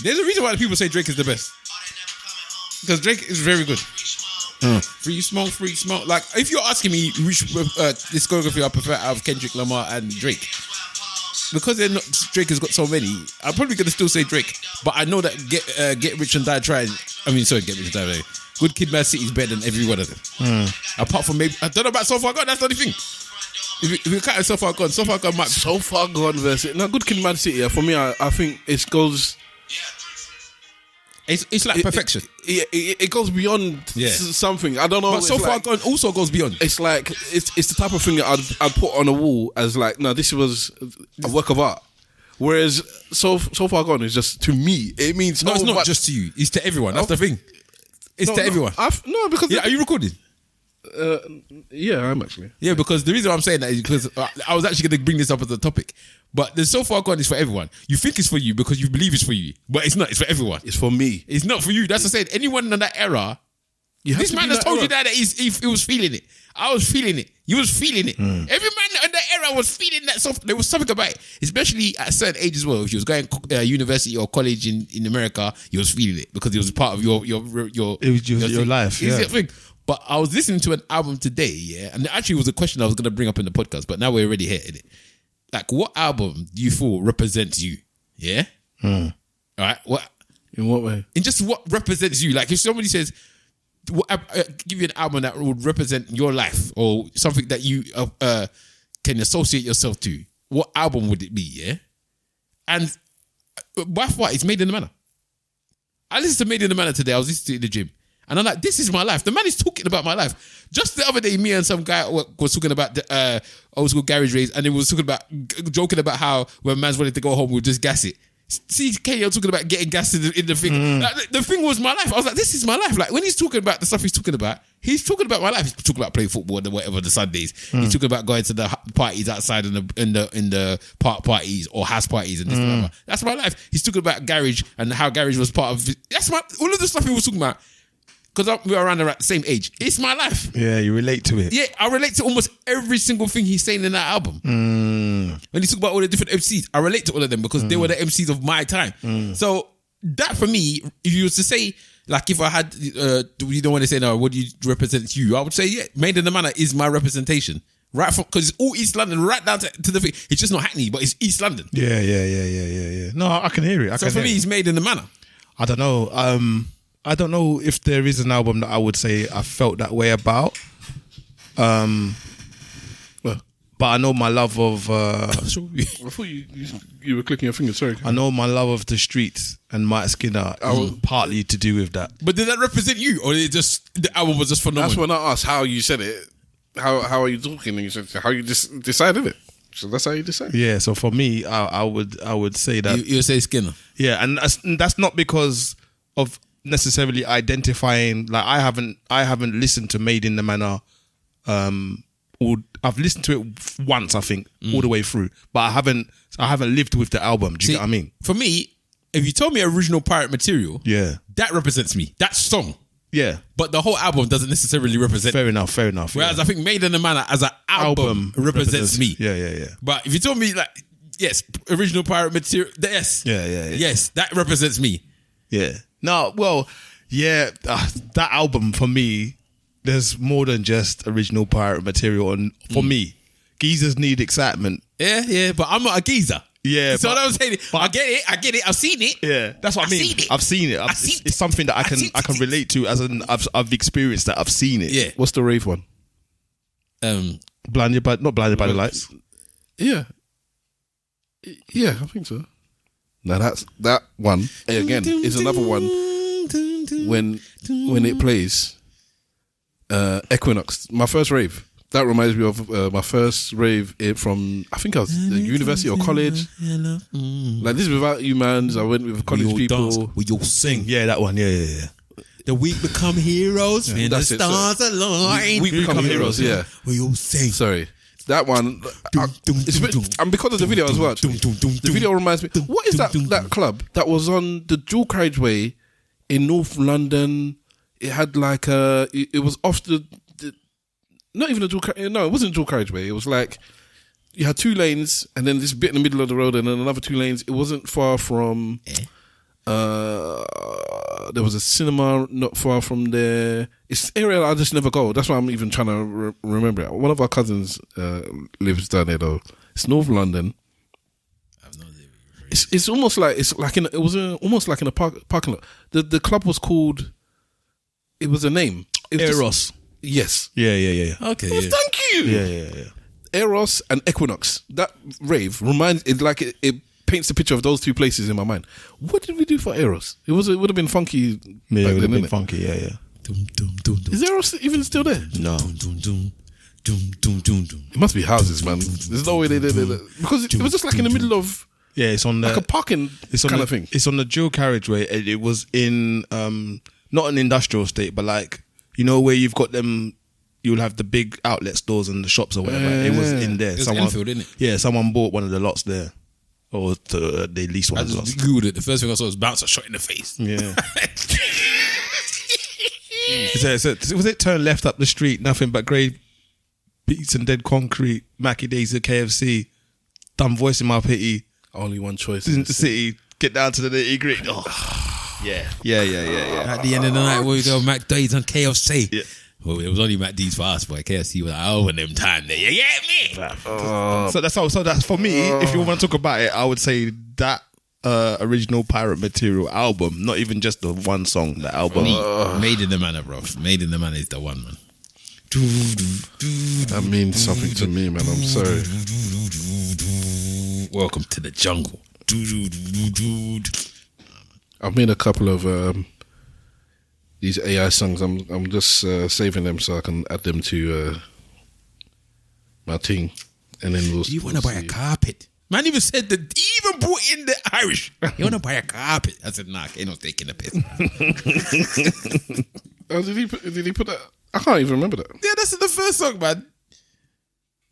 There's a reason why people say Drake is the best. Because Drake is very good. Free smoke. Like, if you're asking me which discography I prefer out of Kendrick Lamar and Drake, because Drake has got so many, I'm probably going to still say Drake. But I know that Get Rich and Die Trying. Get Rich and Die Trying. Good Kid, Mad City is better than every one of them. Apart from maybe, I don't know about So Far Gone. That's the only thing. If you count So Far Gone might. So Far Gone versus Good Kid, Mad City. For me, I think it goes. It's like perfection. It goes beyond something. I don't know. But So Far Gone also goes beyond. It's like it's the type of thing that I'd put on a wall as like, no, this was a work of art. Whereas So Far Gone is just, to me, it means no, it's not just to you. It's to everyone. That's the thing. It's to everyone. Because are you recording? Yeah, I'm actually. Yeah, because the reason I'm saying that is because I was actually going to bring this up as a topic. But the So Far Gone is for everyone. You think it's for you because you believe it's for you, but it's not. It's for everyone. It's for me. It's not for you. That's what I said. Anyone in that era, this man has told you that he was feeling it. I was feeling it. You was feeling it. Every man in that era was feeling that stuff. There was something about it, especially at a certain age as well. If you was going university or college in America, you was feeling it because it was part of your life. Yeah. Thing. But I was listening to an album today, and it actually was a question I was going to bring up in the podcast, but now we're already hitting it. Like, what album do you feel represents you? Yeah? All right? What? In what way? In just what represents you. Like, if somebody says, give you an album that would represent your life or something that you can associate yourself to, what album would it be, yeah? And by far, it's Made in the Manor. I listened to Made in the Manor today. I was listening to it in the gym. And I'm like, this is my life. The man is talking about my life. Just the other day, me and some guy was talking about the old school garage race, and it was talking about joking about how when man's wanted to go home, we'll just gas it. See, KL talking about getting gas in the thing. Like, the thing was my life. I was like, this is my life. Like, when he's talking about the stuff he's talking about my life. He's talking about playing football and whatever the Sundays. He's talking about going to the parties outside in the park parties or house parties and this and that. That's my life. He's talking about garage and how garage was part of. All of the stuff he was talking about. Because we are around the same age. It's my life. Yeah, you relate to it. Yeah, I relate to almost every single thing he's saying in that album. When he talk about all the different MCs, I relate to all of them because they were the MCs of my time. So that for me, if you was to say, like if I had, you don't want to say, no, what do you represent you? I would say, yeah, Made in the Manor is my representation. Right from, because it's all East London, right down to the thing. It's just not Hackney, but it's East London. Yeah. No, I can hear it. So for me, he's Made in the Manor. I don't know. I don't know if there is an album that I would say I felt that way about. But I know my love of... I thought you were clicking your finger, sorry. I know my love of the streets and Mike Skinner is partly to do with that. But did that represent you? Or did it just, the album was just phenomenal? That's when I asked how you said it. How are you talking? And you said how you just decided it. So that's how you decide. Yeah, so for me, I would say that... You would say Skinner? Yeah, and that's not because of... necessarily identifying, like I haven't listened to Made in the Manor, or I've listened to it once, I think, all the way through, but I haven't lived with the album. Do you get what I mean? For me, if you told me original Pirate Material, that represents me. That song. Yeah. But the whole album doesn't necessarily represent. Fair enough. Whereas I think Made in the Manor as an album represents me. Yeah. But if you told me, like, yes, original Pirate Material, yes. Yeah. Yes, that represents me. Yeah. No, well, yeah, that album for me, there's more than just original Pirate Material. And for me, geezers need excitement. Yeah, but I'm not a geezer. Yeah, so what I'm saying, I get it. I've seen it. Yeah, that's what I mean. I've seen it. It's something that I can relate to as I've experienced that. I've seen it. Yeah. What's the rave one? Not blinded by the lights. Yeah, I think so. Now that one again is another one when it plays Equinox. My first rave. That reminds me of my first rave from, I think I was at university or college. Like, this is without you, man. I went with college people. We all sing. Yeah, that one. Yeah. The weak become heroes when the stars align. We become heroes. Yeah. We all sing. Sorry. That one, and because of the video as well, the video reminds me. What is that club that was on the dual carriageway in North London? It had like it was off the not even a dual. No, it wasn't a dual carriageway. It was like you had two lanes and then this bit in the middle of the road and then another two lanes. It wasn't far from. There was a cinema not far from there. It's an area I just never go. That's why I'm even trying to remember it. One of our cousins lives down there though. It's North London. It's almost like almost like in a parking lot. The club was called. It was a name. Eros. Yes. Yeah. Okay. Oh, thank you. Yeah. Eros and Equinox. That rave reminds it paints the picture of those two places in my mind. What did we do for Eros? It would have been funky. Yeah, it would have been innit? funky. Yeah. Is Eros even still there? No. It must be houses, man. There's no way they did it because it was just like in the middle of. Yeah, it's on like a parking kind of thing. It's on the dual carriageway. It was in not an industrial estate, but like where you've got them. You'll have the big outlet stores and the shops or whatever. It was in there. It was Enfield, didn't it? Yeah, someone bought one of the lots there, or they leased one of the lots. I just googled it. The first thing I saw was bouncer shot in the face. Yeah. Was it turn left up the street? Nothing but grey beats and dead concrete. Mackie Days at KFC. Dumb voice in my pity. Only one choice in the city. Get down to the nitty gritty. Oh. Yeah. At the end of the night, we go Mac Days on KFC. Yeah. Well, it was only Mac D's for us, but KFC was like, when them time there. You get me? So that's for me. If you want to talk about it, I would say that original Pirate Material album, not even just the one song, the album. Made in the Manor, bro. Made in the Manor is the one, man. That means something to me, man. I'm sorry. Welcome to the jungle. I've made a couple of these AI songs. I'm just saving them so I can add them to my thing, and then You want to buy a carpet? Man even said that. He even brought in the Irish. You want to buy a carpet? I said, nah, ain't no taking the piss. Did he put that? I can't even remember that. Yeah, that's the first song, man.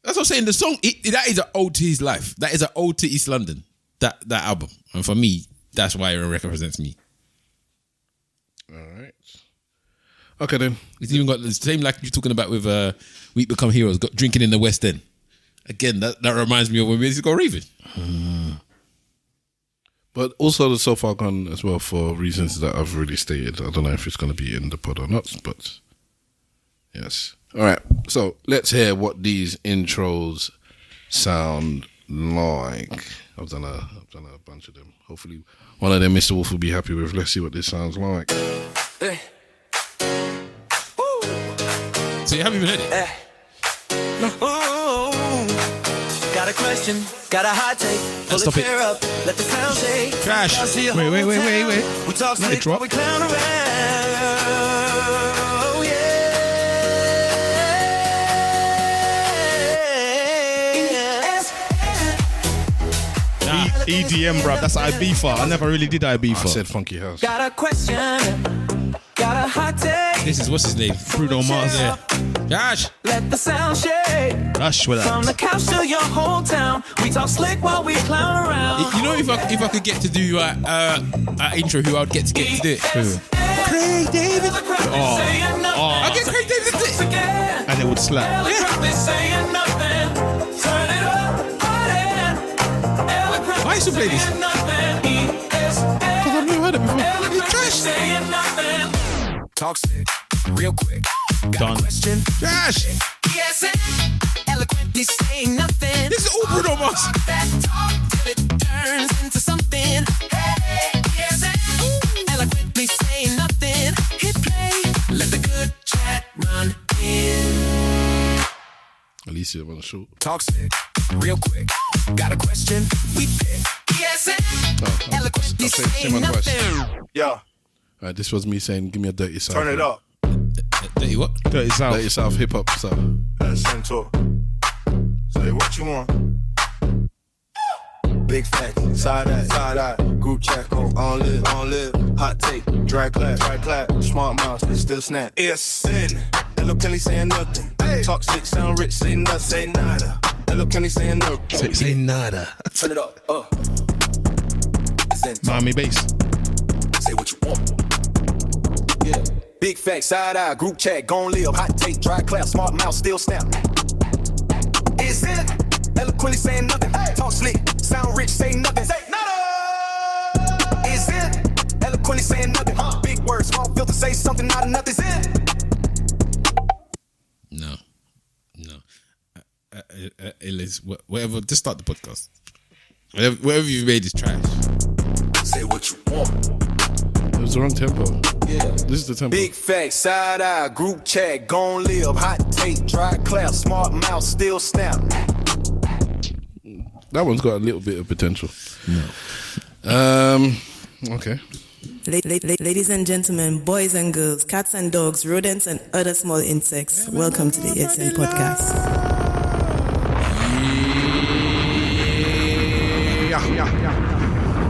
That's what I'm saying. The song that is an ode to his life. That is an ode to East London. That album, and for me, that's why it represents me. All right. Okay then. It's even got the same like you're talking about with We Become Heroes. Got Drinking in the West End. Again, that reminds me of when we used to go raving. But also the So Far Gone as well for reasons that I've already stated. I don't know if it's going to be in the pod or not, but yes. All right. So let's hear what these intros sound like. I've done a bunch of them. Hopefully one of them Mr. Wolf will be happy with. Let's see what this sounds like. So you haven't even heard it? No. Got a question, got a hot take. Pull Stop it up, let the sound shake. Crash. Wait. We talk Let it slick, drop. we clown around. Oh, yeah. EDM, bruv. That's Ibiza. I never really did Ibiza. I said Funky House. Got a question, got a hot take. This is what's his name? Bruno Mars. Yeah. Josh. Let the sound shake. That's what From the couch to your whole town, we talk slick while we clown around. You know, if I could get to do our intro, who I'd get to do it? Craig David. I'll get Craig David to do it. And it would slap. Why used to play this? Because I've never heard it before. It's trash. Talk slick, real quick. Done. Trash. ESN, eloquently saying nothing. This is all Bruno Mars. That talk till it turns into something. Hey, ESN, eloquently saying nothing. Hit play, let the good chat run in. Alicia on the show. Talk slick, real quick. Got a question? We fit. ESN, eloquently saying nothing. Yo, All right, this was me saying, give me a Dirty South. turn it up. Dirty what? Dirty South. Dirty South hip hop stuff. Send talk. Say what you want. Big fat, side eye, group chat, on live, hot take, dry clap, smart mouth, still snap. ESN, eloquently saying nothing. Talk slick, sound rich, say nothing, say nada. Eloquently saying nothing. Say nada. Turn it up, Miami bass. Say what you want. Yeah. Big fat, side eye, group chat, gon' live, hot take, dry clap, smart mouth, still snap. Is it? Eloquently saying nothing. Talk slick, sound rich, say nothing. Say nada. Is it? word, small filter, say something out of nothing's in. No. Liz, whatever, just start the podcast. Whatever you've made is trash. Say what you want. It was the wrong tempo. Yeah. This is the tempo. Big facts, side eye, group chat, gon' live, hot take, dry clap, smart mouth, still snap. That one's got a little bit of potential. No. Okay. Ladies and gentlemen, boys and girls, cats and dogs, rodents and other small insects, welcome to the ESN podcast.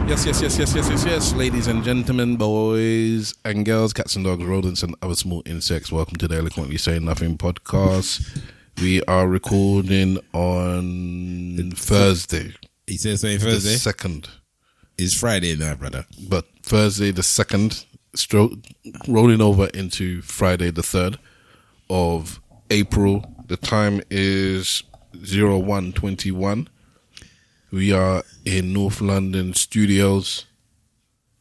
Yes, ladies and gentlemen, boys and girls, cats and dogs, rodents and other small insects. Welcome to the Eloquently Saying Nothing podcast. We are recording on Thursday. He says saying Thursday. The 2nd. It's Friday now, brother. But Thursday the 2nd, rolling over into Friday the 3rd of April. The time is 01:21. We are in North London studios,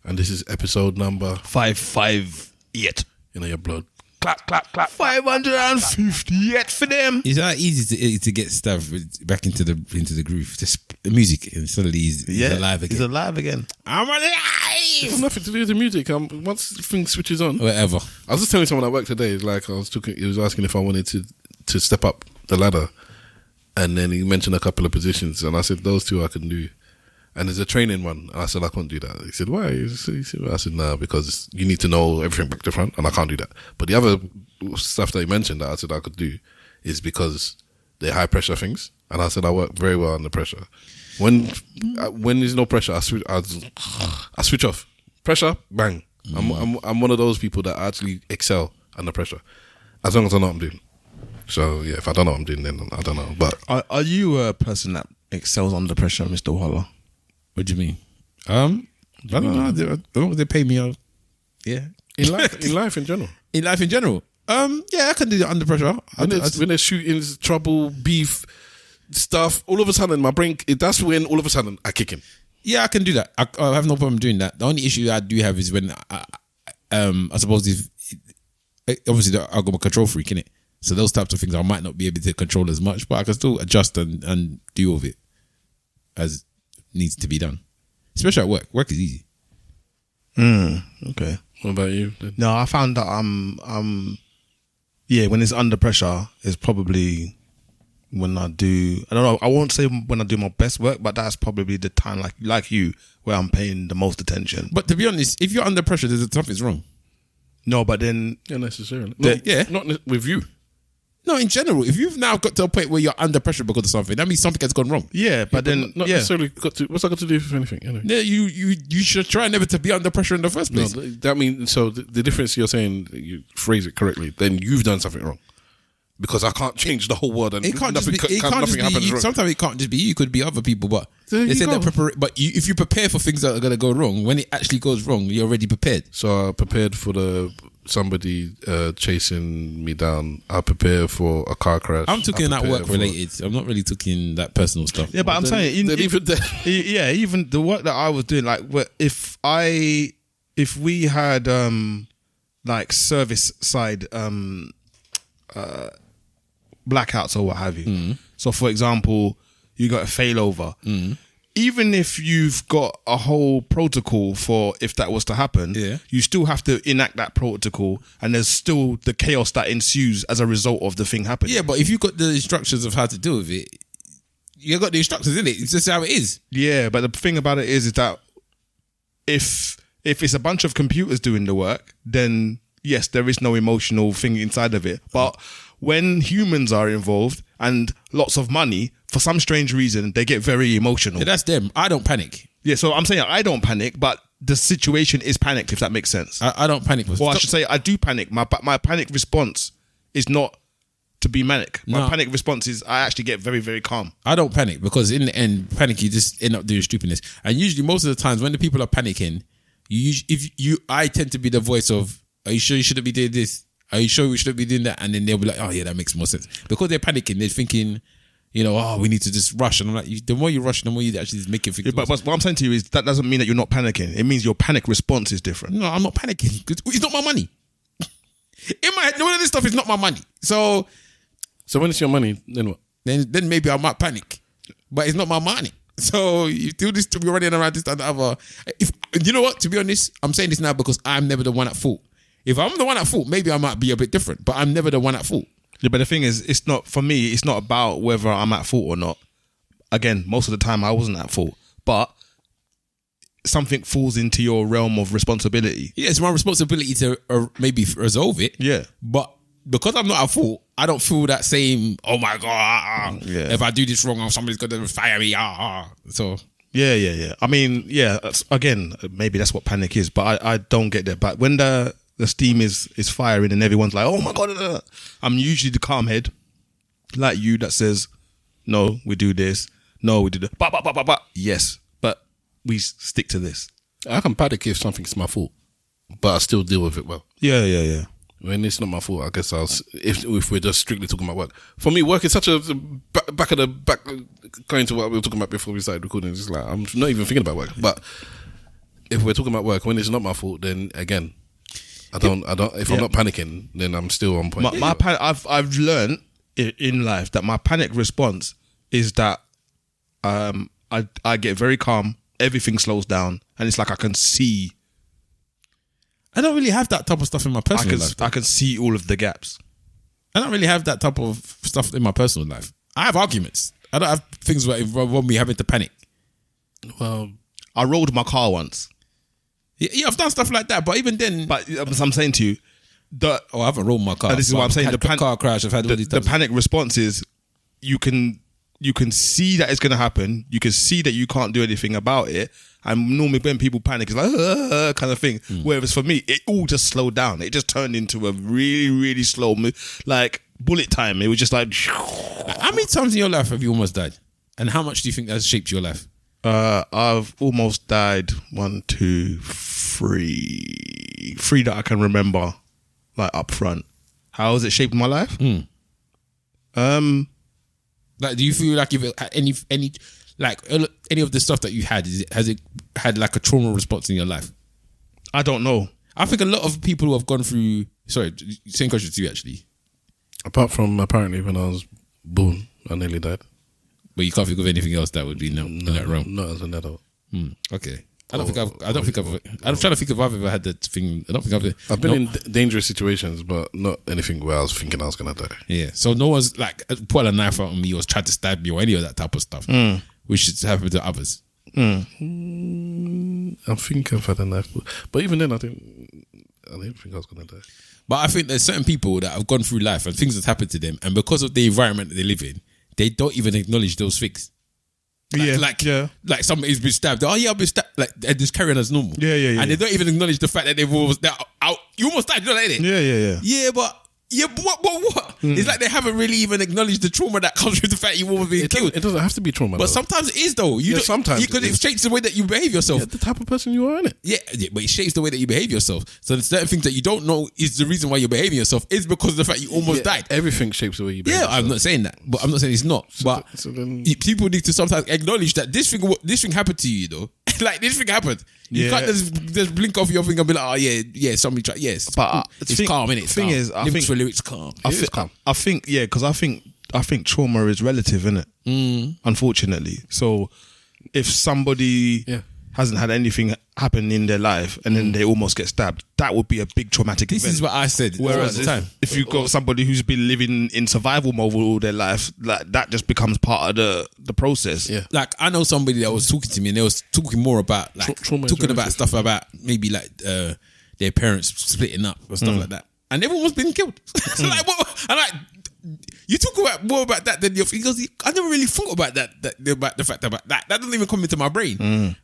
and this is episode number 558. in your blood. Clap, clap, clap. 558 for them. It's not easy to get stuff back into the groove. Just the music, and suddenly he's alive again. He's alive again. I'm It has alive. nothing to do with the music. Once the thing switches on, Whatever. I was just telling someone at work today. Like he was asking if I wanted to step up the ladder, and then he mentioned a couple of positions, and I said those two I can do. And there's a training one, and I said I can't do that. He said why? He said, I said no, because you need to know everything back to front, and I can't do that. But the other stuff that he mentioned that I said I could do is because they're high pressure things, and I said I work very well under pressure. When there's no pressure, I switch off. Pressure, bang. I'm one of those people that actually excel under pressure, as long as I know what I'm doing. So yeah, if I don't know what I'm doing, then I don't know. But Are you a person that excels under pressure, Mr. Waller? What do you mean? I don't know. I don't know what they pay me. Yeah. in life in general. In life in general. Yeah, I can do that under pressure. When there's shootings, trouble, beef, stuff, all of a sudden my brain, that's when all of a sudden I kick in. Yeah, I can do that. I have no problem doing that. The only issue I do have is when I suppose obviously I've got a control freak, innit? So those types of things I might not be able to control as much, but I can still adjust and deal with it as needs to be done. Especially at work. Work is easy. Okay. What about you? No, I found that when it's under pressure, it's probably when I don't know, I won't say when I do my best work, but that's probably the time like you, where I'm paying the most attention. But to be honest, if you're under pressure, there's something's wrong. No, but then Not necessarily. Yeah. Not with you. No, in general, if you've now got to a point where you're under pressure because of something, that means something has gone wrong. yeah, but then Not necessarily got to. What's that got to do with anything? Anyway. Yeah, you should try never to be under pressure in the first No, place. that means so. The difference you're saying, you phrase it correctly. Then you've done something wrong, because I can't change the whole world and It can't nothing, just be. It can't nothing just be happens you. wrong. Sometimes it can't just be you. It could be other people. But There they you say go. that if you prepare for things that are going to go wrong, when it actually goes wrong, you're already prepared. So I prepared for somebody chasing me down. I prepared for a car crash. I'm talking I that prepared work for- related. I'm not really talking that personal stuff. yeah, but I'm saying even the work that I was doing, like if we had like service side blackouts or what have you. So for example, you got a failover. Even if you've got a whole protocol for if that was to happen, Yeah. you still have to enact that protocol, and there's still the chaos that ensues as a result of the thing happening. Yeah, but if you've got the instructions of how to deal with it, you got the instructions in it. It's just how it is. Yeah, but the thing about it is that if it's a bunch of computers doing the work, then yes, there is no emotional thing inside of it. But when humans are involved and lots of money, for some strange reason, they get very emotional. Yeah, that's them. I don't panic. Yeah, so I'm saying I don't panic, but the situation is panicked, if that makes sense. I don't panic. Or I should say I do panic. My panic response is not to be manic. My No. panic response is I actually get very, very calm. I don't panic because in the end, panic, you just end up doing stupidness. And usually, most of the times, when the people are panicking, I tend to be the voice of, "Are you sure you shouldn't be doing this? Are you sure we shouldn't be doing that?" And then they'll be like, "Oh yeah, that makes more sense." Because they're panicking, they're thinking we need to just rush. And I'm like, the more you rush, the more you actually make it. But what I'm saying to you is that doesn't mean that you're not panicking. It means your panic response is different. No, I'm not panicking because it's not my money. In my head, none of this stuff is not my money. So when it's your money, then what? Then maybe I might panic, but it's not my money. So you do this to be running around this and the other. If you know what, to be honest, I'm saying this now because I'm never the one at fault. If I'm the one at fault, maybe I might be a bit different, but I'm never the one at fault. Yeah, but the thing is, it's not for me. It's not about whether I'm at fault or not. Again, most of the time I wasn't at fault, but something falls into your realm of responsibility. Yeah, it's my responsibility to maybe resolve it. Yeah, but because I'm not at fault, I don't feel that same. Oh my god! If I do this wrong, somebody's gonna fire me. So yeah. I mean, again, maybe that's what panic is, but I don't get that. But when the steam is firing and everyone's like, oh my god, I'm usually the calm head, like you, that says, no, we do this. No, we do that. But yes, but we stick to this. I can panic if something's my fault, but I still deal with it well. Yeah. When it's not my fault, I guess if we're just strictly talking about work. For me, work is such a back going to what we were talking about before we started recording. It's just like, I'm not even thinking about work. But if we're talking about work, when it's not my fault, then again, I don't. If I'm not panicking, then I'm still on point. I've learned in life that my panic response is that I get very calm. Everything slows down, and it's like I can see. I don't really have that type of stuff in my personal life. I can see all of the gaps. I don't really have that type of stuff in my personal life. I have arguments. I don't have things that involve me having to panic. Well, I rolled my car once. Yeah, I've done stuff like that, but even then... But I'm saying to you... I haven't rolled my car. This is what I'm saying. The car crash, I've had all these the panic response is you can see that it's going to happen. You can see that you can't do anything about it. And normally when people panic, it's like, kind of thing. Whereas for me, it all just slowed down. It just turned into a really, really slow move. Like bullet time. It was just like... How many times in your life have you almost died? And how much do you think that has shaped your life? I've almost died 1, 2, 3. 3 that I can remember, like up front. How has it shaped my life? Like, do you feel like you've had any of the stuff that you had, has it had like a trauma response in your life? I don't know. I think a lot of people who have gone through... Sorry, same question to you actually. Apart from apparently when I was born, I nearly died. But you can't think of anything else that would be in that realm? Not as an adult. Okay. I'm trying to think if I've ever had that thing. I don't think I've been in dangerous situations, but not anything where I was thinking I was going to die. Yeah. So no one's like put a knife out on me or tried to stab me or any of that type of stuff, which should happen to others. I think I've had a knife, but even then I didn't think I was going to die. But I think there's certain people that have gone through life and things have happened to them, and because of the environment that they live in, they don't even acknowledge those things. Like somebody's been stabbed. Oh yeah, I've been stabbed. Like they're just carrying as normal. Yeah. And they don't even acknowledge the fact that you almost died. You know, like that. Yeah, but what? It's like they haven't really even acknowledged the trauma that comes with the fact you almost being killed. It doesn't have to be trauma, but sometimes it is though. Sometimes because it shapes the way that you behave yourself. Yeah, the type of person you are, innit? Yeah, but it shapes the way that you behave yourself. So there's certain things that you don't know is the reason why you're behaving yourself is because of the fact you almost died. Everything shapes the way you behave. Yeah, I'm not saying that, but I'm not saying it's not. But people need to sometimes acknowledge that this thing happened to you, though. Like this thing happened. You can't just blink off your finger and be like, oh yeah, somebody tried. Yes, but it's calm, innit? The thing is, I think it's calm. I think because I think trauma is relative, innit? Unfortunately, so if somebody hasn't had anything happen in their life and then they almost get stabbed, that would be a big traumatic event. This is what I said. Whereas if you've got somebody who's been living in survival mode all their life, like that just becomes part of the process. Yeah. Like I know somebody that was talking to me and they was talking more about like talking about stuff about maybe like their parents splitting up or stuff like that, and everyone's been killed. So like, what? And like, you talk about more about that than your. He goes, I never really thought about that about the fact about that. That doesn't even come into my brain.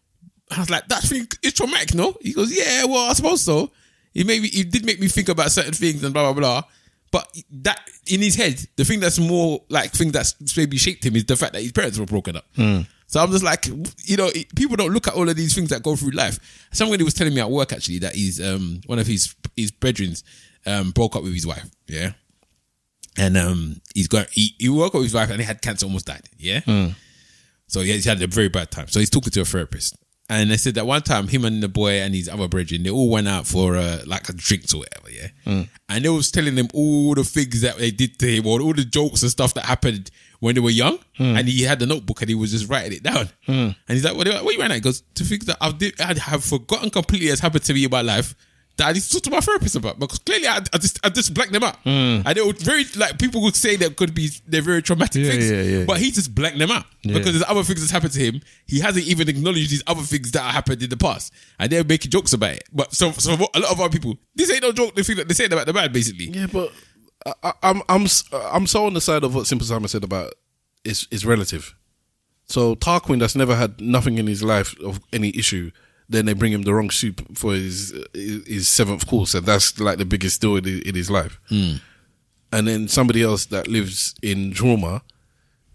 I was like, that thing is traumatic, no? He goes, yeah, well, I suppose so. He did make me think about certain things and blah, blah, blah. But that, in his head, the thing that's more like, thing that's maybe shaped him is the fact that his parents were broken up. So I'm just like, you know, people don't look at all of these things that go through life. Somebody was telling me at work, actually, that he's, one of his brethren broke up with his wife, yeah? And he woke up with his wife and he had cancer, almost died. Yeah. So he had a very bad time. So he's talking to a therapist. And they said that one time him and the boy and his other brethren, they all went out for like a drinks or whatever, yeah. And they was telling them all the things that they did to him, or all the jokes and stuff that happened when they were young. And he had the notebook and he was just writing it down. And he's like, what are you writing? He goes, to things that I have forgotten completely has happened to me in my life that I need to talk to my therapist about, because clearly I just blanked them out. And they were very, like, people would say that they're very traumatic things, but he just blanked them out because there's other things that's happened to him. He hasn't even acknowledged these other things that happened in the past, and they're making jokes about it. But so a lot of other people, this ain't no joke. They think that they're saying about the man, basically. Yeah, but I'm so on the side of what Simple Simon said about is relative. So Tarquin, that's never had nothing in his life of any issue, then they bring him the wrong soup for his 7th course, and that's like the biggest deal in his life. And then somebody else that lives in trauma,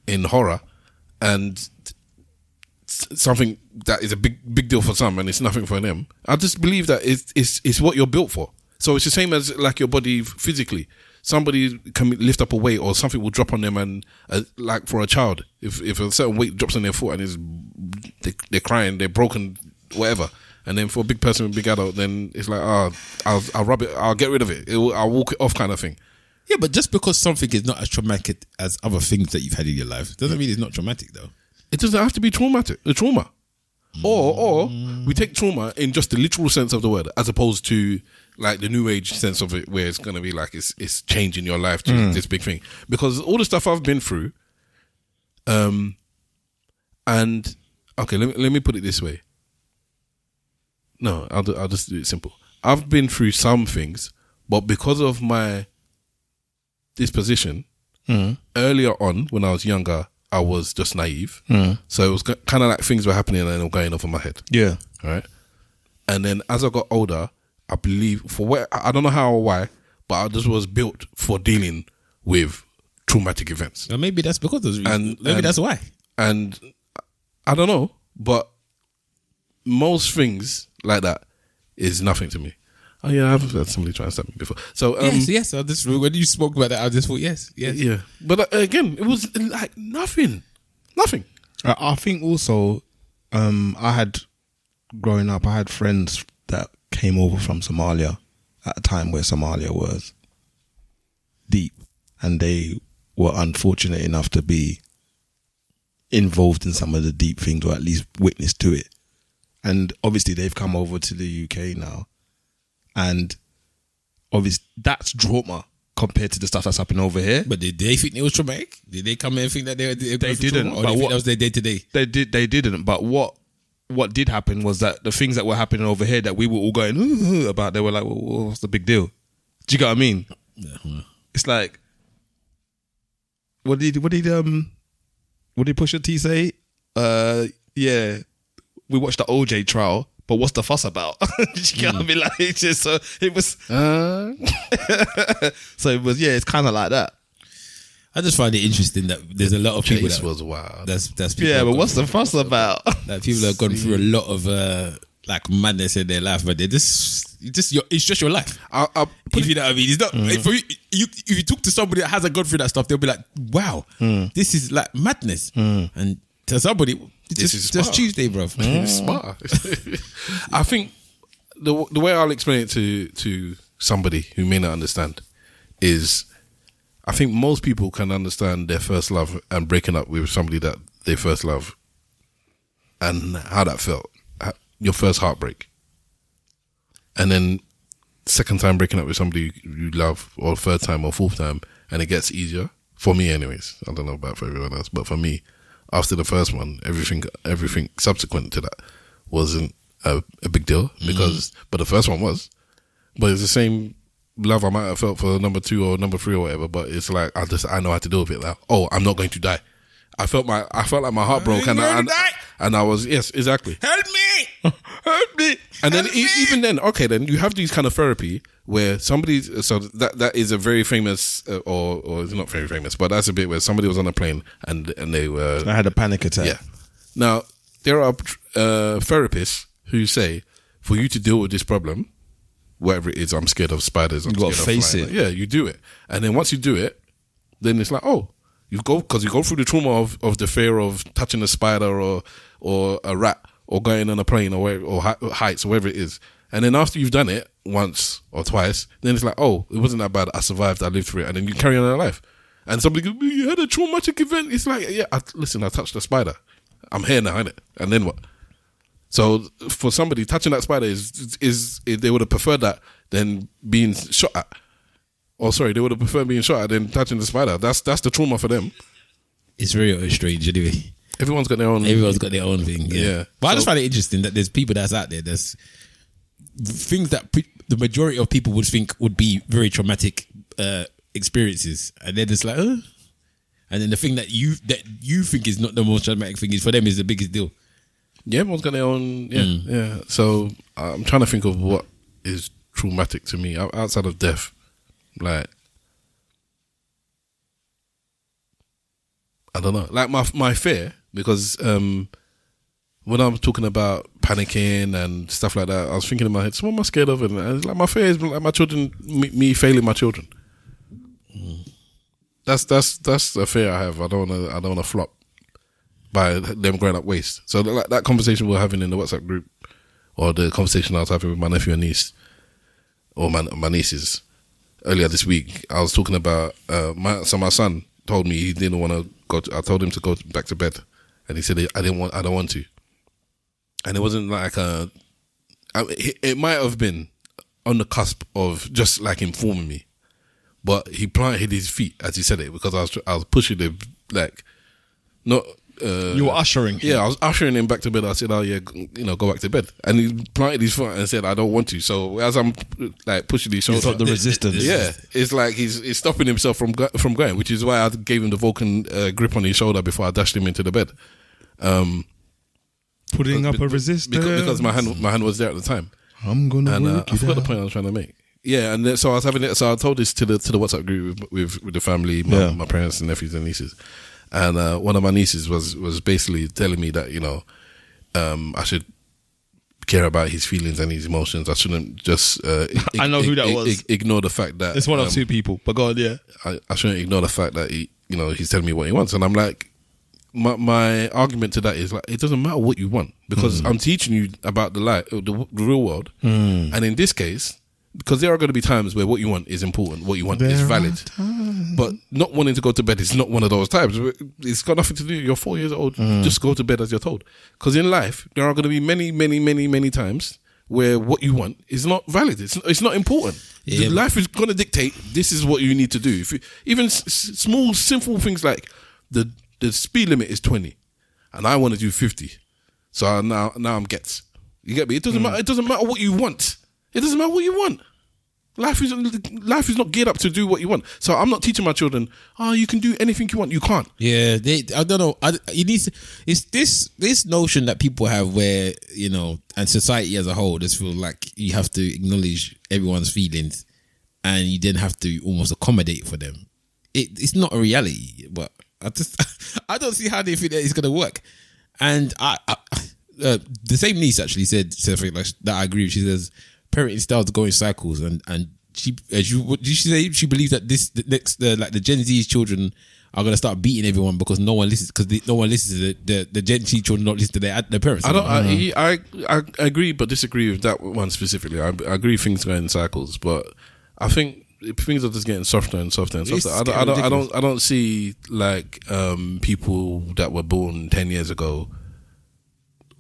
in horror, and something that is a big deal for some and it's nothing for them. I just believe that it's what you're built for. So it's the same as like your body physically. Somebody can lift up a weight or something will drop on them, and like for a child, if a certain weight drops on their foot and they're crying, they're broken, whatever. And then for a big person, a big adult, then it's like, I'll rub it, I'll get rid of it, I'll walk it off, kind of thing. Yeah, but just because something is not as traumatic as other things that you've had in your life doesn't mean it's not traumatic, though. It doesn't have to be traumatic. A trauma, or we take trauma in just the literal sense of the word, as opposed to like the new age sense of it, where it's gonna be like it's changing your life to this big thing. Because all the stuff I've been through, and okay, let me put it this way. No, I'll just do it simple. I've been through some things, but because of my disposition, earlier on when I was younger, I was just naive. So it was kind of like things were happening and they were going over my head. Yeah. Right. And then as I got older, I believe I don't know how or why, but I just was built for dealing with traumatic events. Well, maybe that's because of the reason. Maybe that's why. And I don't know, but most things like that is nothing to me. Oh yeah, I've had somebody try and stab me before. So yes. When you spoke about that, I just thought yes. Yeah. But again, it was like nothing. I think also, growing up, I had friends that came over from Somalia at a time where Somalia was deep, and they were unfortunate enough to be involved in some of the deep things, or at least witness to it. And obviously they've come over to the UK now, and obviously that's trauma compared to the stuff that's happening over here. But did they think it was traumatic? Did they come in and think that they didn't? Or that was their day to day? They didn't. But what did happen was that the things that were happening over here that we were all going ooh about, they were like, well, what's the big deal? Do you get what I mean? Yeah. It's like, what did Pusha T say? Yeah. We watched the OJ trial, but what's the fuss about? You get what I mean? Like, it's just, so it was. So it was, yeah, it's kind of like that. I just find it interesting that there's a lot of people that was wild. That's people. Yeah, but what's the fuss about? Like people have gone through a lot of like madness in their life, but it's just your life. If you know what I mean, it's not. If you talk to somebody that hasn't gone through that stuff, they'll be like, "Wow, this is like madness," and to somebody. This is just Tuesday, bro. It's smart. I think the way I'll explain it to somebody who may not understand is, I think most people can understand their first love and breaking up with somebody that they first love, and how that felt, your first heartbreak, and then second time breaking up with somebody you love, or third time or fourth time, and it gets easier. For me, anyways. I don't know about for everyone else, but for me, after the first one, everything subsequent to that wasn't a big deal but the first one was. But it's the same love I might have felt for number 2 or number 3 or whatever. But it's like I know how to deal with it now. Oh, I'm not going to die. I felt like my heart broke, and I was, yes, exactly. Help me. And then even then, okay, then you have these kind of therapy where somebody's, so that is a very famous, or it's not very famous, but that's a bit where somebody was on a plane and they were, I had a panic attack. Yeah. Now there are therapists who say, for you to deal with this problem, whatever it is, I'm scared of spiders, I'm you scared gotta of face flying. it. Yeah, you do it, and then once you do it, then it's like, oh, you go through the trauma of the fear of touching a spider or a rat or going on a plane or heights or whatever it is. And then after you've done it once or twice, then it's like, oh, it wasn't that bad. I survived. I lived through it. And then you carry on in life. And somebody goes, you had a traumatic event. It's like, yeah, I touched a spider. I'm here now, innit? And then what? So for somebody, touching that spider is they would have preferred that than being shot at. Or sorry, they would have preferred being shot at than touching the spider. That's the trauma for them. It's very strange anyway. Everyone's got their own thing. Yeah. But I just So- find it interesting that there's people that's out there. There's things that the majority of people would think would be very traumatic experiences, and they're just like, and then the thing that you think is not the most traumatic thing is for them is the biggest deal. Yeah, everyone's got their own. Yeah. So I'm trying to think of what is traumatic to me outside of death. Like, I don't know. Like my fear, because when I'm talking about panicking and stuff like that, I was thinking in my head, so what am I scared of? And it's like my fear is like my children, me failing my children. That's the fear I have. I don't want to flop by them growing up waste. So like that conversation we're having in the WhatsApp group, or the conversation I was having with my nephew and niece, or my nieces earlier this week, I was talking about my son told me he didn't want to go. I told him to go back to bed, and he said I don't want to. And it wasn't like it might have been on the cusp of just like informing me, but he planted his feet as he said it, because I was pushing him, like, not. You were ushering him. Yeah, I was ushering him back to bed. I said, "Oh yeah, go back to bed." And he planted his foot and said, "I don't want to." So as I'm like pushing his shoulder, It's not the resistance. yeah, it's like he's stopping himself from going, which is why I gave him the Vulcan grip on his shoulder before I dashed him into the bed. Putting up a resistance because my hand was there at the time. I'm gonna And work I it forgot the out. point I was trying to make. Yeah, and then, so I was having it. So I told this to the WhatsApp group with the family, my parents and nephews and nieces. And one of my nieces was basically telling me that, I should care about his feelings and his emotions. I shouldn't just I know who that was. Ignore the fact that It's one of two people, but God, yeah. I shouldn't ignore the fact that he's telling me what he wants. And I'm like, my argument to that is like, it doesn't matter what you want, because I'm teaching you about the real world. And in this case, because there are going to be times where what you want is important, what you want is valid, but not wanting to go to bed is not one of those times. It's got nothing to do. You're 4 years old, just go to bed as you're told. Because in life, there are going to be many, many, many, many times where what you want is not valid. It's not important. Yeah, Life is going to dictate this is what you need to do. If even small, simple things like the speed limit is 20, and I want to do 50, so now I'm gets. You get me? It doesn't matter. It doesn't matter what you want. It doesn't matter what you want. Life is not geared up to do what you want. So I'm not teaching my children, you can do anything you want. You can't. Yeah, I don't know. It's this notion that people have where, and society as a whole just feel like you have to acknowledge everyone's feelings and you then have to almost accommodate for them. It's not a reality, but I don't see how they think that it's going to work. And the same niece actually said something like that I agree with. She says parenting styles go in cycles, and she what did she say? She believes that the Gen Z children are going to start beating everyone because no one listens to the Gen Z children not listen to their parents. I agree but disagree with that one specifically. I agree things go in cycles, but I think things are just getting softer and softer and softer. I don't see like people that were born 10 years ago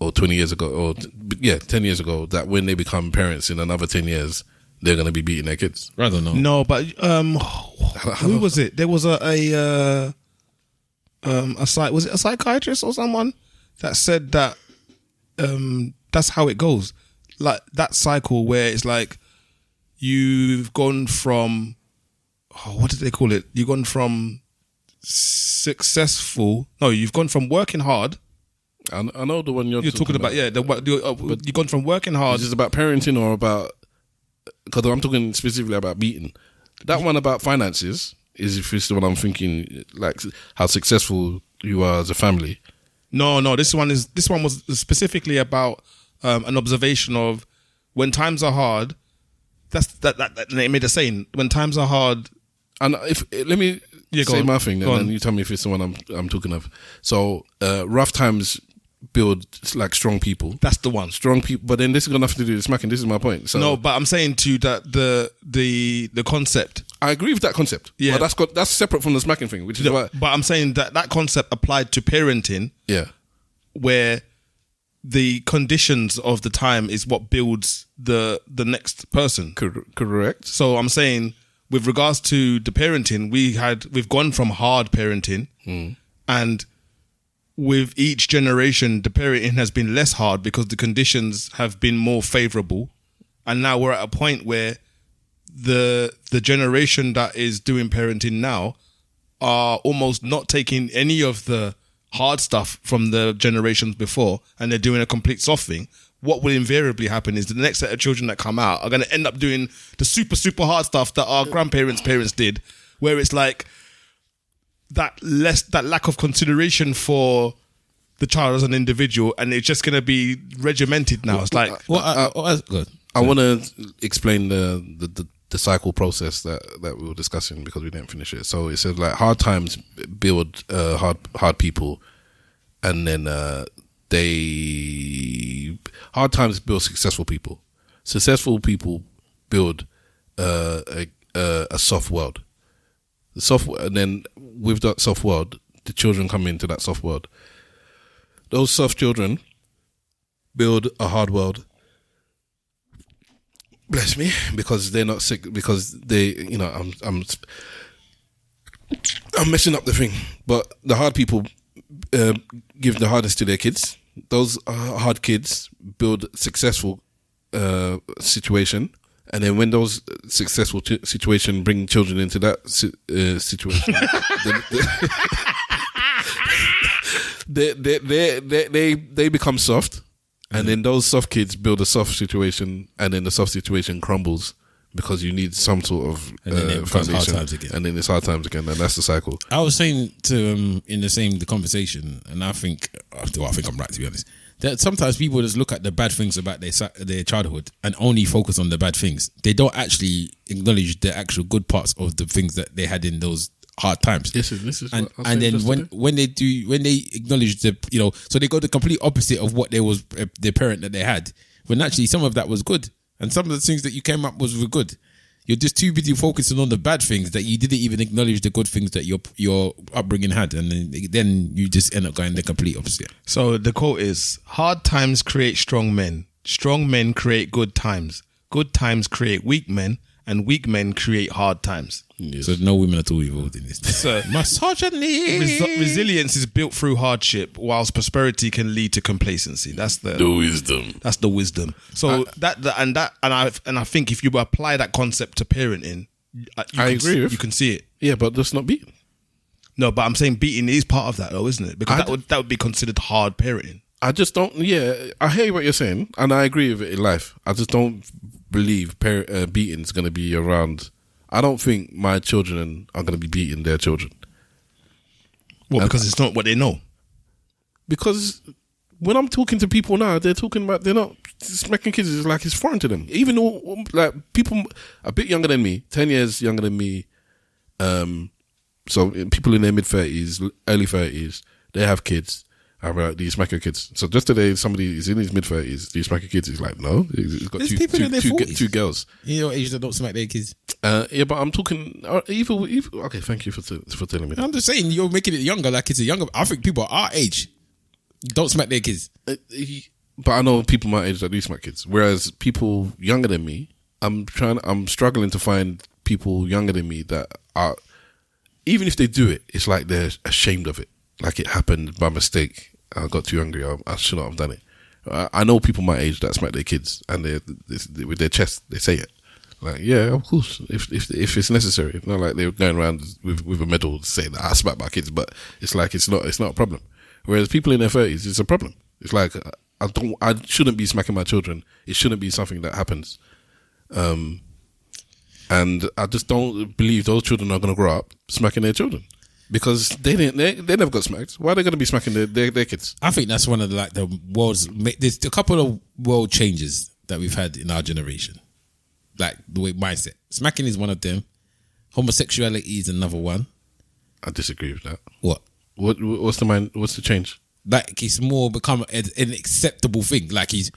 or 20 years ago, or 10 years ago, that when they become parents in another 10 years, they're going to be beating their kids. I don't know. No, but who was it? There was was it a psychiatrist or someone that said that that's how it goes. Like that cycle where it's like you've gone from what did they call it? You've gone from you've gone from working hard. I know the one you're talking about. Yeah, you've gone from working hard. Is this about parenting or about? Because I'm talking specifically about beating. That one about finances is the one I'm thinking, like how successful you are as a family. No. This one was specifically about an observation of when times are hard. That it made a saying. When times are hard, and let me Yeah, go say on. my thing, Go and on. then you tell me if it's the one I'm talking of. So rough times build like strong people. That's the one. Strong people, but then this has got nothing to do with smacking. This is my point. So No, but I'm saying to you that the concept. I agree with that concept. Yeah. But that's separate from the smacking thing, which is why. But I'm saying that concept applied to parenting, Yeah. where the conditions of the time is what builds the next person. Correct. So I'm saying, with regards to the parenting, we've gone from hard parenting, and with each generation, the parenting has been less hard because the conditions have been more favourable, and now we're at a point where the generation that is doing parenting now are almost not taking any of the hard stuff from the generations before, and they're doing a complete soft thing. What will invariably happen is the next set of children that come out are going to end up doing the super, super hard stuff that our parents did, where it's like that lack of consideration for the child as an individual, and it's just going to be regimented now. It's like, Good. I want to explain the cycle process that we were discussing because we didn't finish it. So it says like hard times build hard people, and then hard times build successful people. Successful people build a soft world. And then with that soft world, the children come into that soft world. Those soft children build a hard world. Bless me, because they're not sick. Because they, I'm messing up the thing. But the hard people give the hardest to their kids. Those hard kids build successful situation, and then when those successful situation bring children into that situation, they become soft. And then those soft kids build a soft situation, and then the soft situation crumbles because you need some sort of And then it becomes hard foundation. times again. And then it's hard times again, and that's the cycle. I was saying to in the conversation, and I think I'm right, to be honest, that sometimes people just look at the bad things about their childhood and only focus on the bad things. They don't actually acknowledge the actual good parts of the things that they had in those hard times. This is and what I was and saying then when they acknowledge so they go the complete opposite of what they was their parent that they had, when actually some of that was good, and some of the things that you came up with were good. You're just too busy focusing on the bad things that you didn't even acknowledge the good things that your upbringing had, and then you just end up going the complete opposite. so the quote is, hard times create strong men create good times create weak men, and weak men create hard times. Yes. So no women at all involved in this. So Misogyny. resilience is built through hardship, whilst prosperity can lead to complacency. That's the wisdom. That's the wisdom. So I think if you apply that concept to parenting, I agree with. you can see it. Yeah, but that's not beating. No, but I'm saying beating is part of that, though, isn't it? Because that would be considered hard parenting. I just don't. Yeah, I hear what you're saying, and I agree with it in life. I just don't believe beating is going to be around. I don't think my children are going to be beating their children. Well, because it's not what they know. Because when I'm talking to people now, they're not smacking kids. It's like it's foreign to them. Even though, like, people a bit younger than me, 10 years younger than me, so people in their mid-30s, early 30s, they have kids. I'm like, do you smack your kids? So just today, somebody is in his mid-30s, do you smack your kids? He's like, no. He's got There's people in their 40s. two girls. In your age that don't smack their kids. Yeah, but I'm talking, okay, thank you for telling me that. I'm just saying, you're making it younger, like it's a younger. I think people our age don't smack their kids. But I know people my age that do smack kids. Whereas people younger than me, I'm struggling to find people younger than me that are, even if they do it, it's like they're ashamed of it. Like it happened by mistake. I got too angry. I should not have done it. I know people my age that smack their kids, and they with their chest they say it. Like, yeah, of course, if it's necessary. It's not like they're going around with a medal saying that I smack my kids, but it's like it's not a problem. Whereas people in their 30s, it's a problem. It's like I shouldn't be smacking my children. It shouldn't be something that happens. And I just don't believe those children are going to grow up smacking their children. Because they never got smacked. Why are they going to be smacking their kids? I think that's one of the world's. There's a couple of world changes that we've had in our generation, like the way mindset. Smacking is one of them. Homosexuality is another one, I disagree with that. What? What's the change? Like it's more become an acceptable thing. Like even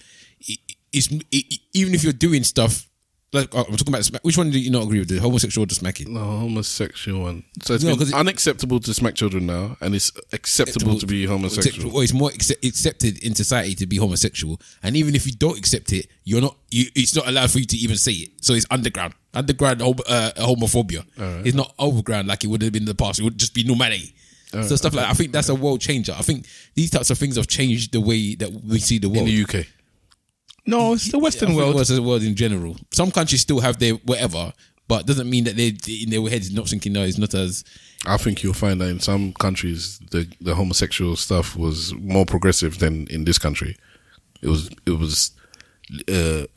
if you're doing stuff. Like I'm talking about which one do you not agree with? The homosexual or the smacking? No, homosexual one. So it's been unacceptable to smack children now, and it's acceptable to be homosexual. Or it's more accepted in society to be homosexual, and even if you don't accept it, it's not allowed for you to even say it. So it's underground homophobia. Right. It's not overground like it would have been in the past. It would just be normality. So stuff like that. I think that's a world changer. I think these types of things have changed the way that we see the world in the UK. No, it's the Western world. It's the world in general. Some countries still have their whatever, but doesn't mean that they in their heads not thinking no, it's not as. I think you'll find that in some countries the homosexual stuff was more progressive than in this country. It was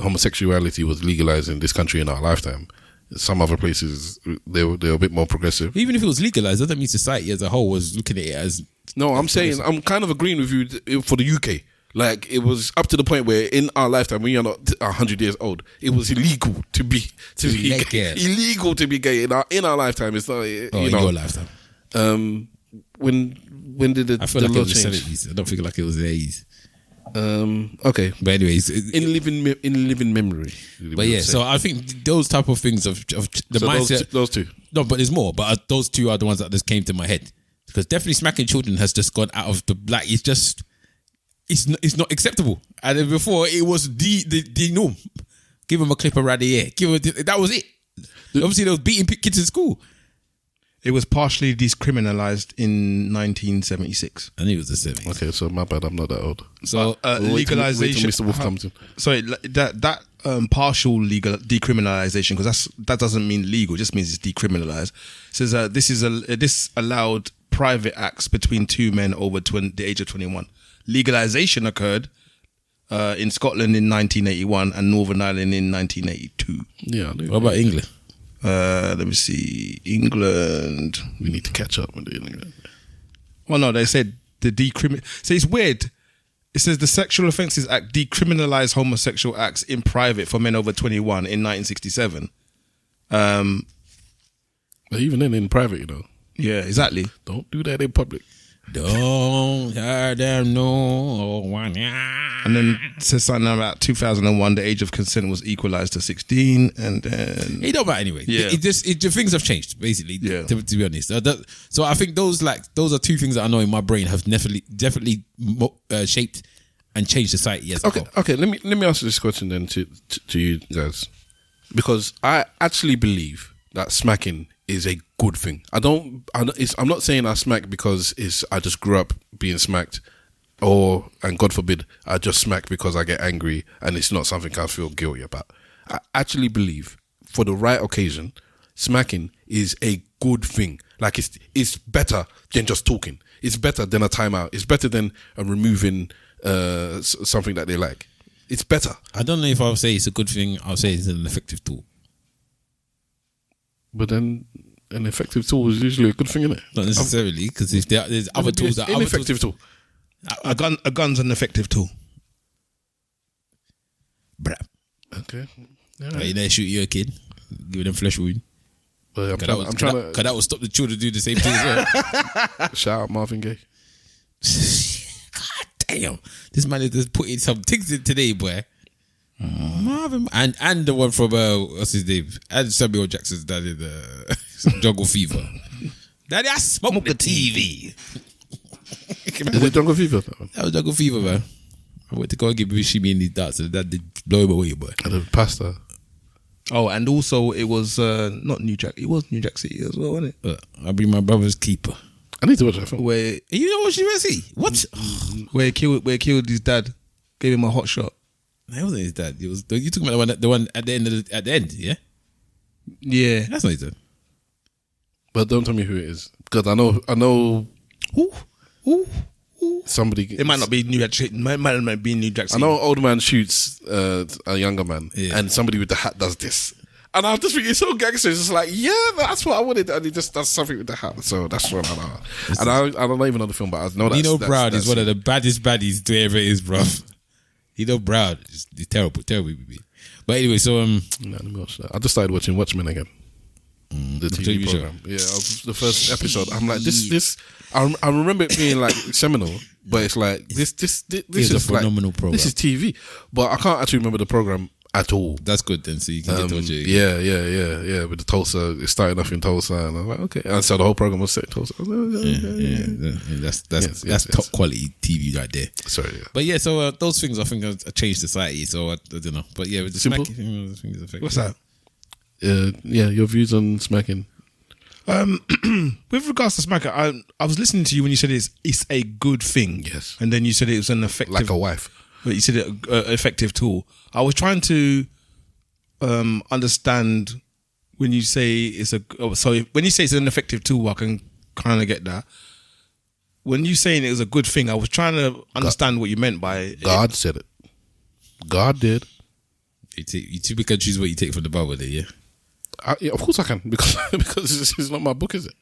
homosexuality was legalized in this country in our lifetime. Some other places they were a bit more progressive. Even if it was legalized, doesn't mean society as a whole was looking at it as. No, I'm saying I'm kind of agreeing with you for the UK. Like it was up to the point where in our lifetime, when you're not 100 years old, it was illegal to be gay. Illegal to be gay in our lifetime. It's not in your lifetime. When did the I feel like it was the change? 70s. I don't feel like it was the 80s. Okay, but anyways, in living memory. But yeah, so I think those type of things of the mindset. Those two. No, but there's more. But those two are the ones that just came to my head because definitely smacking children has just gone out of the black. It's just. It's not acceptable. And then before it was the norm. Give him a clip around the ear. That was it. Obviously, they was beating kids in school. It was partially decriminalized in 1976. I think it was the 70s. Okay, so my bad. I'm not that old. So legalization. Wait till Mr. Wolf comes in. Sorry, that partial legal decriminalization, because that doesn't mean legal. It just means it's decriminalized. It says this allowed private acts between two men over the age of 21. Legalization occurred in Scotland in 1981 and Northern Ireland in 1982. Yeah. What about England? Let me see. England. We need to catch up with England. Well, no, they said the So it's weird. It says the Sexual Offences Act decriminalised homosexual acts in private for men over 21 in 1967. But even then, in private, you know. Yeah, exactly. Don't do that in public. Don't hurt them no one. And then it says something about 2001, the age of consent was equalised to 16, and then it don't matter anyway. Yeah, the things have changed basically. Yeah. To be honest, so I think those are two things that I know in my brain have definitely shaped and changed society. Yes. Okay. Let me ask this question then to you guys, because I actually believe that smacking is a good thing. I'm not saying I smack because I just grew up being smacked, and God forbid I just smack because I get angry and it's not something I feel guilty about. I actually believe for the right occasion, smacking is a good thing. Like it's better than just talking. It's better than a timeout. It's better than removing something that they like. It's better. I don't know if I'll say it's a good thing. I'll say it's an effective tool. But then an effective tool is usually a good thing, isn't it? Not necessarily, because if there's other tools that ineffective tool. A gun's an effective tool. Bruh. Okay. Yeah. You know, shoot your kid, give them flesh wound. But Because that will stop the children doing the same thing as well. Shout out Marvin Gaye. God damn, this man is just putting some things in today, boy. Marvin and the one from what's his name, and Samuel Jackson's dad in the Jungle Fever. Daddy, I smoke the TV. Is it Jungle Fever? That was Jungle Fever, man. I went to go and give Shimmy in his darts, and that did blow him away, boy. And the pastor. Oh, and also it was not New Jack. It was New Jack City as well, wasn't it? I'll be my brother's keeper. I need to watch that film. Where you know what she was see? What? Where he killed his dad, gave him a hot shot. That wasn't his dad. It was you talking about the one at the end, yeah? Yeah, that's not his dad. But don't tell me who it is, because I know. Somebody. It might not be New Jack City. Might not be New Jack City. I know an old man shoots a younger man, and somebody with the hat does this. And I just think it's so gangster. It's just like, yeah, that's what I wanted. And he just does something with the hat. So that's what I know. And I don't even know the film, but I know that. Nino Brown is one of the baddest baddies to ever is, bro. Nino Brown is terrible. But anyway, so let me watch that. I just started watching Watchmen again. the TV program. Yeah, of the first episode. I'm like, this. I remember it being like seminal, but it's like this is a phenomenal program. This is TV, but I can't actually remember the program at all. That's good then, so you can get to watch it. Yeah. With the Tulsa, it started off in Tulsa, and I was like, okay. And so the whole program was set in Tulsa. That's top quality TV right there. Sorry, but yeah. So those things I think have changed society. So I don't know, but yeah, with the Simple. smacking thing is effective. What's that? Your views on smacking. With regards to smacking, I was listening to you when you said it's a good thing. Yes. And then you said it was an effective, Like a wife. But you said it effective tool. I was trying to understand when you say when you say it's an effective tool, I can kind of get that. When you saying it was a good thing, I was trying to understand what you meant by it. God said it. God did. You typically choose what you take from the Bible, there, yeah. Yeah, of course I can because it's not my book, is it?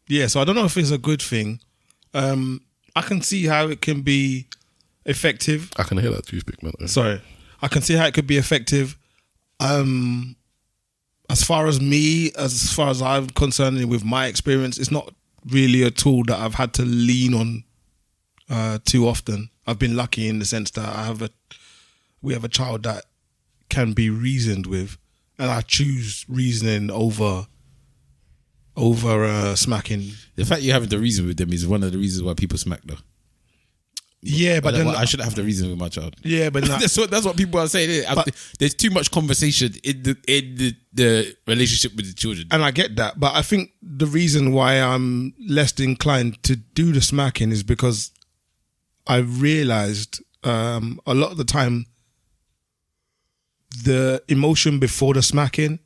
Yeah, so I don't know if it's a good thing. I can see how it can be effective. I can hear that toothpick, man. Sorry, I can see how it could be effective. As far as I'm concerned with my experience, it's not really a tool that I've had to lean on too often. I've been lucky in the sense that we have a child that can be reasoned with, and I choose reasoning over smacking. The fact you're having to reason with them is one of the reasons why people smack, though. Yeah, but then I should have to reason with my child. Yeah, but that's what people are saying. There's too much conversation in the relationship with the children, and I get that. But I think the reason why I'm less inclined to do the smacking is because I realized a lot of the time the emotion before the smacking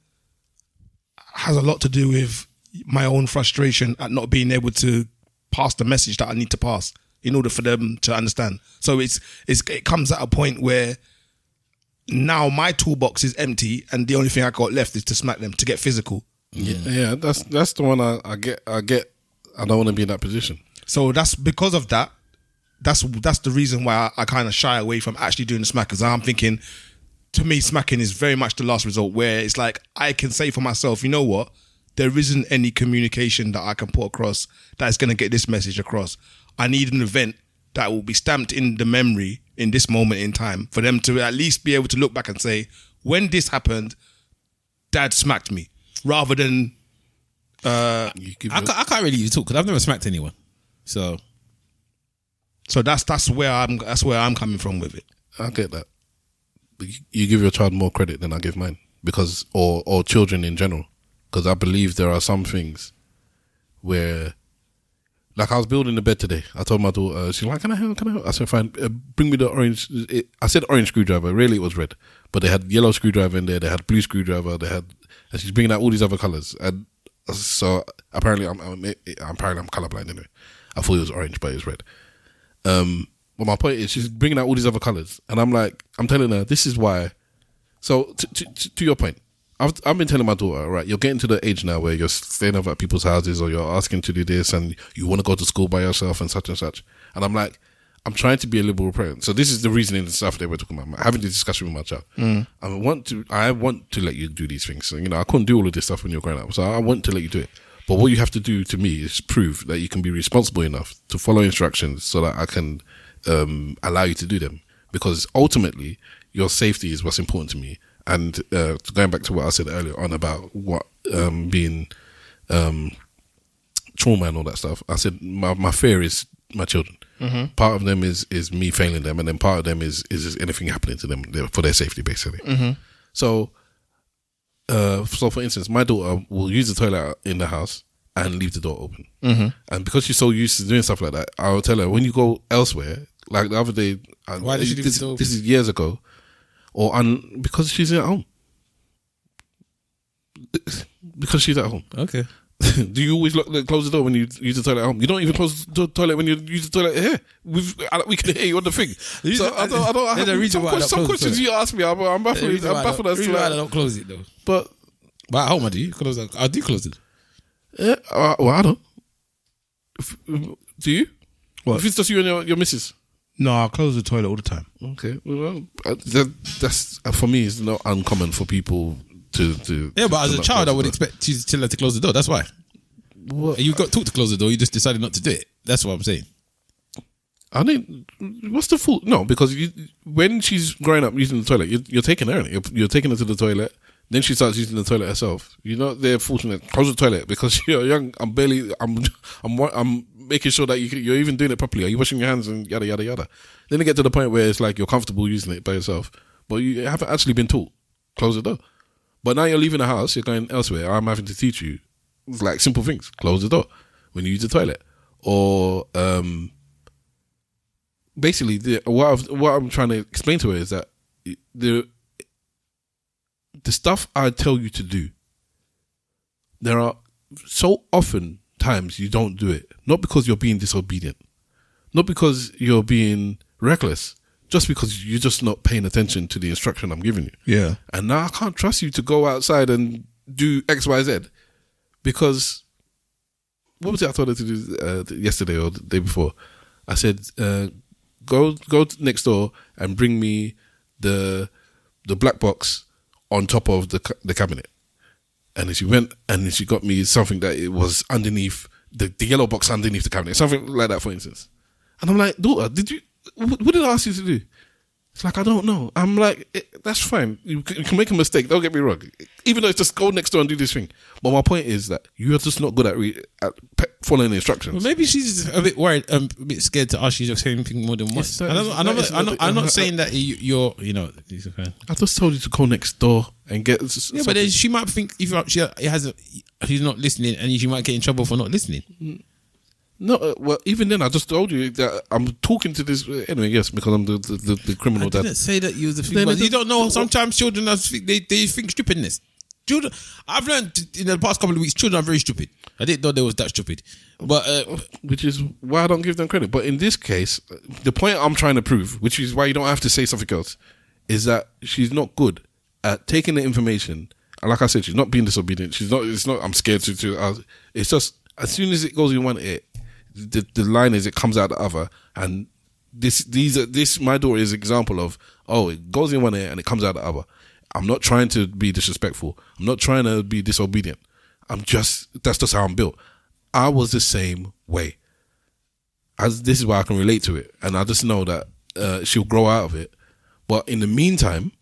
has a lot to do with my own frustration at not being able to pass the message that I need to pass in order for them to understand. So it comes at a point where now my toolbox is empty and the only thing I got left is to smack them, to get physical. Yeah, that's the one I get. I don't want to be in that position. So that's because of that. That's the reason why I kind of shy away from actually doing the smack, because I'm thinking, to me, smacking is very much the last resort, where it's like I can say for myself, you know what, there isn't any communication that I can put across that is going to get this message across. I need an event that will be stamped in the memory in this moment in time for them to at least be able to look back and say, when this happened, Dad smacked me, rather than I can't really talk because I've never smacked anyone. So that's where I'm coming from with it. I get that. You give your child more credit than I give mine, because or children in general, because I believe there are some things where, like I was building the bed today. I told my daughter, she's like, "Can I help? I said, "Fine, bring me the orange." I said orange screwdriver. Really, it was red, but they had yellow screwdriver in there. They had blue screwdriver. And she's bringing out all these other colors. And so apparently, I'm colorblind anyway. I thought it was orange, but it was red. But my point is, she's bringing out all these other colors, and I'm telling her, this is why. So to your point, I've been telling my daughter, right, you're getting to the age now where you're staying over at people's houses, or you're asking to do this, and you want to go to school by yourself and such. And I'm like, I'm trying to be a liberal parent. So this is the reasoning and stuff that we're talking about. I'm having this discussion with my child. I want to let you do these things. So, I couldn't do all of this stuff when you're growing up, so I want to let you do it. But what you have to do to me is prove that you can be responsible enough to follow instructions so that I can allow you to do them, because ultimately your safety is what's important to me. And going back to what I said earlier on about what being trauma and all that stuff, I said my fear is my children. Part of them is me failing them, and then part of them is anything happening to them for their safety, basically. So for instance, my daughter will use the toilet in the house and leave the door open. And because she's so used to doing stuff like that, I'll tell her, when you go elsewhere, like the other day, why did she leave the door open? This is years ago, because she's at home. Because she's at home. Okay. Do you always close the door when you use the toilet at home? You don't even close the toilet when you use the toilet here. We can hear you on the thing. So I don't. Some questions you ask me, I'm baffled. As to why I don't close it though. But at home, I do close it. I do close it. Yeah. Well, I don't. Do you? What? If it's just you and your missus. No, I close the toilet all the time. Okay. Well, that's for me. It's not uncommon for people Yeah, but as a child, I would expect you to tell her to close the door. That's why. What? You got taught to close the door. You just decided not to do it. That's what I'm saying. I mean, what's the fault? No, because when she's growing up using the toilet, you're taking her. You're taking her to the toilet. Then she starts using the toilet herself. You're not there fortunate. Close the toilet because you're young. I'm making sure that you're even doing it properly. Are you washing your hands and yada yada yada? Then you get to the point where it's like you're comfortable using it by yourself, but you haven't actually been taught. Close the door. But now you're leaving the house. You're going elsewhere. I'm having to teach you like simple things. Close the door when you use the toilet, or basically what I'm trying to explain to her is that the stuff I tell you to do, there are so often times you don't do it. Not because you're being disobedient. Not because you're being reckless. Just because you're just not paying attention to the instruction I'm giving you. Yeah. And now I can't trust you to go outside and do X, Y, Z. Because, what was it I told her to do yesterday or the day before? I said, go next door and bring me the black box on top of the cabinet. And then she went and then she got me something that it was underneath the yellow box underneath the cabinet, something like that, for instance. And I'm like, daughter, what did I ask you to do? It's like, I don't know. I'm like, that's fine. You can make a mistake. Don't get me wrong. Even though it's just go next door and do this thing. But my point is that you're just not good at following the instructions. Well, maybe she's a bit worried, a bit scared to ask you the same thing more than once. I'm not saying that you're, I just told you to go next door and get. Yeah, but then she might think she's not listening, and she might get in trouble for not listening. No, well, even then, I just told you that I'm talking to this anyway. Yes, because I'm the criminal dad. I didn't say that you was the thing, but you don't know. Sometimes children they think stupidness. Children, I've learned in the past couple of weeks, children are very stupid. I didn't know they was that stupid, but which is why I don't give them credit. But in this case, the point I'm trying to prove, which is why you don't have to say something else, is that she's not good at taking the information. And like I said, she's not being disobedient. She's not. It's not. I'm scared to. It's just as soon as it goes in one ear. The line is it comes out the other, and this my daughter is an example of it goes in one ear and it comes out the other. I'm not trying to be disrespectful. I'm not trying to be disobedient. That's just how I'm built. I was the same way. This is why I can relate to it, and I just know that she'll grow out of it. But in the meantime,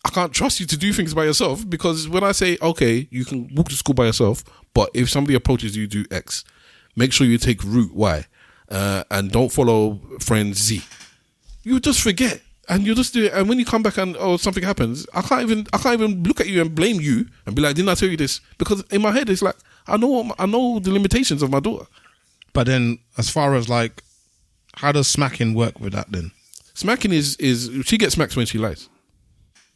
I can't trust you to do things by yourself, because when I say, okay, you can walk to school by yourself, but if somebody approaches you, do X. Make sure you take route Y, and don't follow friend Z. You just forget, and you just do it. And when you come back and something happens, I can't even look at you and blame you and be like, didn't I tell you this? Because in my head it's like I know the limitations of my daughter. But then, as far as like, how does smacking work with that then? Smacking is she gets smacked when she lies.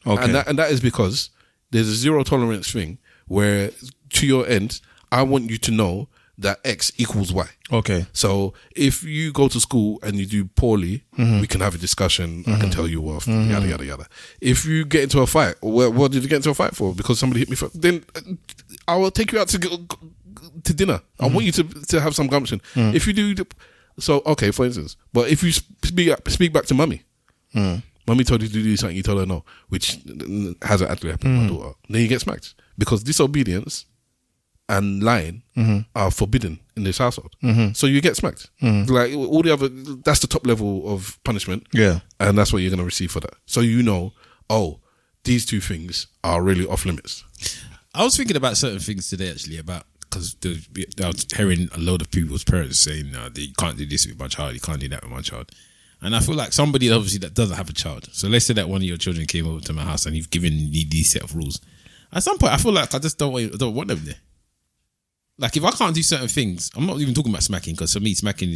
Okay, and that is because there's a zero tolerance thing where to your end, I want you to know that X equals Y. Okay. So if you go to school and you do poorly, we can have a discussion. I can tell you off, yada, yada, yada. If you get into a fight, what did you get into a fight for? Because somebody hit me first. Then I will take you out to dinner. I want you to have some gumption. If you do, okay, for instance. But if you speak back to mummy, mummy told you to do something, you told her no, which hasn't actually happened to my daughter. Then you get smacked. Because disobedience and lying are forbidden in this household. So you get smacked. Like all the other, that's the top level of punishment. Yeah. And that's what you're going to receive for that. So these two things are really off limits. I was thinking about certain things today actually, because I was hearing a load of people's parents saying, no, you can't do this with my child, you can't do that with my child. And I feel like somebody obviously that doesn't have a child. So let's say that one of your children came over to my house and you've given me these set of rules. At some point, I feel like I just don't want them there. Like, if I can't do certain things, I'm not even talking about smacking, because for me, smacking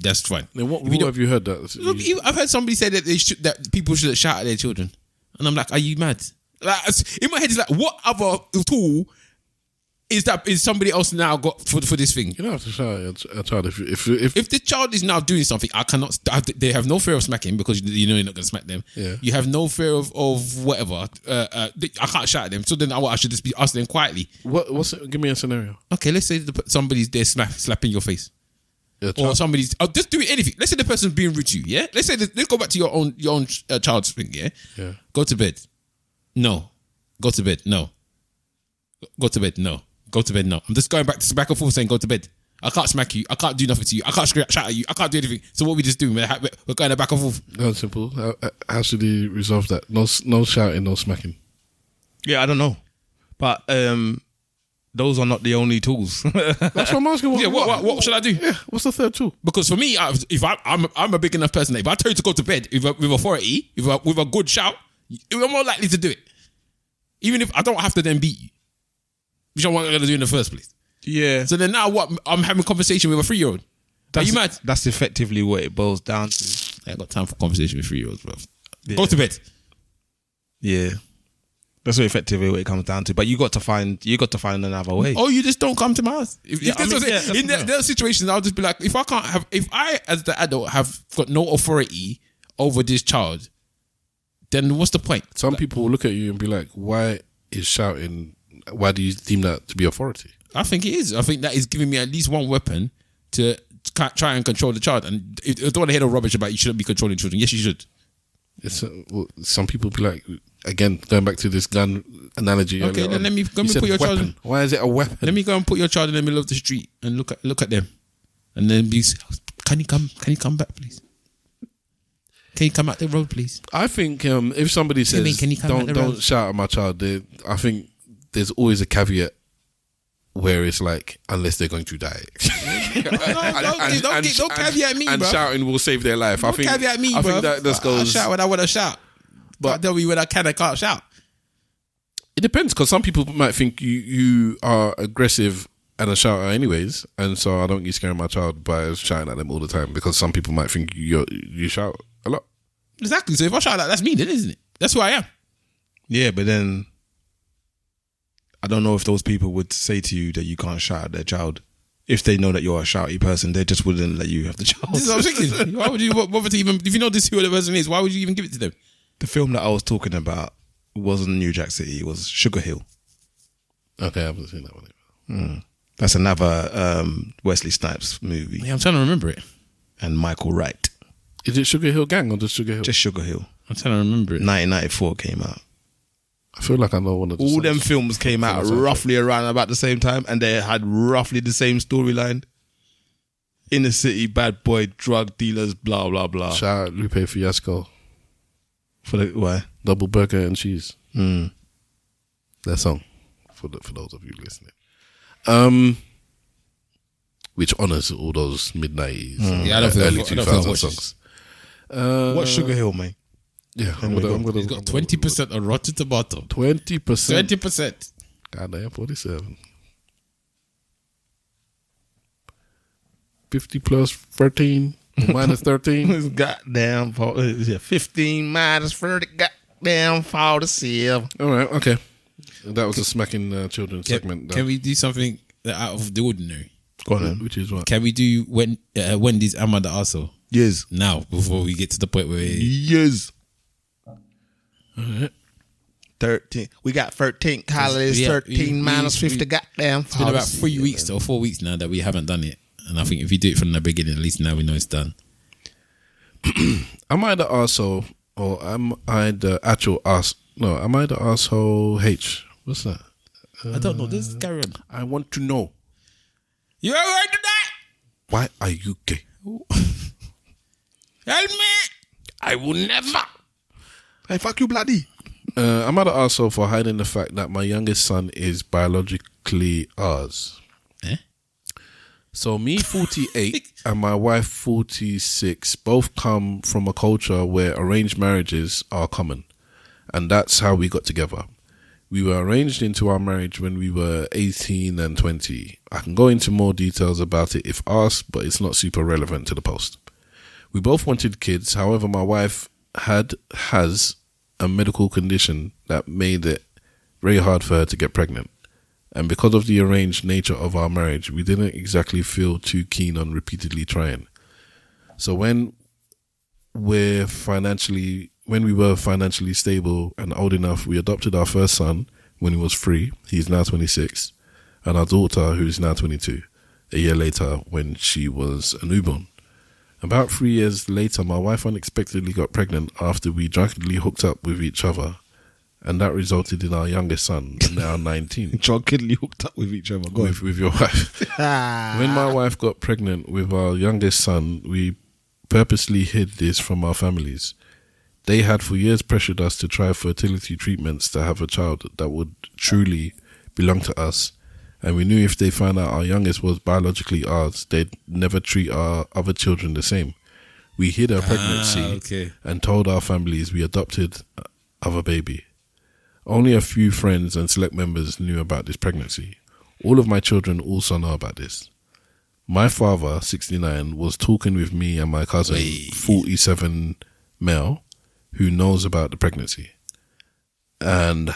that's fine. Then what rule have you heard that? I've heard somebody say that that people shouldn't shout at their children, and I'm like, are you mad? Like, in my head, it's like, what other tool is somebody else now got for this thing? You don't have to shout at a child if the child is now doing something, I cannot. They have no fear of smacking because you know you're not going to smack them. Yeah. You have no fear of whatever. I can't shout at them. So then I should just be asking them quietly. Give me a scenario. Okay, let's say somebody's there slapping your face, or somebody's just doing anything. Let's say the person's being rude to you. Yeah. Let's go back to your own child's thing. Yeah. Yeah. Go to bed. No. Go to bed. No. Go to bed. No. Go to bed. No. I'm just going back and forth saying go to bed. I can't smack you. I can't do nothing to you. I can't shout at you. I can't do anything. So what we just do? We're going back and forth. That's simple. How should he resolve that? No shouting, no smacking. Yeah, I don't know, but those are not the only tools. That's what I'm asking. What should I do? Yeah, what's the third tool? Because for me, if I'm a big enough person, if I tell you to go to bed with authority, with a good shout, you're more likely to do it. Even if I don't have to then beat you, which I want to do in the first place. Yeah. So then now what? I'm having a conversation with a 3-year-old. Are you mad? That's effectively what it boils down to. I ain't got time for conversation with 3-year-olds, bro. Yeah. Go to bed. Yeah. That's what effectively what it comes down to. But you got to find another way. Oh, you just don't come to my house. In those situations, I'll just be like, if I as the adult have got no authority over this child, then what's the point? Some people will look at you and be like, why is shouting, why do you deem that to be authority? I think it is. I think that is giving me at least one weapon to try and control the child. And I don't want to hear no rubbish about you shouldn't be controlling children. Yes, you should. Some people be like, again, going back to this gun analogy. Okay, then let me put your child. Why is it a weapon? Let me go and put your child in the middle of the street and look at them, and then be, can you come back, please? Can you come out the road, please? I think if somebody says don't shout at my child, I think there's always a caveat where it's like, unless they're going to die. Don't caveat me, and bro. shouting will save their life. Don't caveat me, bro. I think that this goes. I shout when I want to shout, but tell me when I can't shout. It depends, because some people might think you are aggressive and a shouter anyways, and so I don't get scared of my child by shouting at them all the time, because some people might think you shout a lot. Exactly. So if I shout that's me, then, isn't it? That's who I am. Yeah, but then I don't know if those people would say to you that you can't shout at their child. If they know that you're a shouty person, they just wouldn't let you have the child. This is what I'm thinking. Why would you bother to even, if you know this who the person is, why would you even give it to them? The film that I was talking about wasn't New Jack City, it was Sugar Hill. Okay, I haven't seen that one either. That's another Wesley Snipes movie. Yeah, I'm trying to remember it. And Michael Wright. Is it Sugar Hill Gang or just Sugar Hill? Just Sugar Hill. I'm trying to remember it. 1994 came out. I feel like I know one of the all them films came out roughly around about the same time, and they had roughly the same storyline. Inner city, bad boy, drug dealers, blah blah blah. Shout out Lupe Fiasco. For the why? Double burger and cheese. That song for those of you listening. Which honors all those mid-90s, early 2000s songs. What's Sugar Hill, mate? Yeah, he's got 20% on Rotten Tomato. 20%. 20%. Goddamn, 47. 50 plus 13 minus 13. Goddamn, 15 minus 30. Goddamn, 47. All right, okay. That was a smacking children segment. Can we do something out of the ordinary? Go on, then. Which is what? Can we do Wendy's Am I the Arsehole? Yes. Now, before we get to the point where... Yes. 13. We got 13 calories, 13 minus 50. Goddamn. It's been about 3 weeks or 4 weeks now that we haven't done it. And I think if you do it from the beginning, at least now we know it's done. Am I the arsehole or am I the actual ass? No, am I the arsehole H? What's that? I don't know. This is carry on. I want to know. You ever heard of that? Why are you gay? Help me. I will never. Hey, fuck you, bloody. I'm at the arsehole for hiding the fact that my youngest son is biologically ours. So me, 48, and my wife, 46, both come from a culture where arranged marriages are common. And that's how we got together. We were arranged into our marriage when we were 18 and 20. I can go into more details about it if asked, but it's not super relevant to the post. We both wanted kids. However, my wife has a medical condition that made it very hard for her to get pregnant. And because of the arranged nature of our marriage, we didn't exactly feel too keen on repeatedly trying. So when we were financially stable and old enough, we adopted our first son when he was 3. He's now 26. And our daughter, who's now 22, a year later when she was a newborn. About 3 years later, my wife unexpectedly got pregnant after we drunkenly hooked up with each other and that resulted in our youngest son, now 19. John Kidley hooked up with each other. Go on. With your wife. When my wife got pregnant with our youngest son, we purposely hid this from our families. They had for years pressured us to try fertility treatments to have a child that would truly belong to us. And we knew if they found out our youngest was biologically ours, they'd never treat our other children the same. We hid our pregnancy and told our families we adopted our baby. Only a few friends and select members knew about this pregnancy. All of my children also know about this. My father, 69, was talking with me and my cousin, 47 male, who knows about the pregnancy. And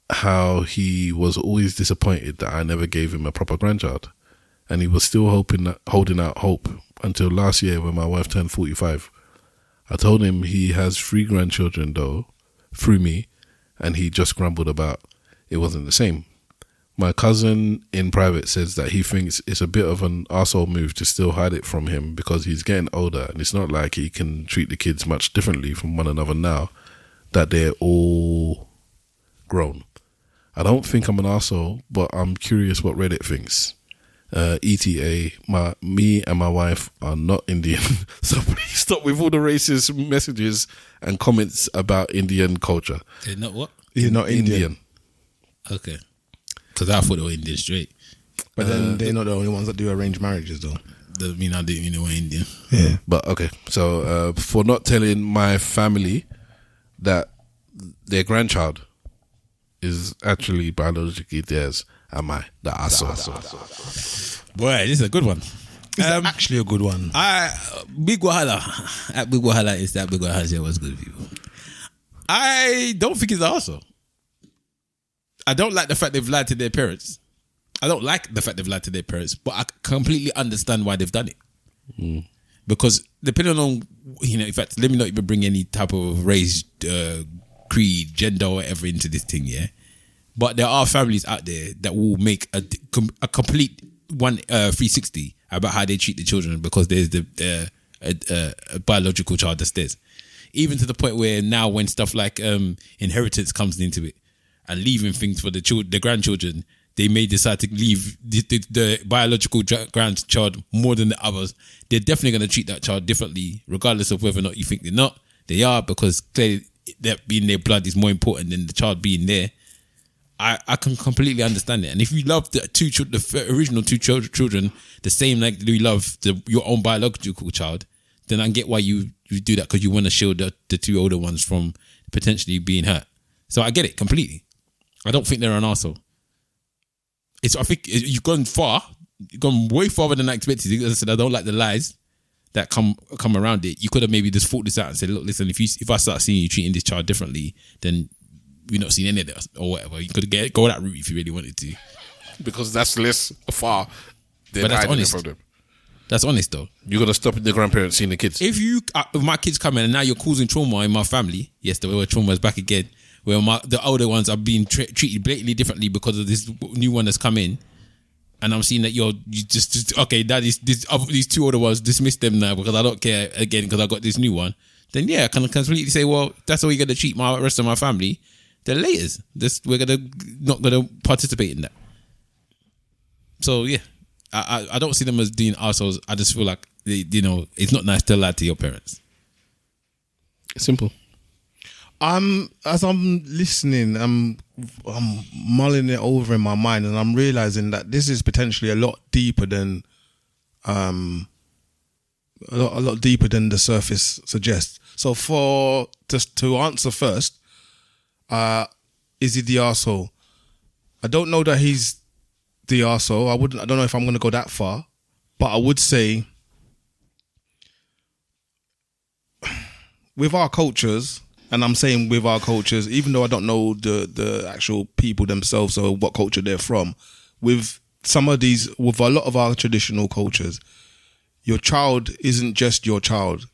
how he was always disappointed that I never gave him a proper grandchild. And he was still holding out hope until last year when my wife turned 45. I told him he has 3 grandchildren though, through me, and he just grumbled about it wasn't the same. My cousin in private says that he thinks it's a bit of an arsehole move to still hide it from him because he's getting older and it's not like he can treat the kids much differently from one another now that they're all grown. I don't think I'm an arsehole, but I'm curious what Reddit thinks. ETA, me and my wife are not Indian, so please stop with all the racist messages and comments about Indian culture. They're not what? You're not Indian. Okay. Because I thought they were Indian straight. But then they're not the only ones that do arranged marriages, though. Doesn't mean I didn't mean they were Indian. Yeah. But okay, so for not telling my family that their grandchild is actually biologically theirs, am I the asshole? Boy, this is a good one. Is that actually a good one? Big Wahala. At Big Wahala is that Big Wahala was good, people. I don't think it's an arsehole. I don't like the fact they've lied to their parents. I don't like the fact they've lied to their parents, but I completely understand why they've done it. Because depending on, in fact, let me not even bring any type of race, creed, gender, or whatever into this thing, yeah? But there are families out there that will make a complete 360 about how they treat the children because there's a biological child that's theirs. Even to the point where now when stuff like inheritance comes into it and leaving things for the grandchildren, they may decide to leave the biological grandchild more than the others. They're definitely going to treat that child differently, regardless of whether or not you think they're not. They are, because clearly that being their blood is more important than the child being there. I can completely understand it. And if you love the original two children the same like you love your own biological child, then I get why you do that, because you want to shield the 2 older ones from potentially being hurt. So I get it completely. I don't think they're an arsehole. I think you've gone far. You've gone way farther than I expected. As I said, I don't like the lies that come around it. You could have maybe just thought this out and said, look, listen, if I start seeing you treating this child differently, then we're not seeing any of that or whatever. You could go that route if you really wanted to. Because that's less far than but that's honest. Problem. That's honest though. You're going to stop the grandparents seeing the kids. If my kids come in and now you're causing trauma in my family, yes, the word trauma is back again, where the older ones are being treated blatantly differently because of this new one that's come in, and I'm seeing that you just okay, that is these 2 older ones, dismiss them now because I don't care again because I got this new one. Then yeah, I can completely say, well, that's how you're gonna treat my rest of my family. Then later, we're not gonna participate in that. So yeah, I don't see them as being arseholes. I just feel like it's not nice to lie to your parents. Simple. As I'm listening, I'm mulling it over in my mind, and I'm realizing that this is potentially a lot deeper than a lot deeper than the surface suggests. So to answer first, is he the arsehole? I don't know that he's the arsehole. I don't know if I'm going to go that far, but I would say with our cultures. And I'm saying with our cultures, even though I don't know the actual people themselves or what culture they're from, with a lot of our traditional cultures, your child isn't just your child.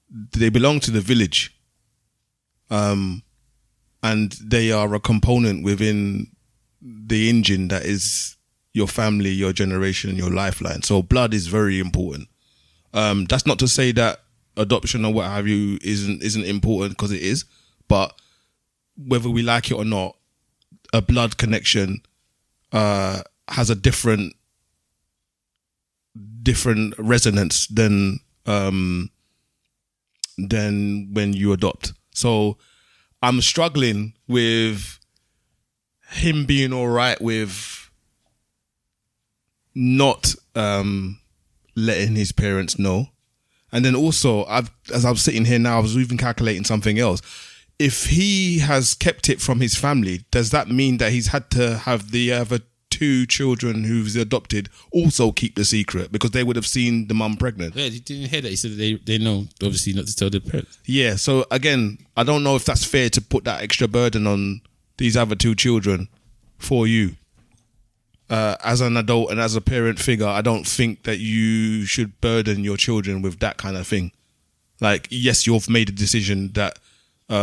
They belong to the village. And they are a component within the engine that is your family, your generation, your lifeline. So blood is very important. That's not to say that adoption or what have you isn't important, because it is, but whether we like it or not, a blood connection has a different resonance than when you adopt. So I'm struggling with him being all right with not letting his parents know. And then also, as I was sitting here now, I was even calculating something else. If he has kept it from his family, does that mean that he's had to have the other 2 children who's adopted also keep the secret because they would have seen the mum pregnant? Yeah, you didn't hear that. He said that they know, obviously, not to tell their parents. Yeah, so again, I don't know if that's fair to put that extra burden on these other 2 children for you. As an adult and as a parent figure, I don't think that you should burden your children with that kind of thing. Like, yes, you've made a decision that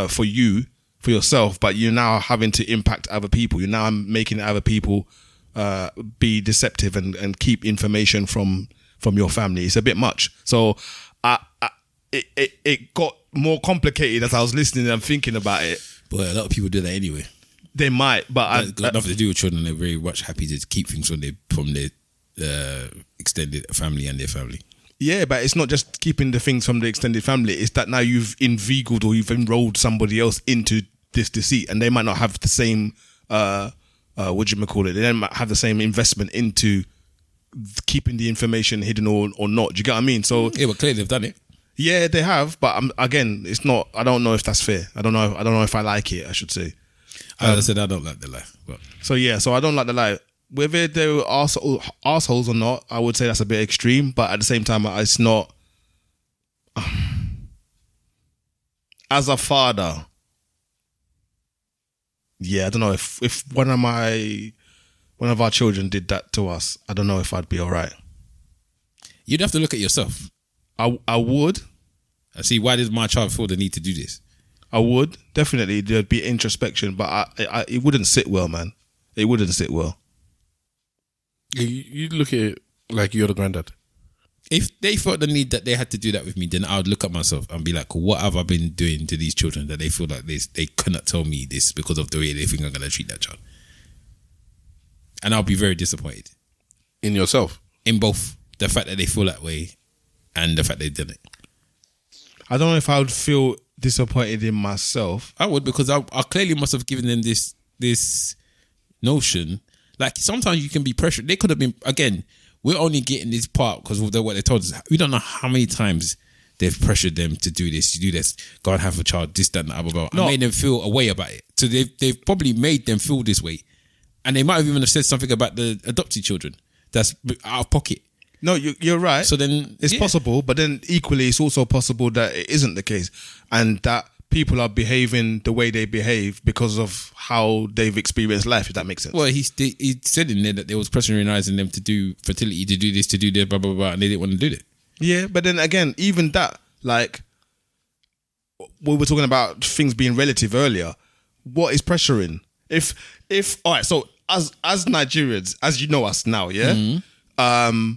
for yourself, but you're now having to impact other people. You're now making other people be deceptive and keep information from your family. It's a bit much. So it got more complicated as I was listening and thinking about it. But a lot of people do that anyway. They might, but it's got nothing to do with children. They're very much happy to keep things from their extended family and their family. Yeah, but it's not just keeping the things from the extended family. It's that now you've inveigled or you've enrolled somebody else into this deceit, and they might not have the same what do you call it? They might have the same investment into keeping the information hidden or not. Do you get what I mean? So yeah, but clearly they've done it. Yeah, they have, but again, it's not. I don't know if that's fair. I don't know if I like it. I should say. As I said, I don't like the lie. But. So I don't like the lie. Whether they're assholes or not, I would say that's a bit extreme. But at the same time, it's not. As a father, yeah, I don't know if one of our children did that to us, I don't know if I'd be all right. You'd have to look at yourself. I would. I see. Why does my child feel the need to do this? I would definitely. There'd be introspection, but it wouldn't sit well, man. It wouldn't sit well. You look at it like you're the granddad. If they felt the need that they had to do that with me, then I would look at myself and be like, what have I been doing to these children that they feel like they cannot tell me this because of the way they think I'm going to treat that child? And I'll be very disappointed. In yourself? In both the fact that they feel that way and the fact they did it. I don't know if I would feel disappointed in myself. I would, because I clearly must have given them this notion. Like, sometimes you can be pressured. They could have been, again, we're only getting this part because of what they told us. We don't know how many times they've pressured them to do this, you do this, go and have a child, this, that, and blah, blah, blah. No. And made them feel a way about it. So they've probably made them feel this way. And they might have even have said something about the adopted children that's out of pocket. No, you're right. So then it's possible, but then equally it's also possible that it isn't the case and that people are behaving the way they behave because of how they've experienced life, if that makes sense. Well, he said in there that there was pressurizing them to do fertility, to do this, blah, blah, blah, and they didn't want to do it. Yeah, but then again, even that, like, we were talking about things being relative earlier. What is pressuring? If all right, so as Nigerians, as you know us now, yeah? Mm-hmm.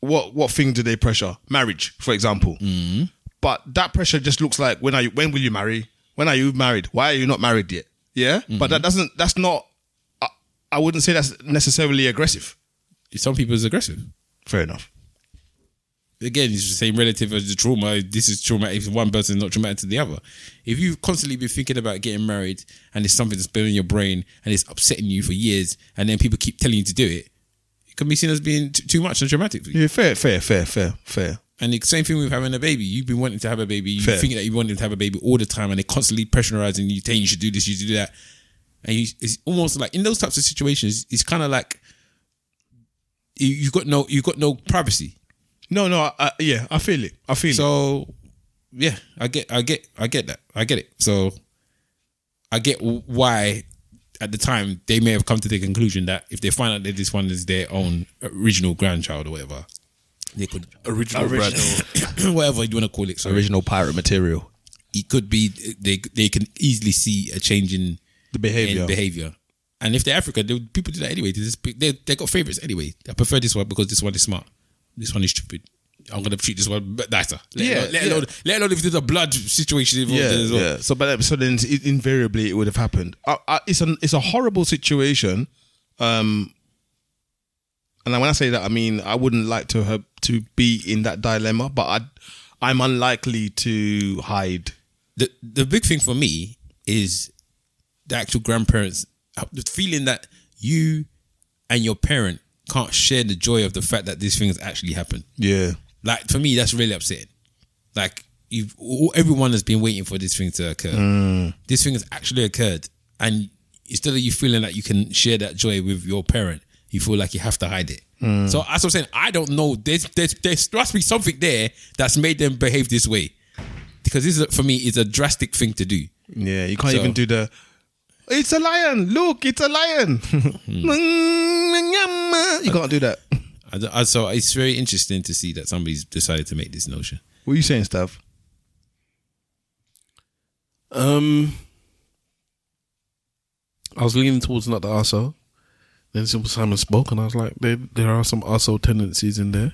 What thing do they pressure? Marriage, for example. Mm-hmm. But that pressure just looks like, when will you marry? When are you married? Why are you not married yet? Yeah? Mm-hmm. But that's not, I wouldn't say that's necessarily aggressive. Some people is aggressive. Fair enough. Again, it's the same relative as the trauma. This is traumatic if one person is not traumatic to the other. If you've constantly been thinking about getting married and it's something that's been in your brain and it's upsetting you for years and then people keep telling you to do it, it can be seen as being too much and traumatic for you. Yeah, fair. And the same thing with having a baby. You've been wanting to have a baby. You think that you wanted to have a baby all the time and they're constantly pressurizing you, saying you should do this, you should do that. And it's almost like, in those types of situations, it's kind of like you've got no privacy. No, yeah, I feel it. So, yeah, I get that. I get it. So, I get why at the time they may have come to the conclusion that if they find out that this one is their own original grandchild or whatever, they could original whatever you want to call it. So original pirate material. It could be they can easily see a change in the behavior. And if they're African, people do that anyway. They got favorites anyway. I prefer this one because this one is smart. This one is stupid. I'm gonna treat this one nicer. Yeah, Let alone if there's a blood situation involved there as well. Yeah. So then invariably it would have happened. It's a horrible situation. And when I say that, I mean I wouldn't like to be in that dilemma, but I'm unlikely to hide. The big thing for me is the actual grandparents, the feeling that you and your parent can't share the joy of the fact that this thing has actually happened. Yeah. Like, for me, that's really upsetting. Like, everyone has been waiting for this thing to occur. This thing has actually occurred. And instead of you feeling like you can share that joy with your parent, you feel like you have to hide it. So, as I'm saying, I don't know. There must be something there that's made them behave this way. Because this, for me, is a drastic thing to do. Yeah, you can't even do the... It's a lion. Look, it's a lion. You can't do that. So it's very interesting to see that somebody's decided to make this notion. What are you saying, Stav? I was leaning towards not the arsehole. Then Simple Simon spoke, and I was like, there are some arsehole tendencies in there.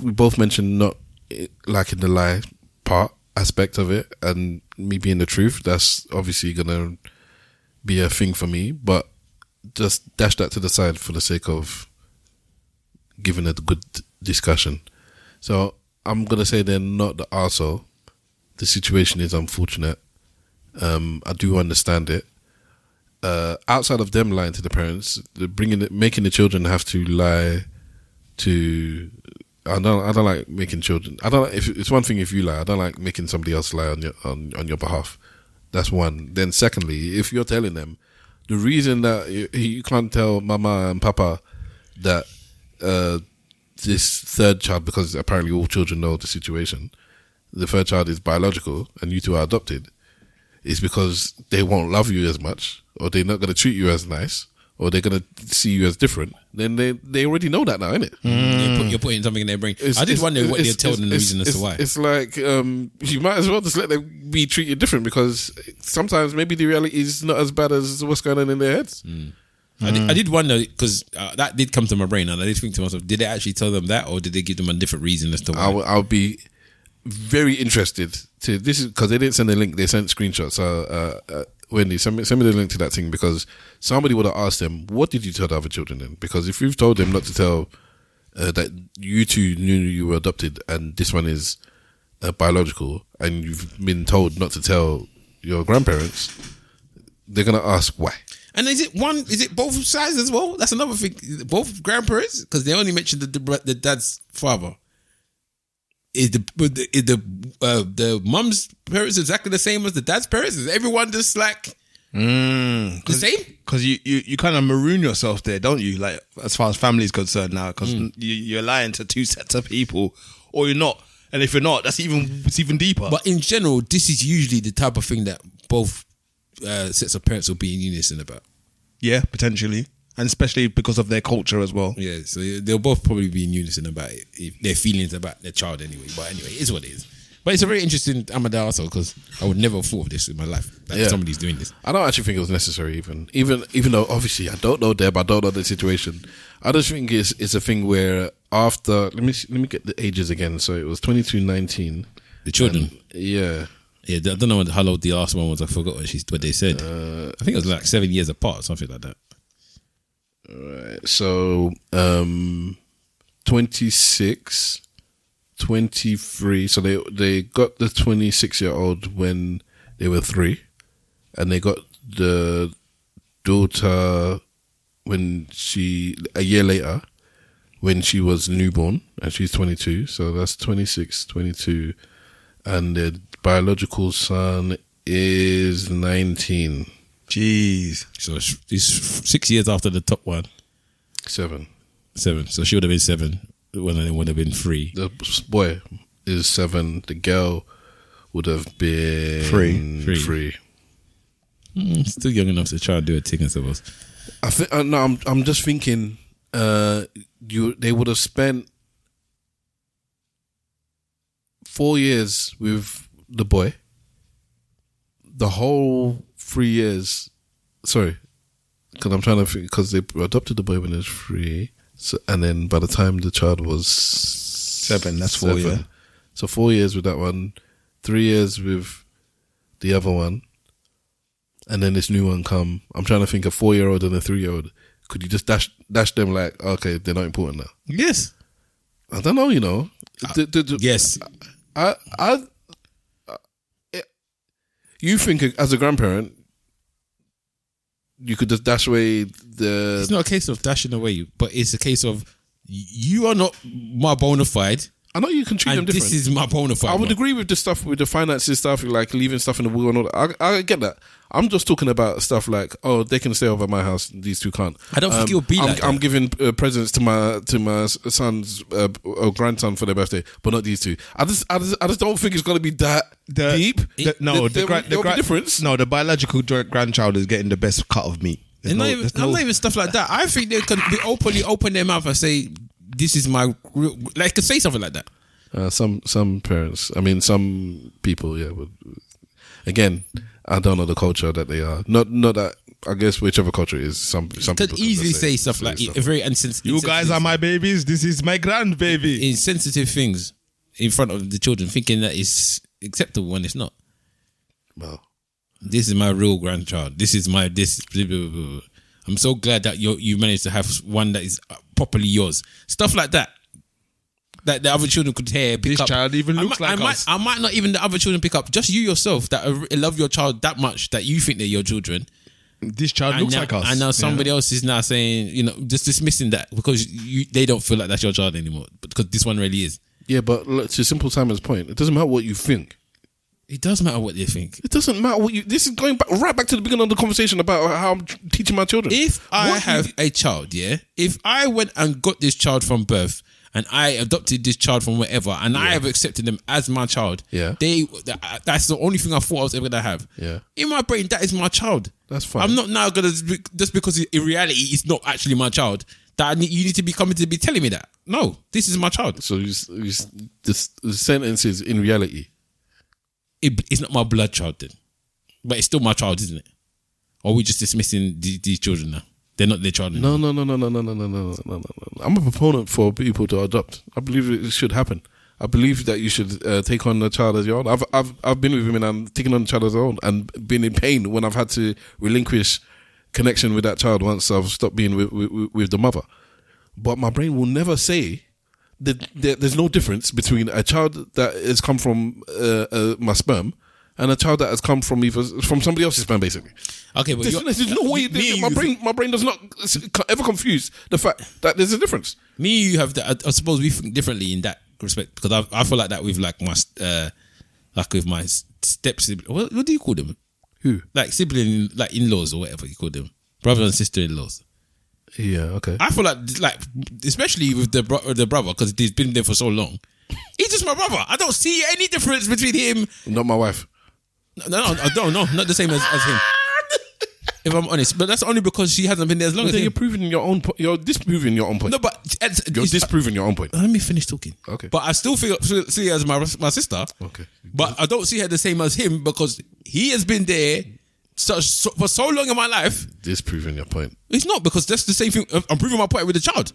We both mentioned not liking the lie aspect of it, and me being the truth. That's obviously gonna be a thing for me, but just dash that to the side for the sake of giving it a good discussion. So I'm gonna say they're not the arsehole. The situation is unfortunate. I do understand it. Outside of them lying to the parents, making the children have to lie to. I don't like making children. I don't. If it's one thing if you lie, I don't like making somebody else lie on your behalf. That's one. Then secondly, if you're telling them, the reason that you can't tell mama and papa that this third child, because apparently all children know the situation, the third child is biological and you two are adopted, is because they won't love you as much, or they're not going to treat you as nice, or they're going to see you as different. Then they already know that now, innit? You're putting something in their brain. I did wonder what they're telling them the reason as to why. It's like you might as well just let them be treated different, because sometimes maybe the reality is not as bad as what's going on in their heads. I did wonder, because that did come to my brain, and I did think to myself, did they actually tell them that, or did they give them a different reason as to why? I'll be very interested to this, is because they didn't send a link, they sent screenshots. Wendy, send me the link to that thing, because somebody would have asked them, what did you tell the other children then? Because if you've told them not to tell that you two knew you were adopted and this one is biological, and you've been told not to tell your grandparents, they're going to ask why. And is it both sides as well? That's another thing. Both grandparents? Because they only mentioned the dad's father. Is the mum's parents exactly the same as the dad's parents? Is everyone just like the same? Because you kind of maroon yourself there, don't you? Like, as far as family is concerned now, because you're lying to two sets of people, or you're not. And if you're not, it's even deeper. But in general, this is usually the type of thing that both sets of parents will be in unison about. Yeah, potentially. And especially because of their culture as well. Yeah, so they'll both probably be in unison about it, their feelings about their child anyway. But anyway, it is what it is. But it's a very interesting Amada also, because I would never have thought of this in my life, that somebody's doing this. I don't actually think it was necessary, even though obviously I don't know Deb, I don't know the situation. I just think it's a thing where after, let me get the ages again. So it was 22, 19. The children? Yeah, I don't know how old the last one was. I forgot what they said. I think it was like 7 years apart or something like that. Right. So 26, 23. So they got the 26-year-old when they were 3, and they got the daughter a year later when she was newborn, and she's 22. So that's 26, 22, and the biological son is 19. Jeez. So he's 6 years after the top one. 7. So she would have been 7 when it would have been 3. The boy is 7. The girl would have been 3. Still young enough to try and do a thing, I suppose. I think no. I'm just thinking. They would have spent 4 years with the boy. The whole 3 years. Sorry, because I'm trying to think. Because they adopted the boy when he was 3. So, and then by the time the child was 7, that's 4 years. Yeah. So 4 years with that one, 3 years with the other one, and then this new one come. I'm trying to think a 4-year-old and a 3-year-old. Could you just dash them like, okay, they're not important now? Yes. I don't know, you know. Yes. You think as a grandparent, you could just dash away the... It's not a case of dashing away, but it's a case of you are not my bona fide. I know you can treat them different. This is my bona fide. I would agree with the stuff, with the finances stuff, like leaving stuff in the will and all that. I get that. I'm just talking about stuff like, oh, they can stay over at my house, these two can't. I don't think it'll be like that. I'm giving presents to my son's or grandson for their birthday, but not these two. I just don't think it's going to be that deep. The difference. No, the biological grandchild is getting the best cut of meat. Not even stuff like that. I think they can be open their mouth and say, this is my real, like, could say something like that. Some parents, I mean, some people, yeah. But again, I don't know the culture that they are. Not that, I guess whichever culture it is, some people could easily say stuff like very insensitive. You guys are my babies. This is my grandbaby. Insensitive things in front of the children, thinking that it's acceptable when it's not. Well, this is my real grandchild. This is my this. Blah, blah, blah. I'm so glad that you managed to have one that is properly yours. Stuff like that. That the other children could hear. This child even looks like us. I might not even the other children pick up. Just you yourself that love your child that much that you think they're your children. This child looks like us. And now somebody else is now saying, you know, just dismissing that because they don't feel like that's your child anymore. Because this one really is. Yeah, but to Simple Simon's point, it doesn't matter what you think. It does matter what they think. It doesn't matter what you... This is going right back to the beginning of the conversation about how I'm teaching my children. If I have a child, yeah? If I went and got this child from birth and I adopted this child from wherever and I have accepted them as my child, that's the only thing I thought I was ever going to have. Yeah. In my brain, that is my child. That's fine. I'm not now going to... Just because in reality it's not actually my child, that you need to be coming to be telling me that. No, this is my child. So the sentence is in reality... It's not my blood child then, but it's still my child, isn't it? Or are we just dismissing these children now? They're not their child anymore. No. I'm a proponent for people to adopt. I believe it should happen. I believe that you should take on the child as your own. I've been with women and taken on the child as their own and been in pain when I've had to relinquish connection with that child once I've stopped being with the mother. But my brain will never say there's no difference between a child that has come from my sperm and a child that has come from somebody else's sperm, basically. Okay, but there's no way. My brain does not ever confuse the fact that there's a difference. Me, you have that. I suppose we think differently in that respect because I feel like that with like my step sibling. What do you call them? Who? Like sibling, like in-laws or whatever you call them, brother and sister-in-laws. Yeah, okay. I feel like especially with the brother, because he's been there for so long. He's just my brother. I don't see any difference between him. Not my wife. No, I don't know. Not the same as him. If I'm honest, but that's only because she hasn't been there as long as him. You're proving your own. You're disproving your own point. No, but you're disproving your own point. Let me finish talking. Okay. But I still see her as my sister. Okay. But I don't see her the same as him because he has been there. For so long in my life. Disproving your point. It's not because that's the same thing. I'm proving my point with the child.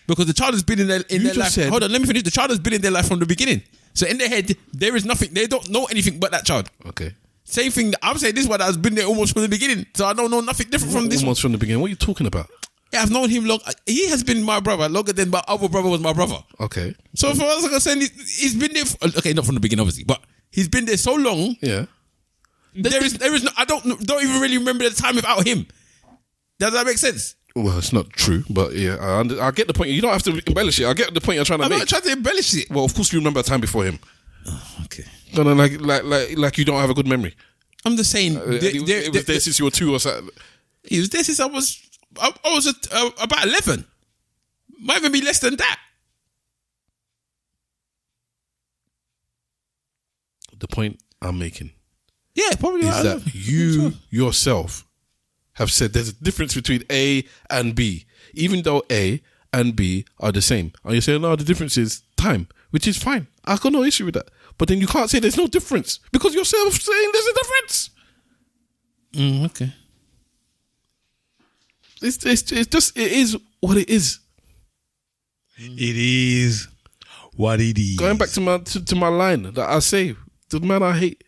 Because the child has been in their life. Hold on, let me finish. The child has been in their life from the beginning. So in their head, there is nothing. They don't know anything but that child. Okay. Same thing. I'm saying this one has been there almost from the beginning. So I don't know nothing different from this. Almost from the beginning. What are you talking about? Yeah, I've known him long. He has been my brother longer than my other brother was my brother. Okay. So for us, like I said, he's been there. Okay, not from the beginning, obviously, but he's been there so long. Yeah. There is no. I don't even really remember the time without him. Does that make sense? Well, it's not true, but yeah, I get the point. You don't have to embellish it. I get the point you're trying to make. I'm not trying to embellish it. Well, of course you remember a time before him. Oh, okay. No, like you don't have a good memory. I'm just saying. It was there since you were 2 or something. He was there since I was about 11. Might even be less than that. The point I'm making. Yeah, probably is that you yourself have said there's a difference between A and B, even though A and B are the same. And you're saying, no, the difference is time, which is fine. I've got no issue with that. But then you can't say there's no difference because you're saying there's a difference. Okay. It's just, it is what it is. It is what it is. Going back to my line that I say, the man I hate,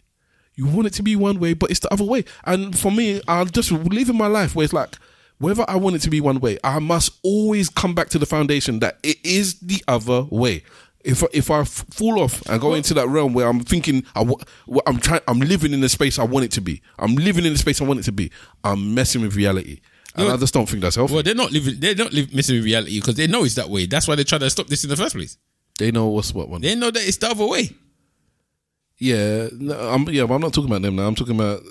you want it to be one way, but it's the other way. And for me, I'll just live in my life where it's like, whether I want it to be one way, I must always come back to the foundation that it is the other way. If I fall off and go into that realm where I'm thinking I'm living in the space I want it to be. I'm living in the space I want it to be. I'm messing with reality. And I just don't think that's healthy. Well, they're not messing with reality because they know it's that way. That's why they're trying to stop this in the first place. They know what's what one. They know that it's the other way. Yeah, no, but I'm not talking about them now. I'm talking about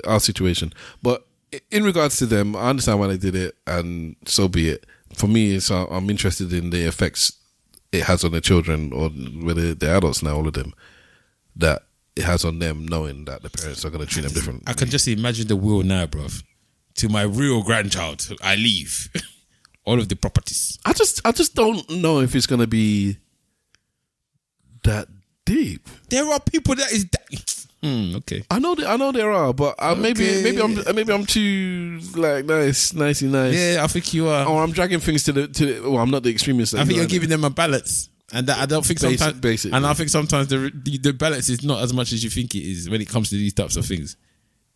our situation. But in regards to them, I understand why they did it, and so be it. For me, I'm interested in the effects it has on the children, or whether they're adults now, all of them, that it has on them, knowing that the parents are going to treat them differently. I can just imagine the will now, bruv. To my real grandchild, I leave all of the properties. I just don't know if it's going to be that deep. There are people that is that. Okay. I know there are, but maybe I'm too like nice. Yeah, I think you are. Or I'm dragging things to the. Well, I'm not the extremist. I think you're giving them a balance, and that I don't think sometimes. Basically. And I think sometimes the balance is not as much as you think it is when it comes to these types of things.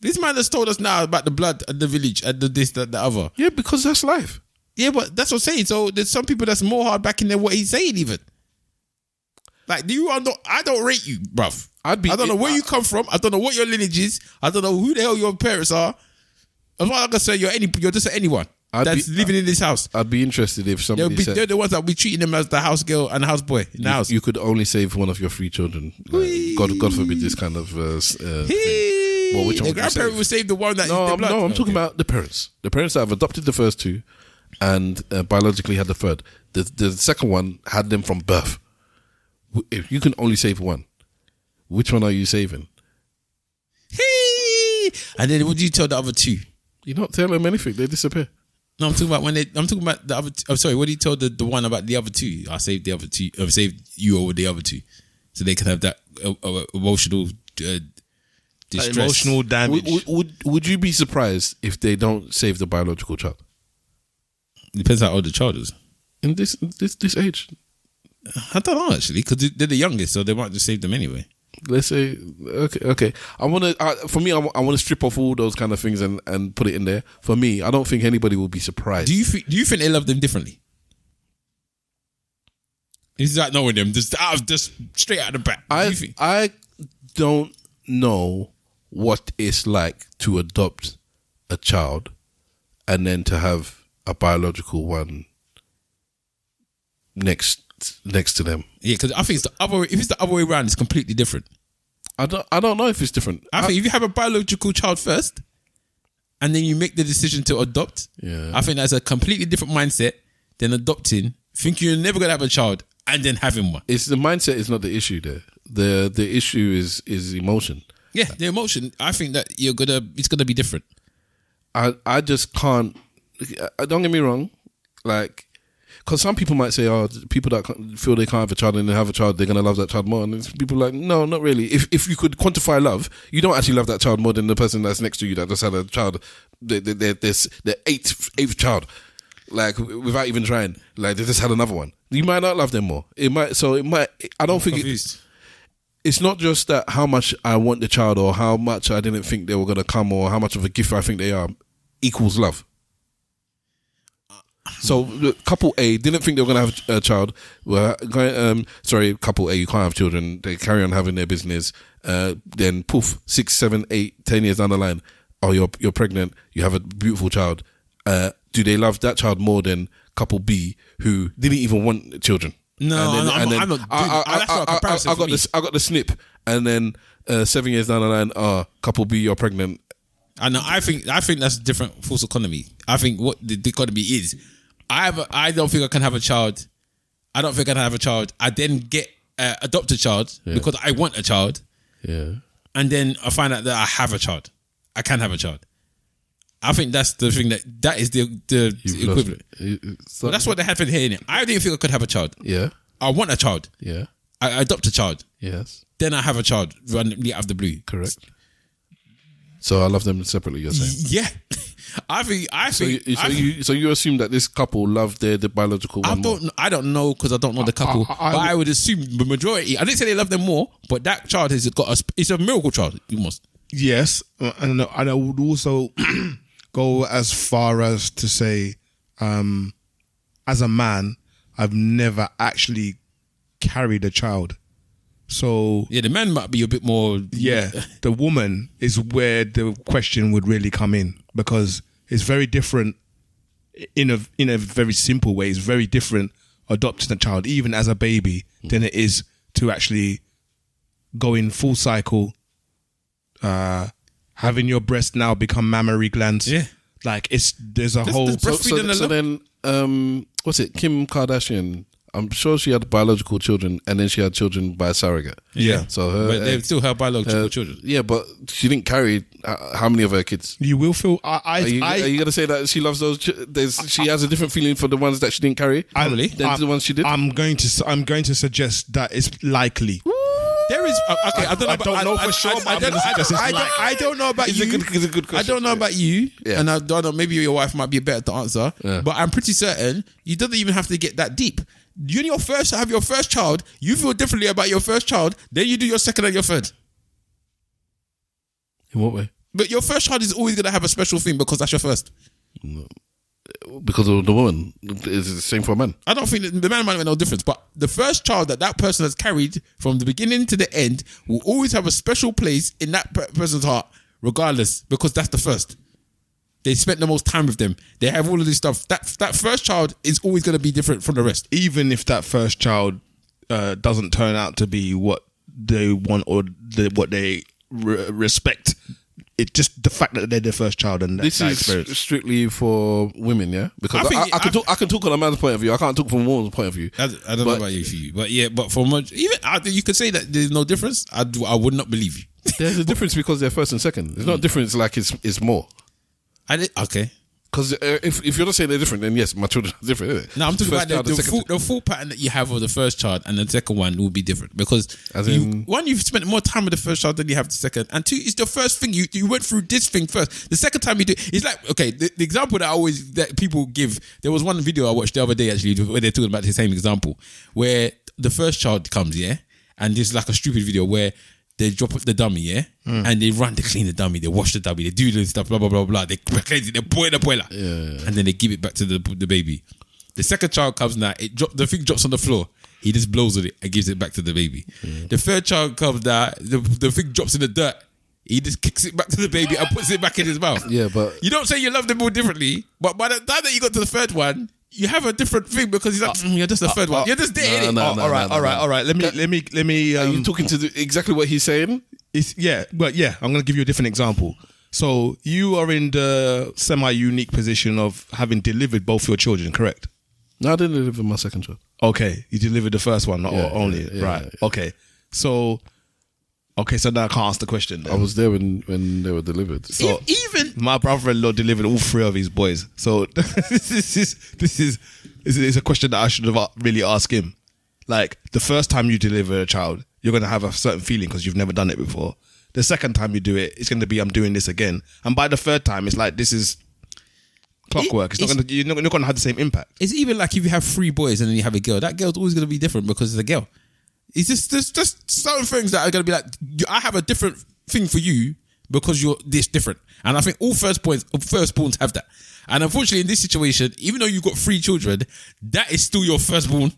This man has told us now about the blood and the village and the this, that, the other. Yeah, because that's life. Yeah, but that's what I'm saying. So there's some people that's more hard backing than what he's saying even. Like, I don't rate you, bruv. I don't know where you come from. I don't know what your lineage is. I don't know who the hell your parents are. As far as I can say, you're just anyone that's living in this house. I'd be interested if somebody said... They're the ones that will be treating them as the house girl and the house boy in the house. You could only save one of your 3 children. Like, God forbid this kind of thing. Well, which one the grandparent will save the one that is the blood. No, I'm talking about the parents. The parents that have adopted the first 2 and biologically had the third. The second one had them from birth. If you can only save one, which one are you saving? And then what do you tell the other 2? You're not telling them anything. They disappear. No, I'm talking about the other. I'm sorry. What do you tell the one about the other 2? I saved the other 2. I've saved you over the other 2, so they can have that emotional distress, emotional damage. Would you be surprised if they don't save the biological child? Depends how old the child is. In this age. I don't know actually, because they're the youngest, so they might just save them anyway. Let's say okay. I want to strip off all those kind of things and put it in there. For me, I don't think anybody will be surprised. Do you think they love them differently? Is that knowing them just straight out of the back? I don't know what it's like to adopt a child and then to have a biological one next to them. Yeah, because I think if it's the other way around, it's completely different. I don't know if it's different. I think if you have a biological child first and then you make the decision to adopt, I think that's a completely different mindset than adopting, think you're never gonna have a child and then having one. It's the mindset is not the issue there. The issue is emotion. Yeah, the emotion. I think that it's gonna be different. I just can't. Don't get me wrong, like. Because some people might say, people that feel they can't have a child and they have a child, they're going to love that child more. And people are like, no, not really. If you could quantify love, you don't actually love that child more than the person that's next to you that just had a child, the eighth child, like without even trying. Like they just had another one. You might not love them more. It might. I don't think it's not just that how much I want the child or how much I didn't think they were going to come or how much of a gift I think they are equals love. So couple A didn't think they were going to have a child. Couple A, you can't have children. They carry on having their business. Then poof, 6, 7, 8, 10 years down the line, you're pregnant. You have a beautiful child. Do they love that child more than couple B who didn't even want children? No, I'm not. I got the snip, and then 7 years down the line, couple B, you're pregnant. I know. I think that's a different false economy. I think what the economy is. I don't think I can have a child. I don't think I can have a child. I then adopt a child because I want a child. Yeah. And then I find out that I have a child. I can have a child. I think that's the thing that is the equivalent. So that's what they happened here. Innit? I didn't think I could have a child. Yeah. I want a child. Yeah. I adopt a child. Yes. Then I have a child randomly out of the blue. Correct. So I love them separately, you're saying? Yeah. So you assume that this couple love their biological one more? I don't know because I don't know the couple, but I would assume the majority. I didn't say they love them more, but that child has got it's a miracle child. You must. Yes, and I would also go as far as to say, as a man, I've never actually carried a child. So yeah, the man might be a bit more. Yeah, the woman is where the question would really come in, because it's very different in a very simple way. It's very different adopting a child, even as a baby, than it is to actually go in full cycle, having your breast now become mammary glands. Yeah, like there's a whole. So then, what's it? Kim Kardashian. I'm sure she had biological children, and then she had children by surrogate. Yeah. So but they're still her biological children. Yeah, but she didn't carry how many of her kids? You will feel. Are you going to say that she loves those? She has a different feeling for the ones that she didn't carry than the ones she did? I'm going to suggest that it's likely. There is okay. I don't know for sure. I don't know about you. It's a good question. I don't know about you, and I don't know. Maybe your wife might be better to answer. Yeah. But I'm pretty certain you don't even have to get that deep. You and your first child, you feel differently about your first child, then you do your second and your third. In what way? But your first child is always going to have a special thing because that's your first. No. Because of the woman. Is it the same for a man? I don't think the man might make no difference, but the first child that person has carried from the beginning to the end will always have a special place in that person's heart, regardless, because that's the first. They spent the most time with them. They have all of this stuff. That first child is always going to be different from the rest. Even if that first child doesn't turn out to be what they want or what they respect, it's just the fact that they're their first child and this is experience. Strictly for women, yeah. Because I can talk on a man's point of view. I can't talk from a woman's point of view. I don't know about you, but yeah. But for much, even you could say that there's no difference. I would not believe you. There's a difference because they're first and second. There's not a difference like it's more. Okay. Because if you're not saying they're different, then yes, my children are different, isn't it? No, I'm talking about the full pattern that you have of the first child, and the second one will be different because you've spent more time with the first child than you have the second, and two, it's the first thing you went through this thing first. The second time you do, it's like okay, the example that people give. There was one video I watched the other day actually where they're talking about the same example where the first child comes, yeah, and there's like a stupid video where they drop the dummy, yeah, and they run to clean the dummy, they wash the dummy, they do this stuff, blah blah blah blah. They cleanse it, they boil the boiler, and then they give it back to the baby. The second child comes now, the thing drops on the floor. He just blows on it and gives it back to the baby. The third child comes now, the thing drops in the dirt. He just kicks it back to the baby and puts it back in his mouth. Yeah, but you don't say you love them all differently, but by the time that you got to the third one, you have a different thing because he's like, you're just the third one. You're just there, innit? All right. Let me. Are you talking to exactly what he's saying? I'm going to give you a different example. So you are in the semi-unique position of having delivered both your children, correct? No, I didn't deliver my second child. Okay, you delivered the first one, not only, right? Yeah. Okay, so now I can't ask the question. Then. I was there when they were delivered. So even my brother-in-law delivered all three of his boys. So this is a question that I should have really asked him. Like the first time you deliver a child, you're going to have a certain feeling because you've never done it before. The second time you do it, it's going to be I'm doing this again. And by the third time, it's like this is clockwork. You're not going to have the same impact. It's even like if you have 3 boys and then you have a girl. That girl's always going to be different because it's a girl. It's just certain things that are going to be like, I have a different thing for you because you're this different. And I think all firstborns have that. And unfortunately, in this situation, even though you've got 3 children, that is still your firstborn.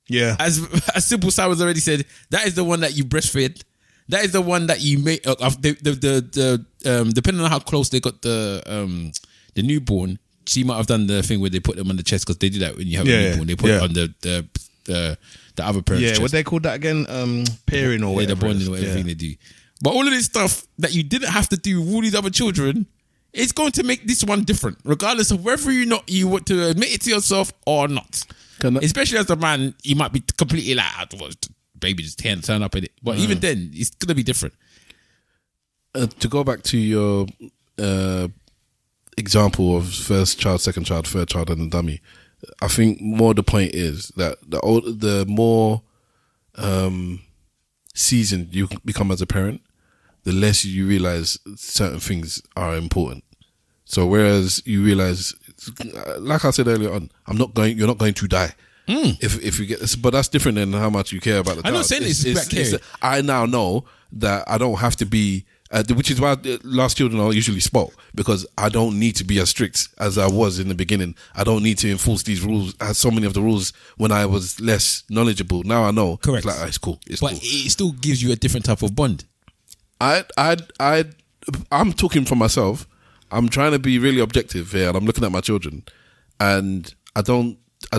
Yeah. As Simple Simon's already said, that is the one that you breastfed. That is the one that you made. Depending on how close they got the newborn, she might have done the thing where they put them on the chest because they do that when you have a newborn. They put it on the other parent's chest. What they call that again? Pairing or whatever. The bonding or everything they do. But all of this stuff that you didn't have to do with all these other children, it's going to make this one different, regardless of whether you want to admit it to yourself or not. Especially as a man, you might be completely like, baby just turn up in it. But even then, it's going to be different. To go back to your example of first child, second child, third child, and the dummy, I think more the point is that the more seasoned you become as a parent, the less you realize certain things are important. So whereas you realize, like I said earlier on, you're not going to die. If you get this, but that's different than how much you care about the child. I'm not saying it's black care. I now know that I don't have to be, which is why last children are usually spoiled, because I don't need to be as strict as I was in the beginning. I don't need to enforce these rules, so many of the rules when I was less knowledgeable. Now I know. Correct. It's like, it's cool. It's but cool. it still gives you a different type of bond. I'm talking for myself. I'm trying to be really objective here, and I'm looking at my children, and I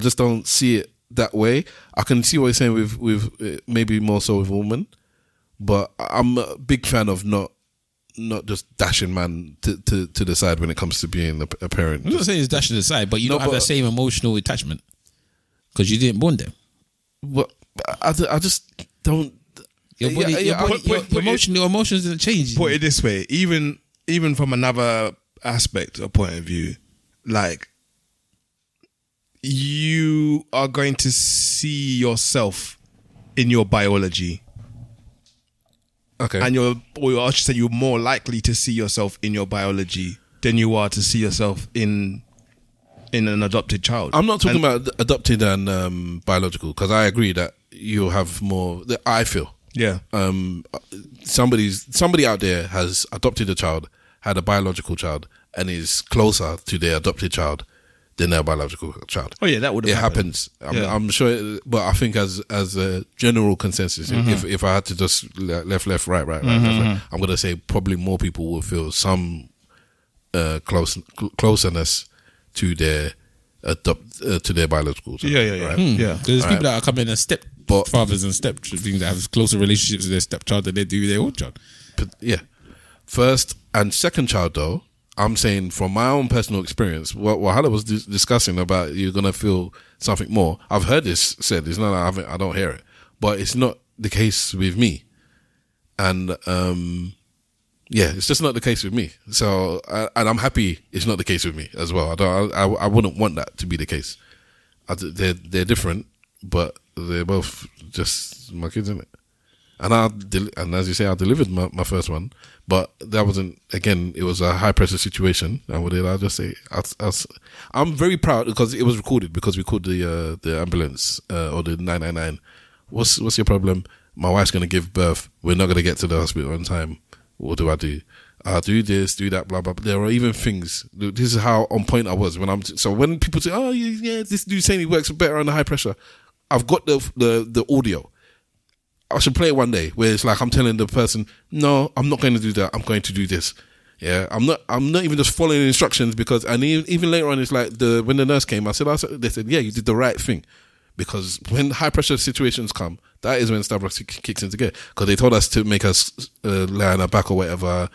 just don't see it that way. I can see what you're saying with maybe more so with women, but I'm a big fan of not just dashing man to the side when it comes to being a parent. I'm not saying it's dashing to the side, but you don't have that same emotional attachment because you didn't bond them. But I just don't. Your emotions didn't change. Put it this way, even from another aspect or point of view, like, you are going to see yourself in your biology. Okay. And I should say you're more likely to see yourself in your biology than you are to see yourself in an adopted child. I'm not talking about adopted and biological, because I agree that you have more. I feel. Yeah. Somebody out there has adopted a child, had a biological child, and is closer to their adopted child than their biological child. Oh yeah, that would have happens. I'm sure, but I think as a general consensus, if I had to just left, right, left, I'm gonna say probably more people will feel some closeness to their biological child. Yeah. Right? Yeah. There's people that are coming as stepfathers and things that have closer relationships with their stepchild than they do with their own child. But yeah, first and second child though, I'm saying from my own personal experience, what Hala was discussing about you're gonna feel something more. I've heard this said. It's not that I don't hear it, but it's not the case with me. And it's just not the case with me. So, and I'm happy it's not the case with me as well. I wouldn't want that to be the case. They're different, but they're both just my kids, innit? And as you say, I delivered my first one, but that wasn't, again, it was a high pressure situation. And what did I just say? I'm very proud because it was recorded, because we called the ambulance or the 999. What's your problem? My wife's going to give birth. We're not going to get to the hospital on time. What do? I'll do this, do that, blah, blah, blah. There are even things. This is how on point I was so when people say, oh yeah, this dude saying he works better under high pressure. I've got the audio. I should play it one day where it's like I'm telling the person, no, I'm not going to do that. I'm going to do this. Yeah, I'm not even just following instructions, because, and even later on, it's like when the nurse came, they said, yeah, you did the right thing, because when high pressure situations come, that is when Starbucks kicks into gear, because they told us to make us lie on our back or whatever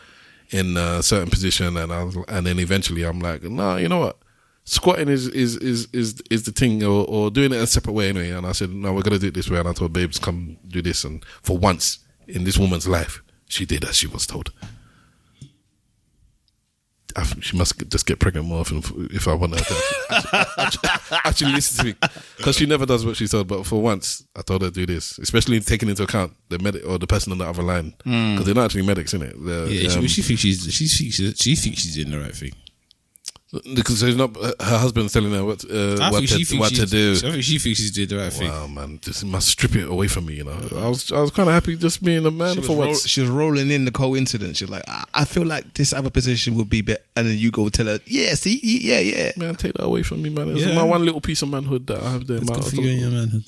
in a certain position, and then eventually I'm like, no, you know what? Squatting is the thing, or doing it a separate way anyway. And I said, no, we're gonna do it this way. And I told Babes, come do this. And for once in this woman's life, she did as she was told. She must just get pregnant more often if I want her to actually listen to me, because she never does what she's told. But for once, I told her to do this, especially taking into account the medic or the person on the other line, because they're not actually medics, innit? She thinks she's doing the right thing. Because it's not her husband's telling her what to do. I think she thinks she's doing the right thing. Wow, man, just must strip it away from me. I was kind of happy just being a man for once. She was rolling in the coincidence. She's like, I feel like this other position would be better, and then you go tell her, yeah, see, yeah. Man, take that away from me, man. It's my one little piece of manhood that I have there. It's good for you and your manhood.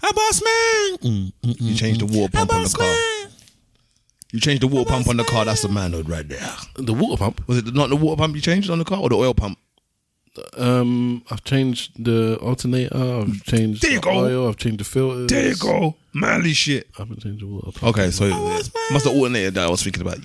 A boss man. You changed the water pump on the car. You changed the water pump on the car. That's the manhood right there. The water pump? Was it not the water pump you changed on the car, or the oil pump? I've changed the alternator. I've changed the oil. I've changed the filters. There you go. Manly shit. I haven't changed the water pump. Okay, so must the alternator that I was thinking about.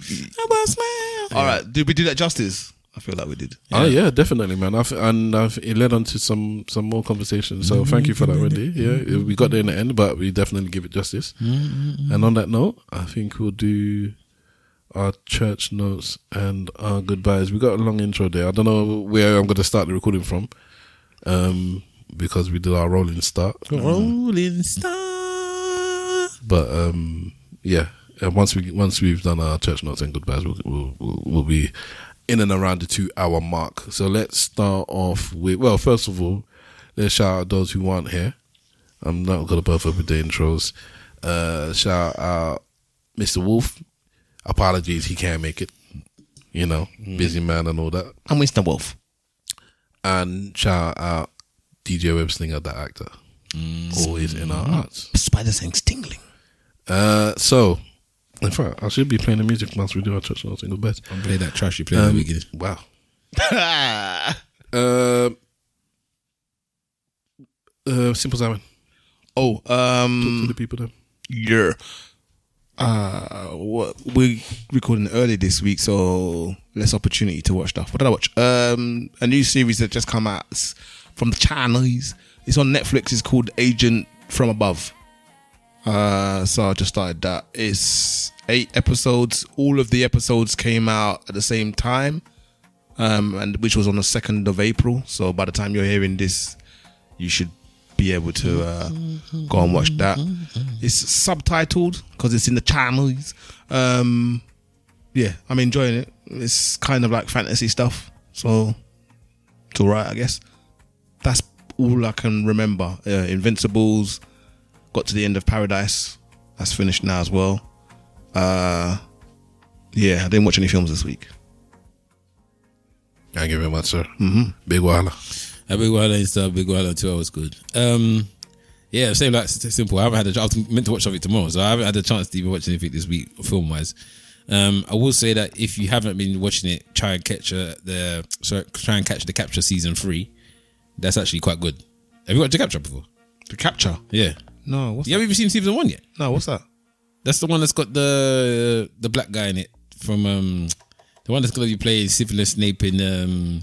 All right, did we do that justice? I feel like we did. Yeah. Oh yeah, definitely, man. It led on to some more conversations. So thank you for that, Wendy. Yeah, we got there in the end, but we definitely give it justice. And on that note, I think we'll do our church notes and our goodbyes. We got a long intro there. I don't know where I'm going to start the recording from, because we did our rolling start. Rolling start. But yeah, once we've done our church notes and goodbyes, we'll be in and around the 2 hour mark. So let's start off with, well, first of all, let's shout out those who aren't here. I'm not going to buff up with the intros. Shout out Mr. Wolf. Apologies, he can't make it. You know, busy man and all that. I'm Mr. Wolf. And shout out DJ Webslinger, the actor. Always in our hearts. Spider sense tingling. So, in fact, I should be playing the music once we do our Touch No Single Beds. I'm playing that trash you played at the beginning. Wow. Simple Simon. Oh, Talk to the people then. yeah. What we recording early this week, so less opportunity to watch stuff. What did I watch? A new series that just come out from the Chinese. It's on Netflix. It's called Agent from Above. So I just started that. It's 8 episodes. All of the episodes came out at the same time, and which was on the 2nd of April. So by the time you're hearing this, you should be able to go and watch that. It's subtitled because it's in the Chinese. Yeah, I'm enjoying it. It's kind of like fantasy stuff, so it's alright, I guess. That's all I can remember. Invincibles, got to the end of Paradise. That's finished now as well. Yeah, I didn't watch any films this week. Thank you very much, sir. Mm-hmm. Big Wala. A Big Wala and stuff. Big Wala 2 hours good. Yeah, same like simple. I was meant to watch something tomorrow, so I haven't had a chance to even watch anything this week film wise. I will say that if you haven't been watching it, try and catch the Capture season 3. That's actually quite good. Have you watched the Capture before? The Capture? Yeah. No, what's You haven't even seen season 1 yet? No, what's that? That's the one that's got the black guy in it from the one that's going to be playing Severus Snape in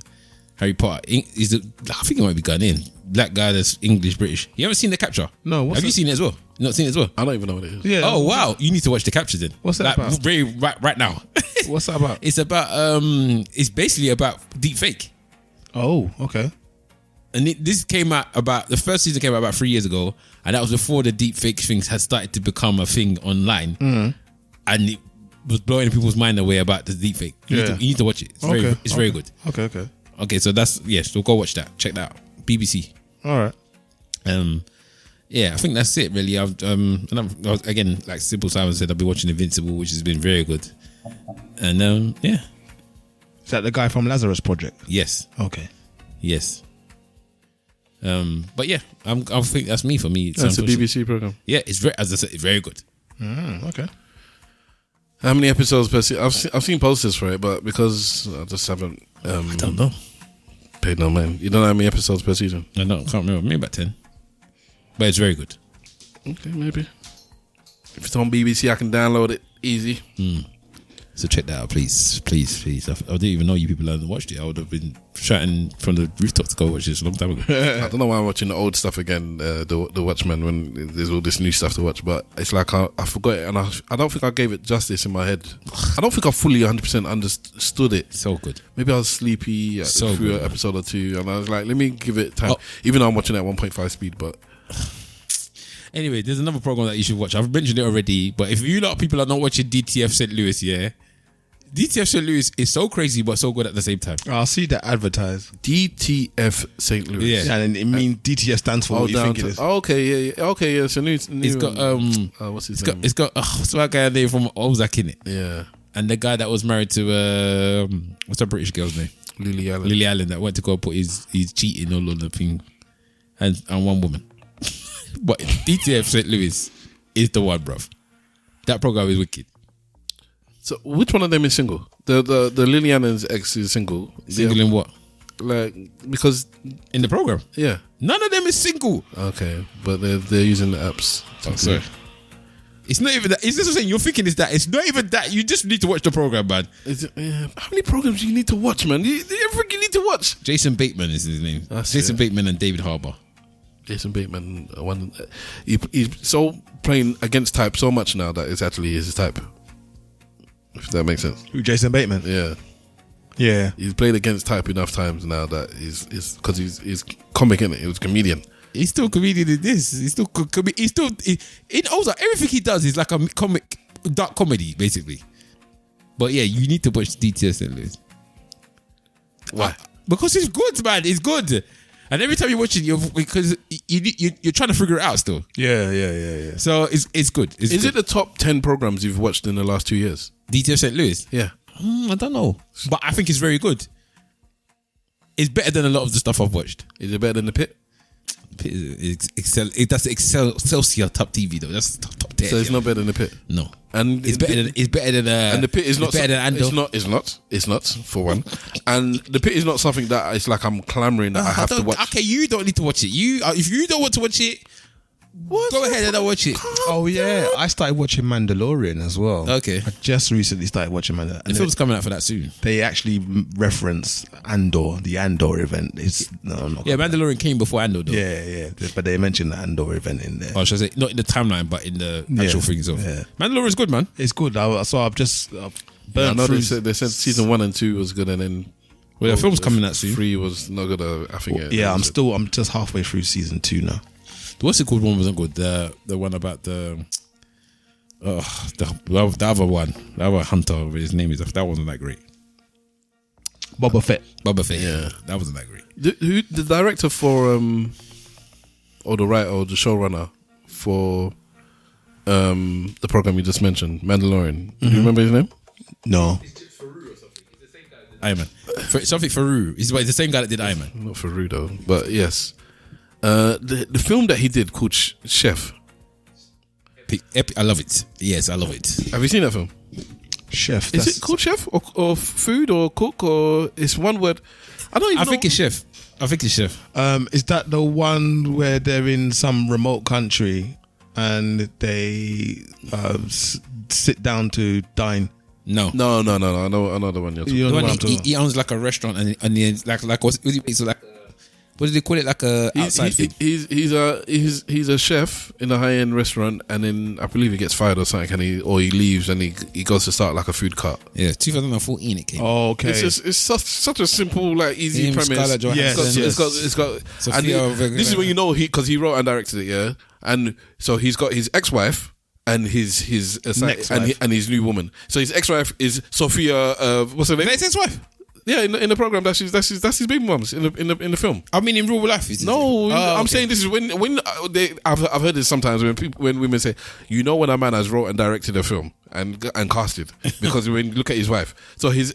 Harry Potter. I think it might be Ghanaian. Black guy that's English British. You haven't seen the Capture? No. Have you seen it as well? You not seen it as well? I don't even know what it is. Yeah. Oh wow! You need to watch the Capture then. What's that about? Very right now. What's that about? It's about it's basically about deep fake. Oh, okay. And this came out the first season came out about 3 years ago, and that was before the deep fake things had started to become a thing online, and it was blowing people's mind away about the deep fake. You need to watch it. It's very good. Okay, so so go watch that. Check that out. BBC. All right. Yeah, I think that's it really. I was, again, like Simple Simon said, I've been watching Invincible, which has been very good. And yeah. Is that the guy from Lazarus Project? Yes. Okay. Yes. But yeah, I think that's me for me. That's a BBC program. Yeah, it's very, as I said, it's very good. Okay. How many episodes per season? I've seen posters for it, but because I just haven't I don't know. paid no mind. You don't know how many episodes per season? I can't remember. Maybe about 10. But it's very good. Okay, maybe. If it's on BBC, I can download it easy. So check that out, please. I didn't even know you people hadn't watched it. I would have been shouting from the rooftop to go watch this a long time ago. I don't know why I'm watching the old stuff again, the Watchmen, when there's all this new stuff to watch, but it's like I forgot it, and I don't think I gave it justice in my head. I don't think I fully 100% understood it. So good. Maybe I was sleepy So through good. an episode or two, and I was like, let me give it time. Even though I'm watching it at 1.5 speed, but... Anyway, there's another program that you should watch. I've mentioned it already, but if you lot of people are not watching DTF St. Louis, yeah, DTF St. Louis is so crazy but so good at the same time. I'll see that advertised. DTF St. Louis. Yeah. And it means DTF stands for what you think it is. Okay, yeah. So new. It's got what's his name? it's got what's that guy name from Ozark in it? Yeah, And the guy that was married to what's that British girl's name? Lily Allen. Lily Allen, that went to go put his cheating all on the thing, and one woman. But DTF St. Louis is the one, bruv. That program is wicked. So which one of them is single? The Lily Allen's ex is single. Single in what? Like, because In the program? yeah. None of them is single. Okay, but they're using the apps. Sorry. It's not even that. It's just saying you're thinking it's that. It's not even that. You just need to watch the program, man. How many programs do you need to watch, man? Everything you need to watch. Jason Bateman is his name. That's Jason it. Bateman and David Harbour. Jason Bateman, he's so playing against type so much now that it's actually his type. If that makes sense. Who, Jason Bateman? Yeah. Yeah. He's played against type enough times now that he's because he's comic, innit? He was a comedian. He's still comedian in this. He's still in Ozark. Everything he does is like a comic, dark comedy, basically. But yeah, you need to watch DTS St. Louis. Why? Because it's good, man. It's good. And every time you watch it, because you're trying to figure it out still. Yeah. So it's good. Is it the top 10 programs you've watched in the last 2 years? DTF St. Louis? Yeah. I don't know. But I think it's very good. It's better than a lot of the stuff I've watched. Is it better than The Pit? That's Excelsior top TV though. That's top 10. So it's not better than The Pit? No. And It's better than and The Pit is not better than Ando. It's not for one. And The Pit is not something that it's like I'm clamoring that I have to watch. Okay, you don't need to watch it. If you don't want to watch it, go ahead and watch it. Oh yeah, I started watching Mandalorian as well. Okay. I just recently started watching Mandalorian. The film's coming out for that soon. They actually reference the Andor event. Mandalorian came before Andor though. Yeah. But they mentioned the Andor event in there. Or should I say, not in the timeline, but in the actual thing. So, Mandalorian's good, man. It's good. I've just I know they said season 1 and 2 was good, and then the film's coming out soon. 3 was not good. I think. I'm just halfway through season 2 now. What's it called? One wasn't good. The one about the other one, the other hunter. His name is that wasn't that great. Boba Fett. Yeah, that wasn't that great. The director for or the writer or the showrunner for the program you just mentioned, Mandalorian. Do you remember his name? No. Iron Man. Something Farouk. It's the same guy that did Iron Man. Not Farouk though, but yes. The film that he did called Chef. I love it. Yes, I love it. Have you seen that film? Chef. Is it called Chef or food or cook or it's one word? I don't even know. I think it's Chef. Is that the one where they're in some remote country and they sit down to dine? No. I know the one you're talking about. He owns like a restaurant and he like what do they call it? Like a outside thing. He's a chef in a high-end restaurant, and then I believe he gets fired or something, and he leaves and he goes to start like a food cart. Yeah, 2014 it came. Oh, okay. It's such a simple, like easy premise. It's got. And this is when you know because he wrote and directed it. Yeah, and so he's got his ex-wife and his and his new woman. So his ex-wife is Sophia. What's her name? His ex-wife. Yeah, in the program that's his baby mums in the film. I mean, in real life, I'm saying this is when I've heard this sometimes when women say, when a man has wrote and directed a film and casted because when you look at his wife, so his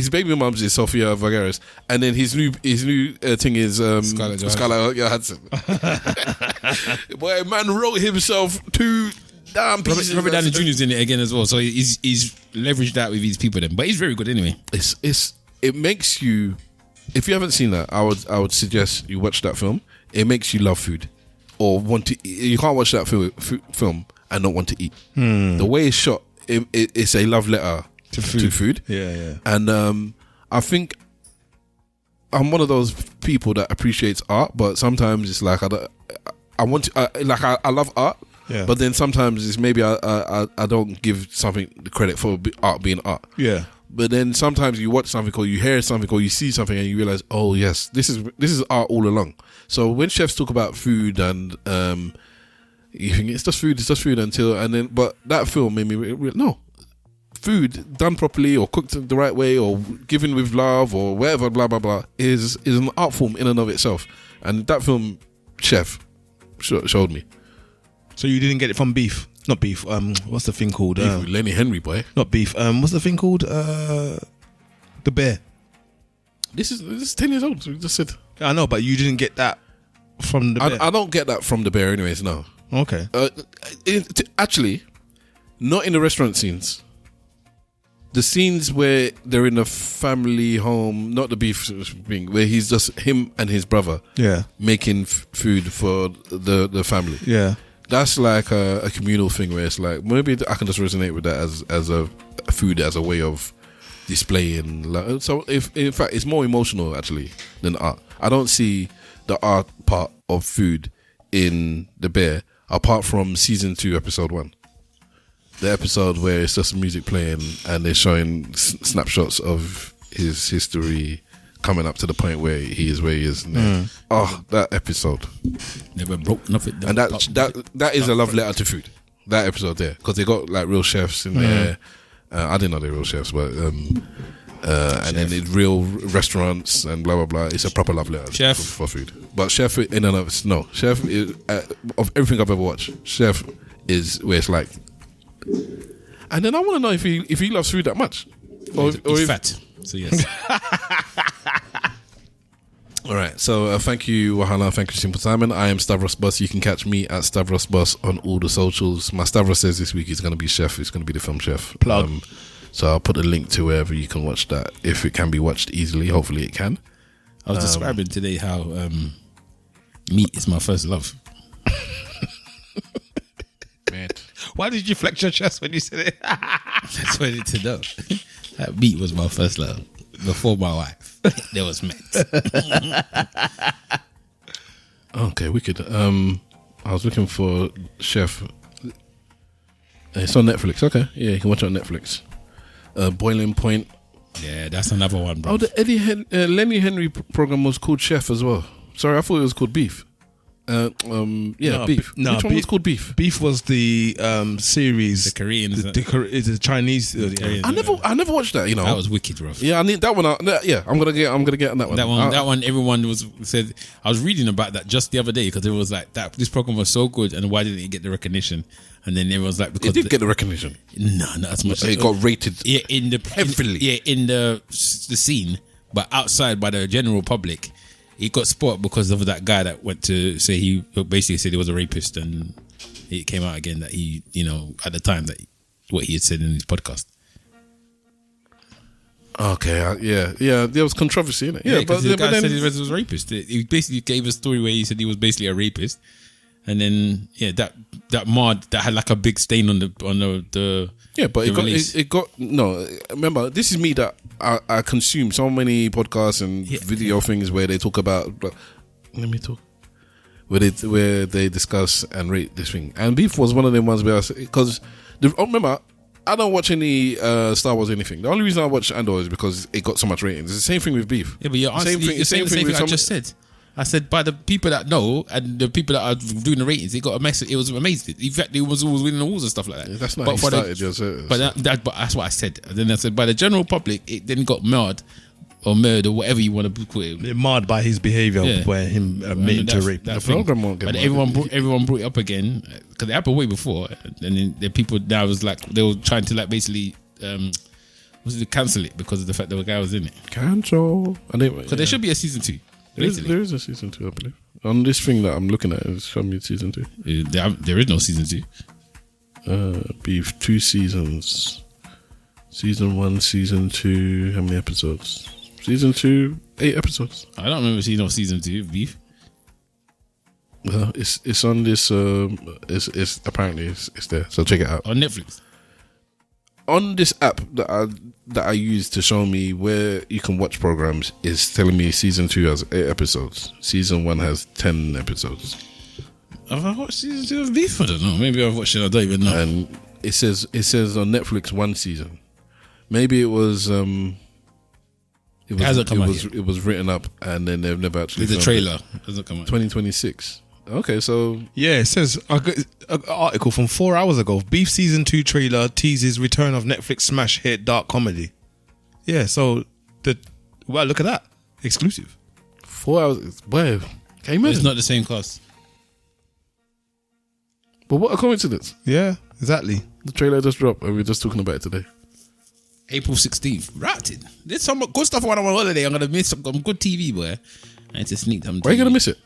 baby mums is Sofia Vergara's, and then his new thing is Scarlett Johansson. Boy, man wrote himself two damn pieces. Robert Downey Jr.'s in it again as well, so he's leveraged that with these people then, but he's very good anyway. It makes you, if you haven't seen that, I would suggest you watch that film. It makes you love food, or want to. You can't watch that film and not want to eat. The way it's shot, it's a love letter to food. Yeah. And I think I'm one of those people that appreciates art, but sometimes it's like I love art. Yeah. But then sometimes it's maybe I don't give something the credit for art being art. Yeah. But then sometimes you watch something or you hear something or you see something and you realize, oh yes, this is art all along. So when chefs talk about food and you think it's just food but that film made me no, food done properly or cooked the right way or given with love or whatever, blah blah blah, is an art form in and of itself. And that film, Chef, showed me. So you didn't get it from Beef? Not Beef. What's the thing called? Lenny Henry, boy. Not Beef. What's the thing called? The Bear. This is 10 years old. We just said. I know, but you didn't get that from the Bear. I don't get that from the Bear, anyways. No. Okay. Actually, not in the restaurant scenes. The scenes where they're in a family home, not the beef thing, where he's just him and his brother. Yeah. Making food for the family. Yeah. That's like a communal thing where it's like maybe I can just resonate with that as a food as a way of displaying. So in fact it's more emotional actually than art. I don't see the art part of food in The Bear apart from season 2 episode 1. The episode where it's just music playing and they're showing snapshots of his history coming up to the point where he is where he is now. Oh, that episode. Never broke nothing. And that is a love letter to food. That episode there. Because they got like real chefs in there. I didn't know they were real chefs, but and then it's real restaurants and blah blah blah. It's a proper love letter Chef. for food. But Chef in and of itself, no. Chef is, of everything I've ever watched, Chef is where it's like. And then I want to know if he loves food that much, or He's if, fat. So yes. All right, so thank you, Wahala. Thank you, Simple Simon. I am Stavros Bus. You can catch me at Stavros Bus on all the socials. My Stavros says this week is going to be Chef. It's going to be the film Chef. Plug. So I'll put a link to wherever you can watch that. If it can be watched easily, hopefully it can. I was describing today how meat is my first love. Man. Why did you flex your chest when you said it? That's what I need to know. That meat was my first love. Before my wife, there was meat. Okay, wicked. I was looking for Chef. It's on Netflix. Okay, yeah, you can watch it on Netflix. Boiling Point. Yeah, that's another one, bro. Oh, the Lenny Henry program was called Chef as well. Sorry, I thought it was called Beef. Beef. No, Which one was called Beef? Beef was the series. The Korean, It's the Chinese. I never watched that. You know, that was wicked, bro. yeah, I need that one. Yeah, I'm gonna get on that one. That one, everyone said. I was reading about that just the other day because it was like that. This program was so good, and why didn't it get the recognition? And then everyone's like, because It did get the recognition. no, not as much. It got rated. Yeah, in the heavily. in the scene, but outside by the general public, he got spot because of that guy that went to say he basically said he was a rapist, and it came out again that he, at the time that what he had said in his podcast. Okay, yeah, there was controversy in it. Yeah, because the guy said he was a rapist. He basically gave a story where he said he was basically a rapist, and then that mod that had like a big stain on the yeah, but release. it got no. Remember, this is me that I consume so many podcasts and video things where they talk about. Let me talk. Where they discuss and rate this thing, and Beef was one of them ones where because remember, I don't watch any Star Wars or anything. The only reason I watch Andor is because it got so much ratings. It's the same thing with Beef. Yeah, but you're saying the same thing I just said. I said by the people that know and the people that are doing the ratings, it got a mess. It was amazing. In fact, it was always winning awards and stuff like that. Yeah, that's not how you started your service. But that's what I said. And then I said by the general public, it then got marred or whatever you want to call it. They're marred by his behaviour, where him admitting to rape. The program won't get but marred. everyone brought it up again because it happened way before, and then the people now was like they were trying to like basically cancel it because of the fact that the guy was in it. Cancel. Because there should be a season 2. There is a season 2, I believe. On this thing that I'm looking at, it's showing me season 2. There is no season 2. Beef 2 seasons. Season 1, season 2. How many episodes? Season 2, 8 episodes. I don't remember seeing no season 2 of Beef. It's on this. It's apparently it's there. So check it out on Netflix. On this app that I use to show me where you can watch programs is telling me season 2 has 8 episodes. Season 1 has 10 episodes. Have I watched season 2 of Beef? I don't know. Maybe I've watched it. I don't even know. And it says on Netflix 1 season. Maybe it was. It hasn't come out yet. It was written up and then they've never actually. There's a trailer. It hasn't come out. 2026. Okay, so yeah, it says an article from 4 hours ago. Beef season 2 trailer teases return of Netflix smash hit dark comedy. Yeah, so look at that exclusive. 4 hours. Where? Can you imagine? It's not the same cast. But what a coincidence! Yeah, exactly. The trailer just dropped, and we're just talking about it today. April 16th. Routed. There's some good stuff when I'm on holiday. I'm gonna miss some good TV, boy. I need to sneak them. Why are you gonna miss it?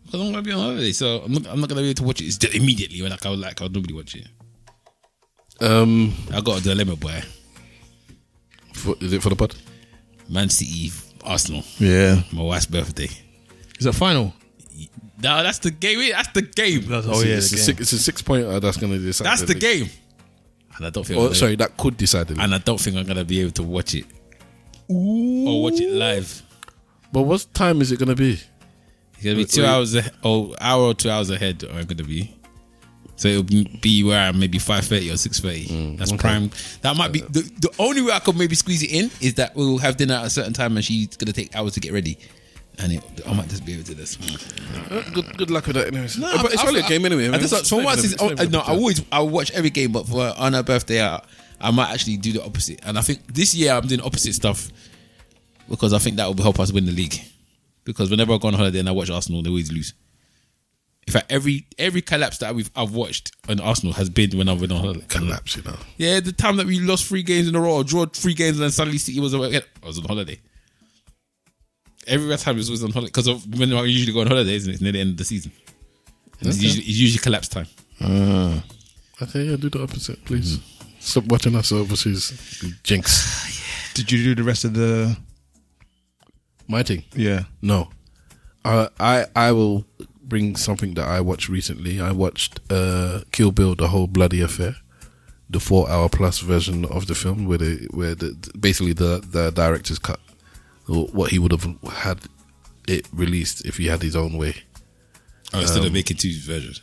Because I'm gonna be on holiday, so I'm not gonna be able to watch it immediately when I'll normally watch it. I got a dilemma, boy. Is it for the pod? Man City, Arsenal. Yeah, my wife's birthday. Is it final? No, that's the game. That's the game. It's a 6 pointer that's gonna decide. That's the game. And I don't think. That could decide it. And I don't think I'm gonna be able to watch it. Or watch it live. But what time is it gonna be? It's gonna be 2 hours hour or 2 hours ahead. I'm gonna be. So it'll be where I'm maybe 5:30 or 6:30. That's okay. Prime. That might be the only way I could maybe squeeze it in is that we'll have dinner at a certain time and she's gonna take hours to get ready. And I might just be able to this. Good luck with that, anyways. But it's only a game anyway. I watch every game, but on her birthday, I might actually do the opposite. And I think this year I'm doing opposite stuff because I think that will help us win the league. Because whenever I go on holiday and I watch Arsenal, they always lose. In fact, every collapse that I've watched on Arsenal has been when I've been on holiday. Collapse, you know. Yeah, the time that we lost 3 games in a row, or draw 3 games, and then suddenly City was I was on holiday. Every time it was on holiday because of when I usually go on holidays, and it's near the end of the season. It's usually collapse time. Okay, yeah, do the opposite, please. Stop watching us overseas, jinx. Did you do the rest of the My thing? Yeah. No. I will bring something that I watched recently. I watched Kill Bill, the whole bloody affair, the 4-hour plus version of the film, where basically the director's cut, what he would have had it released if he had his own way. Oh, instead of making 2 versions.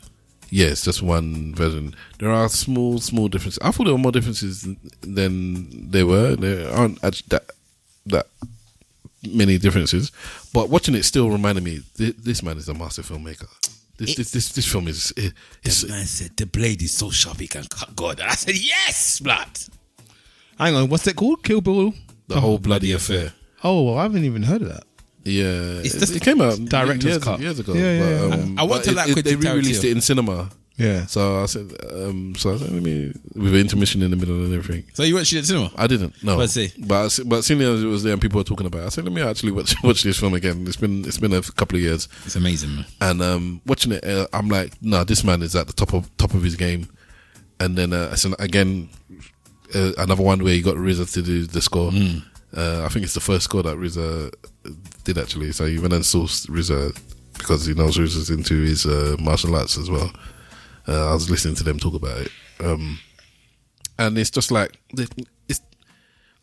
Yeah, it's just one version. There are small differences. I thought there were more differences than there were. There aren't actually that many differences, but watching it still reminded me this man is a master filmmaker. This film is. This man said the blade is so sharp he can cut God. And I said yes, blood. Hang on, what's it called? Kill Bill. The whole bloody affair. Oh, well, I haven't even heard of that. Yeah, It's just it came out director's cut. years ago. Yeah. But, I want to like they Quentin re-released Tarantino. it in cinema. Yeah. So I said, let me with an intermission in the middle and everything. So you watched it at cinema? I didn't. No. What's it? But seeing as it was there and people were talking about it, I said, let me actually watch this film again. It's been a couple of years. It's amazing, man. And watching it, I'm like, no, this man is at the top of his game. And then again, another one where he got RZA to do the score. I think it's the first score that RZA did actually. So he went and sourced RZA because he knows RZA's into his martial arts as well. I was listening to them talk about it, and it's just like it's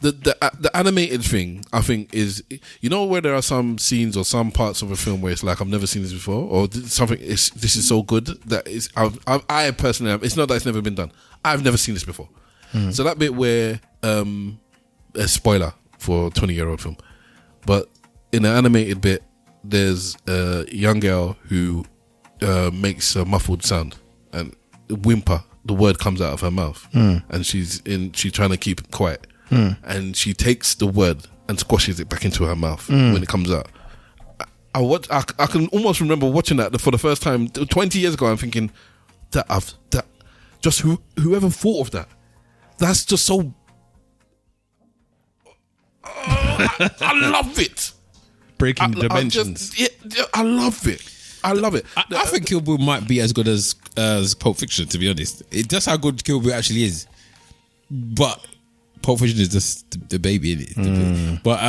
the animated thing. I think is, you know, where there are some scenes or some parts of a film where it's like, I've never seen this before, or something. This is so good that is. I personally, it's not that it's never been done. I've never seen this before. So that bit where a spoiler for a 20-year-old film, but in the animated bit, there's a young girl who makes a muffled sound and whimper. The word comes out of her mouth, and she's trying to keep it quiet, and she takes the word and squashes it back into her mouth when it comes out. I can almost remember watching that for the first time 20 years ago. I'm thinking whoever thought of that, that's just so. I love it. Breaking the dimensions. I love it. I love it. I think Kill Bill might be as good as Pulp Fiction, to be honest. It's just how good Kill Bill actually is. But Pulp Fiction is just the baby, innit? But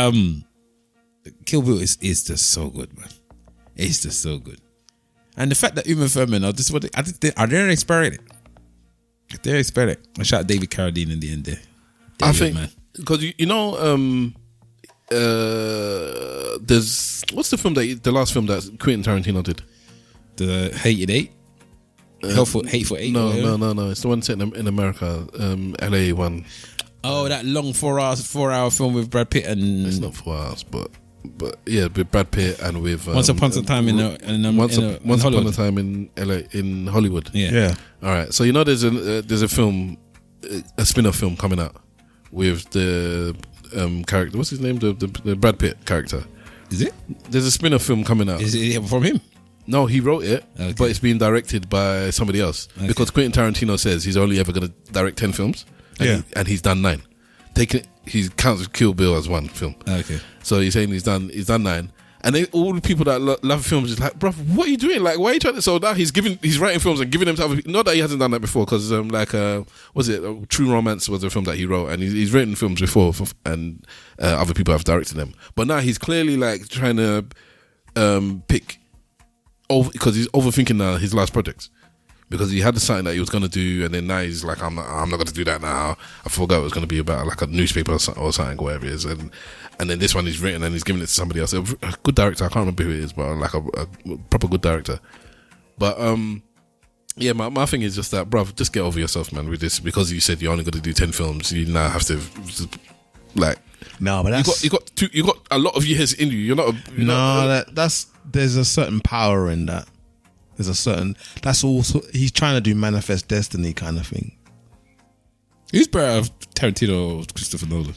Kill Bill is just so good, man. It's just so good. And the fact that Uma Thurman, I didn't expect it. They expect it. I shout out David Carradine in the end there. I think, because you know, there's what's the last film that Quentin Tarantino did? The Hated Eight? Hateful Eight? No. It's the one set in America, LA one. Oh, that long 4-hour film with Brad Pitt and. It's not 4 hours, but yeah, with Brad Pitt and with Once Upon a Time in LA, in Hollywood. Yeah. All right. So you know, there's a film, a spin-off film coming out with the character. What's his name? The Brad Pitt character. Is it? There's a spin-off film coming out. Is it from him? No, he wrote it, Okay. but it's being directed by somebody else. Okay. Because Quentin Tarantino says he's only ever going to direct 10 films, and he's done 9. He counts Kill Bill as one film. Okay. So he's saying he's done 9, and all the people that love films is like, bro, what are you doing? Like, why are you trying to? So now he's writing films and giving them to other people. Not that he hasn't done that before, because was it True Romance was a film that he wrote, and he's written films before, and other people have directed them. But now he's clearly like trying to pick over, because he's overthinking now his last projects. Because he had something that he was going to do, and then now he's like, I'm not going to do that now. I forgot it was going to be about like a newspaper or something, whatever it is. And then this one he's written and he's giving it to somebody else. A good director, I can't remember who it is, but like a proper good director. But yeah, my thing is just that, bruv, just get over yourself, man, with this. Because you said you're only going to do 10 films, you now have to just, like. No, but that's you got a lot of years in you. You're not. There's a certain power in that. That's also, he's trying to do manifest destiny kind of thing. Who's better, Tarantino or Christopher Nolan?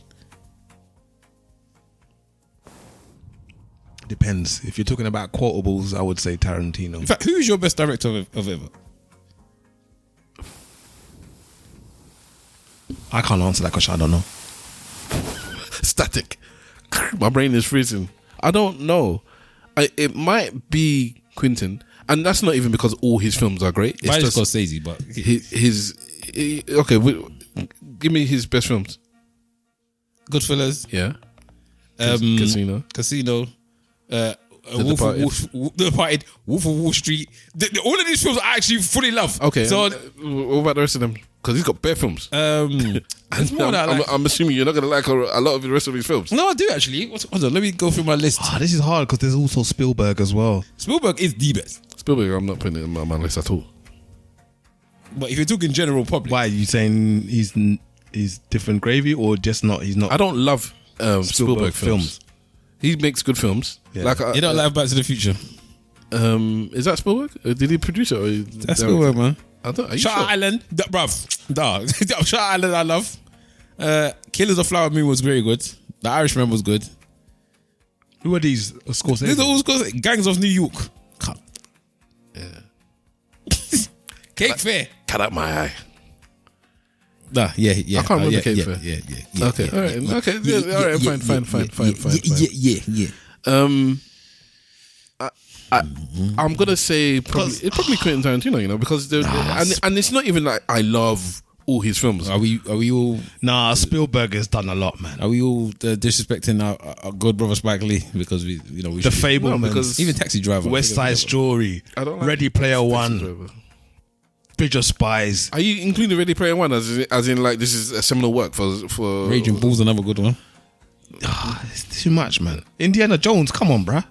Depends. If you're talking about quotables, I would say Tarantino. In fact, who's your best director of ever? I can't answer that question. I don't know. Static. My brain is freezing. I don't know. It might be Quentin, and that's not even because all his films are great. It's Mine is just Scorsese, but okay. Give me his best films. Goodfellas, Yeah. Casino, The Wolf Departed. The Departed, Wolf of Wall Street. All of these films I actually fully love. Okay. so what about the rest of them? Because he's got bare films. there's more that I like. I'm assuming you're not going to like a lot of the rest of his films. No, I do actually. Hold on, let me go through my list. This is hard because there's also Spielberg as well. Spielberg is the best, Spielberg, I'm not putting it in my list at all. but if you're talking general public, Why are you saying he's different gravy or just not? He's not. I don't love Spielberg films. He makes good films. Yeah. Like you don't like Back to the Future. is that Spielberg? Did he produce it? Or That's Spielberg, man. I don't. Are you Shutter sure? Island, bruv. Nah. Shutter Island, I love. Killers of Flower Moon was very good. The Irishman was good. Who are these? Scorsese. These are all Scorsese. Gangs of New York. Come. Cape Fair. Cut out my eye. Nah, yeah. I can't remember Cape yeah, Fair. Yeah. Okay, all right, okay, yeah, all right, fine. Yeah. I'm gonna say it's probably Quentin Tarantino, because and it's not even like I love all his films. Are we all? Nah, Spielberg has done a lot, man. Are we all disrespecting our good brother Spike Lee because we The should- Fablemans, No, because even Taxi Driver, West Side Story, I don't like Ready Player One, Bridge of Spies. Are you including Ready Player One as in like this is a seminal work for Raging Bull's another good one. It's too much, man. Indiana Jones, come on, bruh.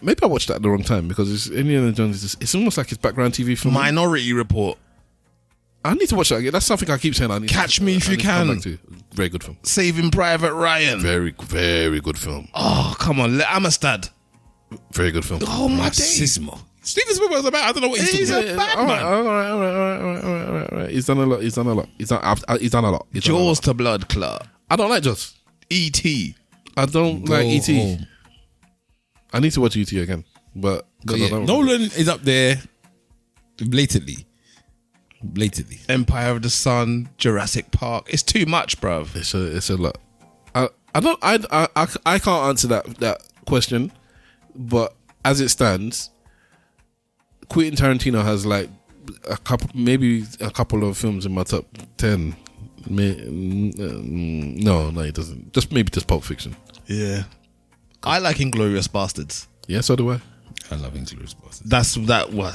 Maybe I watched that at the wrong time because it's Indiana Jones. It's almost like his background TV film. Minority Report, I need to watch that again. That's something I keep saying. I need Catch Me If You I need to come Can. back to. Very good film. Saving Private Ryan. Very, very good film. Oh, come on, Amistad. Very good film. Oh my days. Racismo. Steven Spielberg's about. I don't know what he's talking about. All right. He's done a lot. He's done a lot. Jaws to Blood Club. I don't like Jaws. E.T. I don't like E.T. home. I need to watch E.T. again, but But yeah, Nolan is up there blatantly. Empire of the Sun, Jurassic Park. It's too much, bruv. It's a lot. I can't answer that question, but as it stands, Quentin Tarantino has like maybe a couple of films in my top 10. No, he doesn't. Just Pulp Fiction. Yeah. I like Inglourious Bastards. Yeah, so do I. I love Inglourious Basterds. That's that what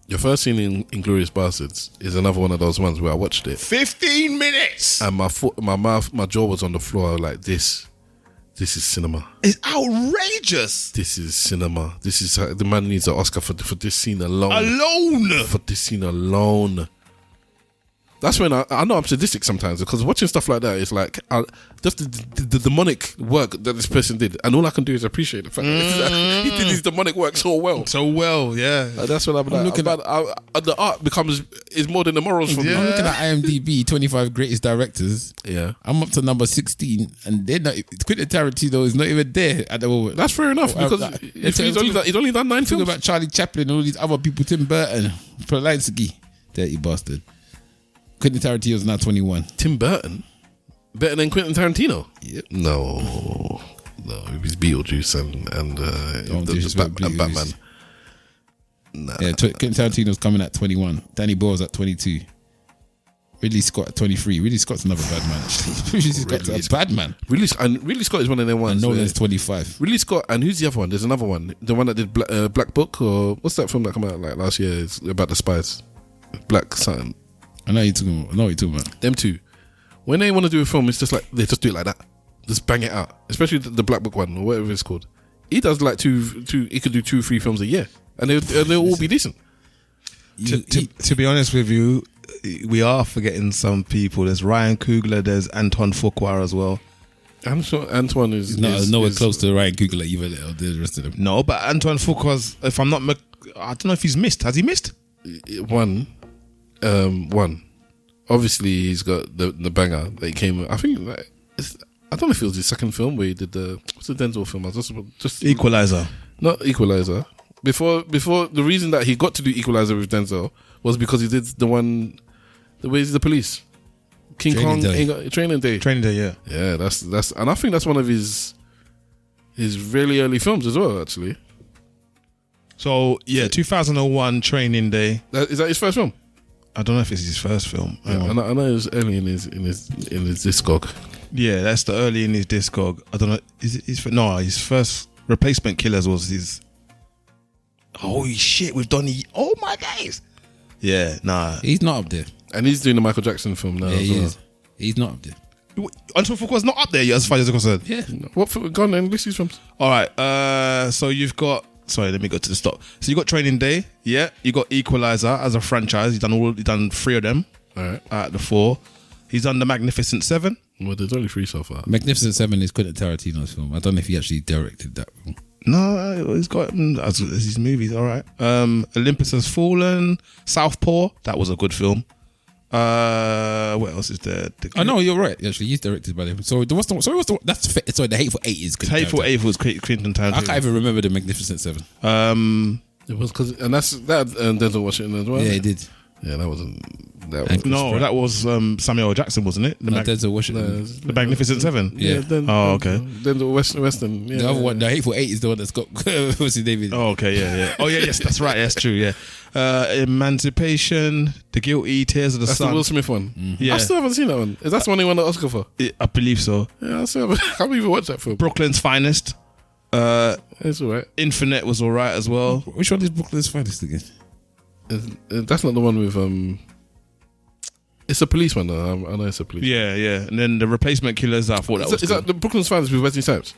Your first scene in Inglourious Bastards is another one of those ones where I watched it 15 minutes. and my jaw was on the floor like this. This is cinema. It's outrageous. This is cinema. This is the man needs an Oscar for this scene alone. Alone. For this scene alone. That's when I know I'm sadistic sometimes because watching stuff like that is like just the demonic work that this person did, and all I can do is appreciate the fact that he did his demonic work so well. So well, yeah. That's what I'm looking at. The art is more than the morals for me. I'm looking at IMDb 25 greatest directors. Yeah, I'm up to number 16, and they're not. Quentin Tarantino is not even there at the moment. that's fair enough because he's only done 9 Talking films. about Charlie Chaplin and all these other people, Tim Burton, Polanski, dirty bastard. Quentin Tarantino is now 21. Tim Burton better than Quentin Tarantino? Yep. No, it was Beetlejuice and Batman. Nah. Yeah, Quentin Tarantino's coming at 21. Danny Boyle's at 22. Ridley Scott at 23. Ridley Scott's another bad man, actually. Ridley Scott's a bad man. Ridley Scott is one of them ones. And Nolan's 25. Ridley Scott, and who's the other one? There's another one. The one that did Black Book, or what's that film that came out like last year? It's about the spies. Black something. I know what you're talking about. Them two. When they want to do a film, it's just like they just do it like that. Just bang it out. Especially the Black Book one or whatever it's called. He does like two. He could do 2-3 films a year, and they'll all be decent. To be honest with you, we are forgetting some people. There's Ryan Coogler. There's Antoine Fuqua as well. Antoine is nowhere close to Ryan Coogler either. The rest of them. No, but Antoine Fuqua's. If I'm not, I don't know if he's missed. Has he missed? one. One. Obviously, he's got the banger that he came. I think I don't know if it was his second film where he did what's the Denzel film? I was just Equalizer. Not Equalizer. Before the reason that he got to do Equalizer with Denzel was because he did the one, the Ways of the Police, King Kong, Training Day. Training Day, yeah. Yeah, that's, and I think that's one of his really early films as well. Actually, So 2001 Training Day. is that his first film? I don't know if it's his first film. Yeah, I know it was early in his discog. Yeah, that's the early in his discog. I don't know. Is it his first Replacement Killers was his. Holy shit, with Donnie. Oh my days. Yeah, nah. He's not up there. And he's doing the Michael Jackson film now. Yeah, as he well. is. He's not up there. Until Fuqua's not up there yet, as far as I'm concerned. Yeah. What film? Go on then, list these films. All right. So you've got. Sorry, let me go to the stop. So you got Training Day. Yeah. You got Equalizer as a franchise. He's done 3 of them. All right. Out the 4. He's done The Magnificent 7. Well, there's only 3 so far. Magnificent 7 is Quentin Tarantino's film. I don't know if he actually directed that film. No, he's got as his movies. All right. Olympus Has Fallen. Southpaw. That was a good film. What else is there? Oh no, you're right. Actually, he's directed by them. So what's the that's The Hateful Eight is Quentin Hateful Tarantino. Eight was Quentin Tarantino. I can't even remember The Magnificent 7. It was because, and that Denzel Washington as well. Yeah, he did. Yeah, that wasn't. That was No, that was Samuel L. Jackson, wasn't it? Denzel Washington. The Magnificent 7. Yeah. Oh, okay. Denzel Western. Yeah, The other one, The Hateful Eight, is the one that's got what's his name? Oh, okay, yeah. Oh, yeah, yes, that's right. That's true. Yeah. Emancipation, The Guilty, Tears of the That's Sun. the Will Smith one. Yeah. I still haven't seen that one. Is that the one he won the Oscar for? I believe so. Yeah, I still haven't. I haven't even watched that film. Brooklyn's Finest. It's alright. Infinite was all right as well. Which one is Brooklyn's Finest again? That's not the one with It's a police one though. I know it's a police. Yeah. And then The Replacement Killers, I thought that was Is that the Brooklyn's Finest with Wesley Snipes?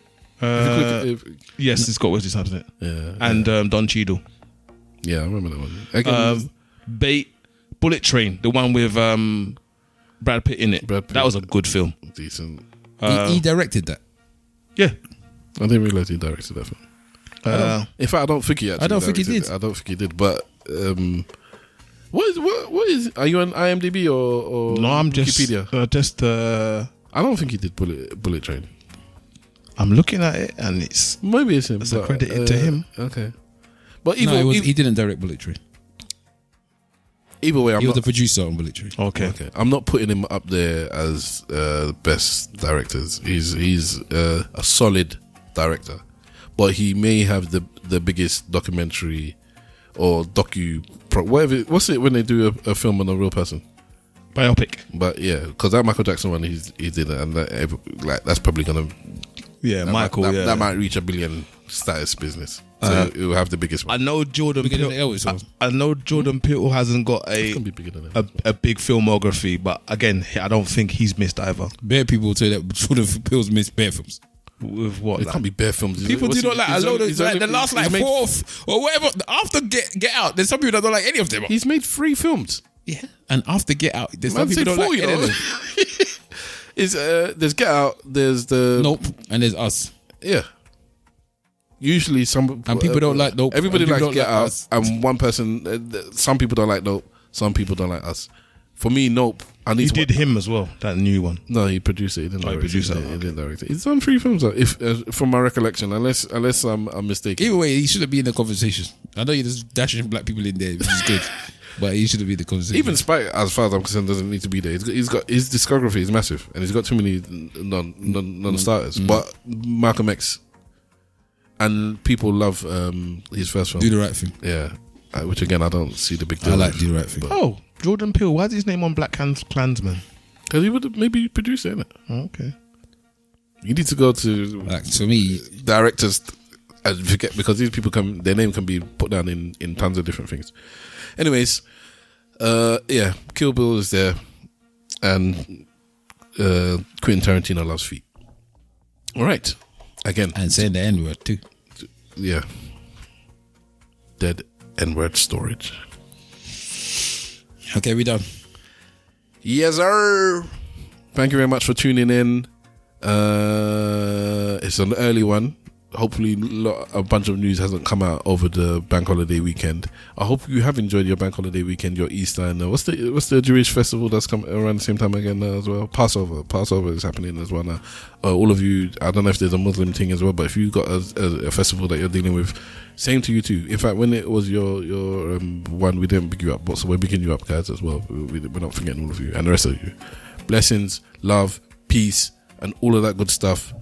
yes, it's got Wesley Snipes in it. Yeah. And Don Cheadle. Yeah, I remember that one. Again, Bait, Bullet Train, the one with Brad Pitt in it. Brad Pitt. That was a good film. decent. He directed that. Yeah. I didn't realize he directed that film. In fact, I don't think he actually. I don't think he directed did. it. I don't think he did. But what is? Are you on IMDb or No, I'm Wikipedia? just. I don't think he did Bullet Train. I'm looking at it and it's Maybe it's him. It's but, accredited to him. Okay, but He didn't direct Bullet Train. either way, He was the producer on Bullet Train. okay. I'm not putting him up there as best directors. He's a solid director, but he may have the biggest documentary or whatever. What's it when they do a film on a real person? Biopic. But yeah, because that Michael Jackson one, he did it, and that's probably gonna. Yeah, Michael. That might reach $1 billion status business. So it will have the biggest one. I know Jordan Bigger than Peele. Elvis was. I know Jordan Peele hasn't got It's gonna be bigger than that. a big filmography, but again, I don't think he's missed either. Bare people say that Jordan Peele's missed bare films. With what? It can't be bare films. People do not like a load of the last he's made- 4 or whatever. After Get Out, there's some people that don't like any of them. He's made 3 films. Yeah, and after Get Out, there's some Man people said don't 4, like any of them. There's Get Out. There's the Nope, and there's Us. Yeah. Usually some And people don't like Nope. Everybody And people likes don't Get like Out, Us. and one person. Some people don't like Nope. Some people don't like Us. For me, Nope. I need He to did him as well, that new one. No, he produced it. He didn't Oh, he direct produced it. it, He okay. didn't direct it. He's done 3 films, though, if from my recollection, unless I'm mistaken. Either way, he shouldn't be in the conversation. I know you're just dashing black people in there, which is good, but he shouldn't be in the conversation. Even Spike, as far as I'm concerned, doesn't need to be there. He's got his discography is massive, and he's got too many non-starters. But Malcolm X, and people love his first film. Do the Right Thing. Yeah, which again I don't see the big deal. I like with, Do the Right Thing. Oh, Jordan Peele. Why's his name on Black Klansman? because he would have maybe produced it. Innit? Oh, okay. You need to go to Like to me, directors and forget, because these people their name can be put down in tons of different things. Anyways, yeah, Kill Bill is there, and Quentin Tarantino loves feet. All right, again, and saying the N word too. yeah, dead N-word storage. Okay, we done. Yes, sir. Thank you very much for tuning in. It's an early one. hopefully a bunch of news hasn't come out over the bank holiday weekend. I hope you have enjoyed your bank holiday weekend, your Easter, and what's the Jewish festival that's come around the same time again as well? Passover is happening as well now. All of you, I don't know if there's a Muslim thing as well, but if you've got a festival that you're dealing with, same to you too. In fact, when it was your one, we didn't pick you up, so we're picking you up, guys, as well. We're not forgetting all of you and the rest of you. Blessings, love, peace, and all of that good stuff.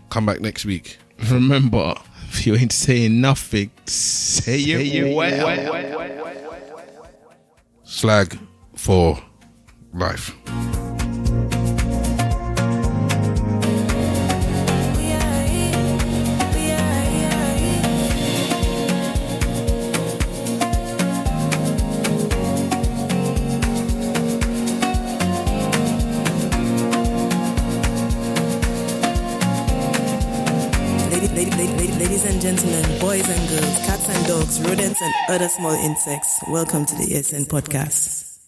Come back next week. Remember, if you ain't saying nothing, say it well. Slag for life. Ladies and gentlemen, boys and girls, cats and dogs, rodents and other small insects, welcome to the ESN podcast.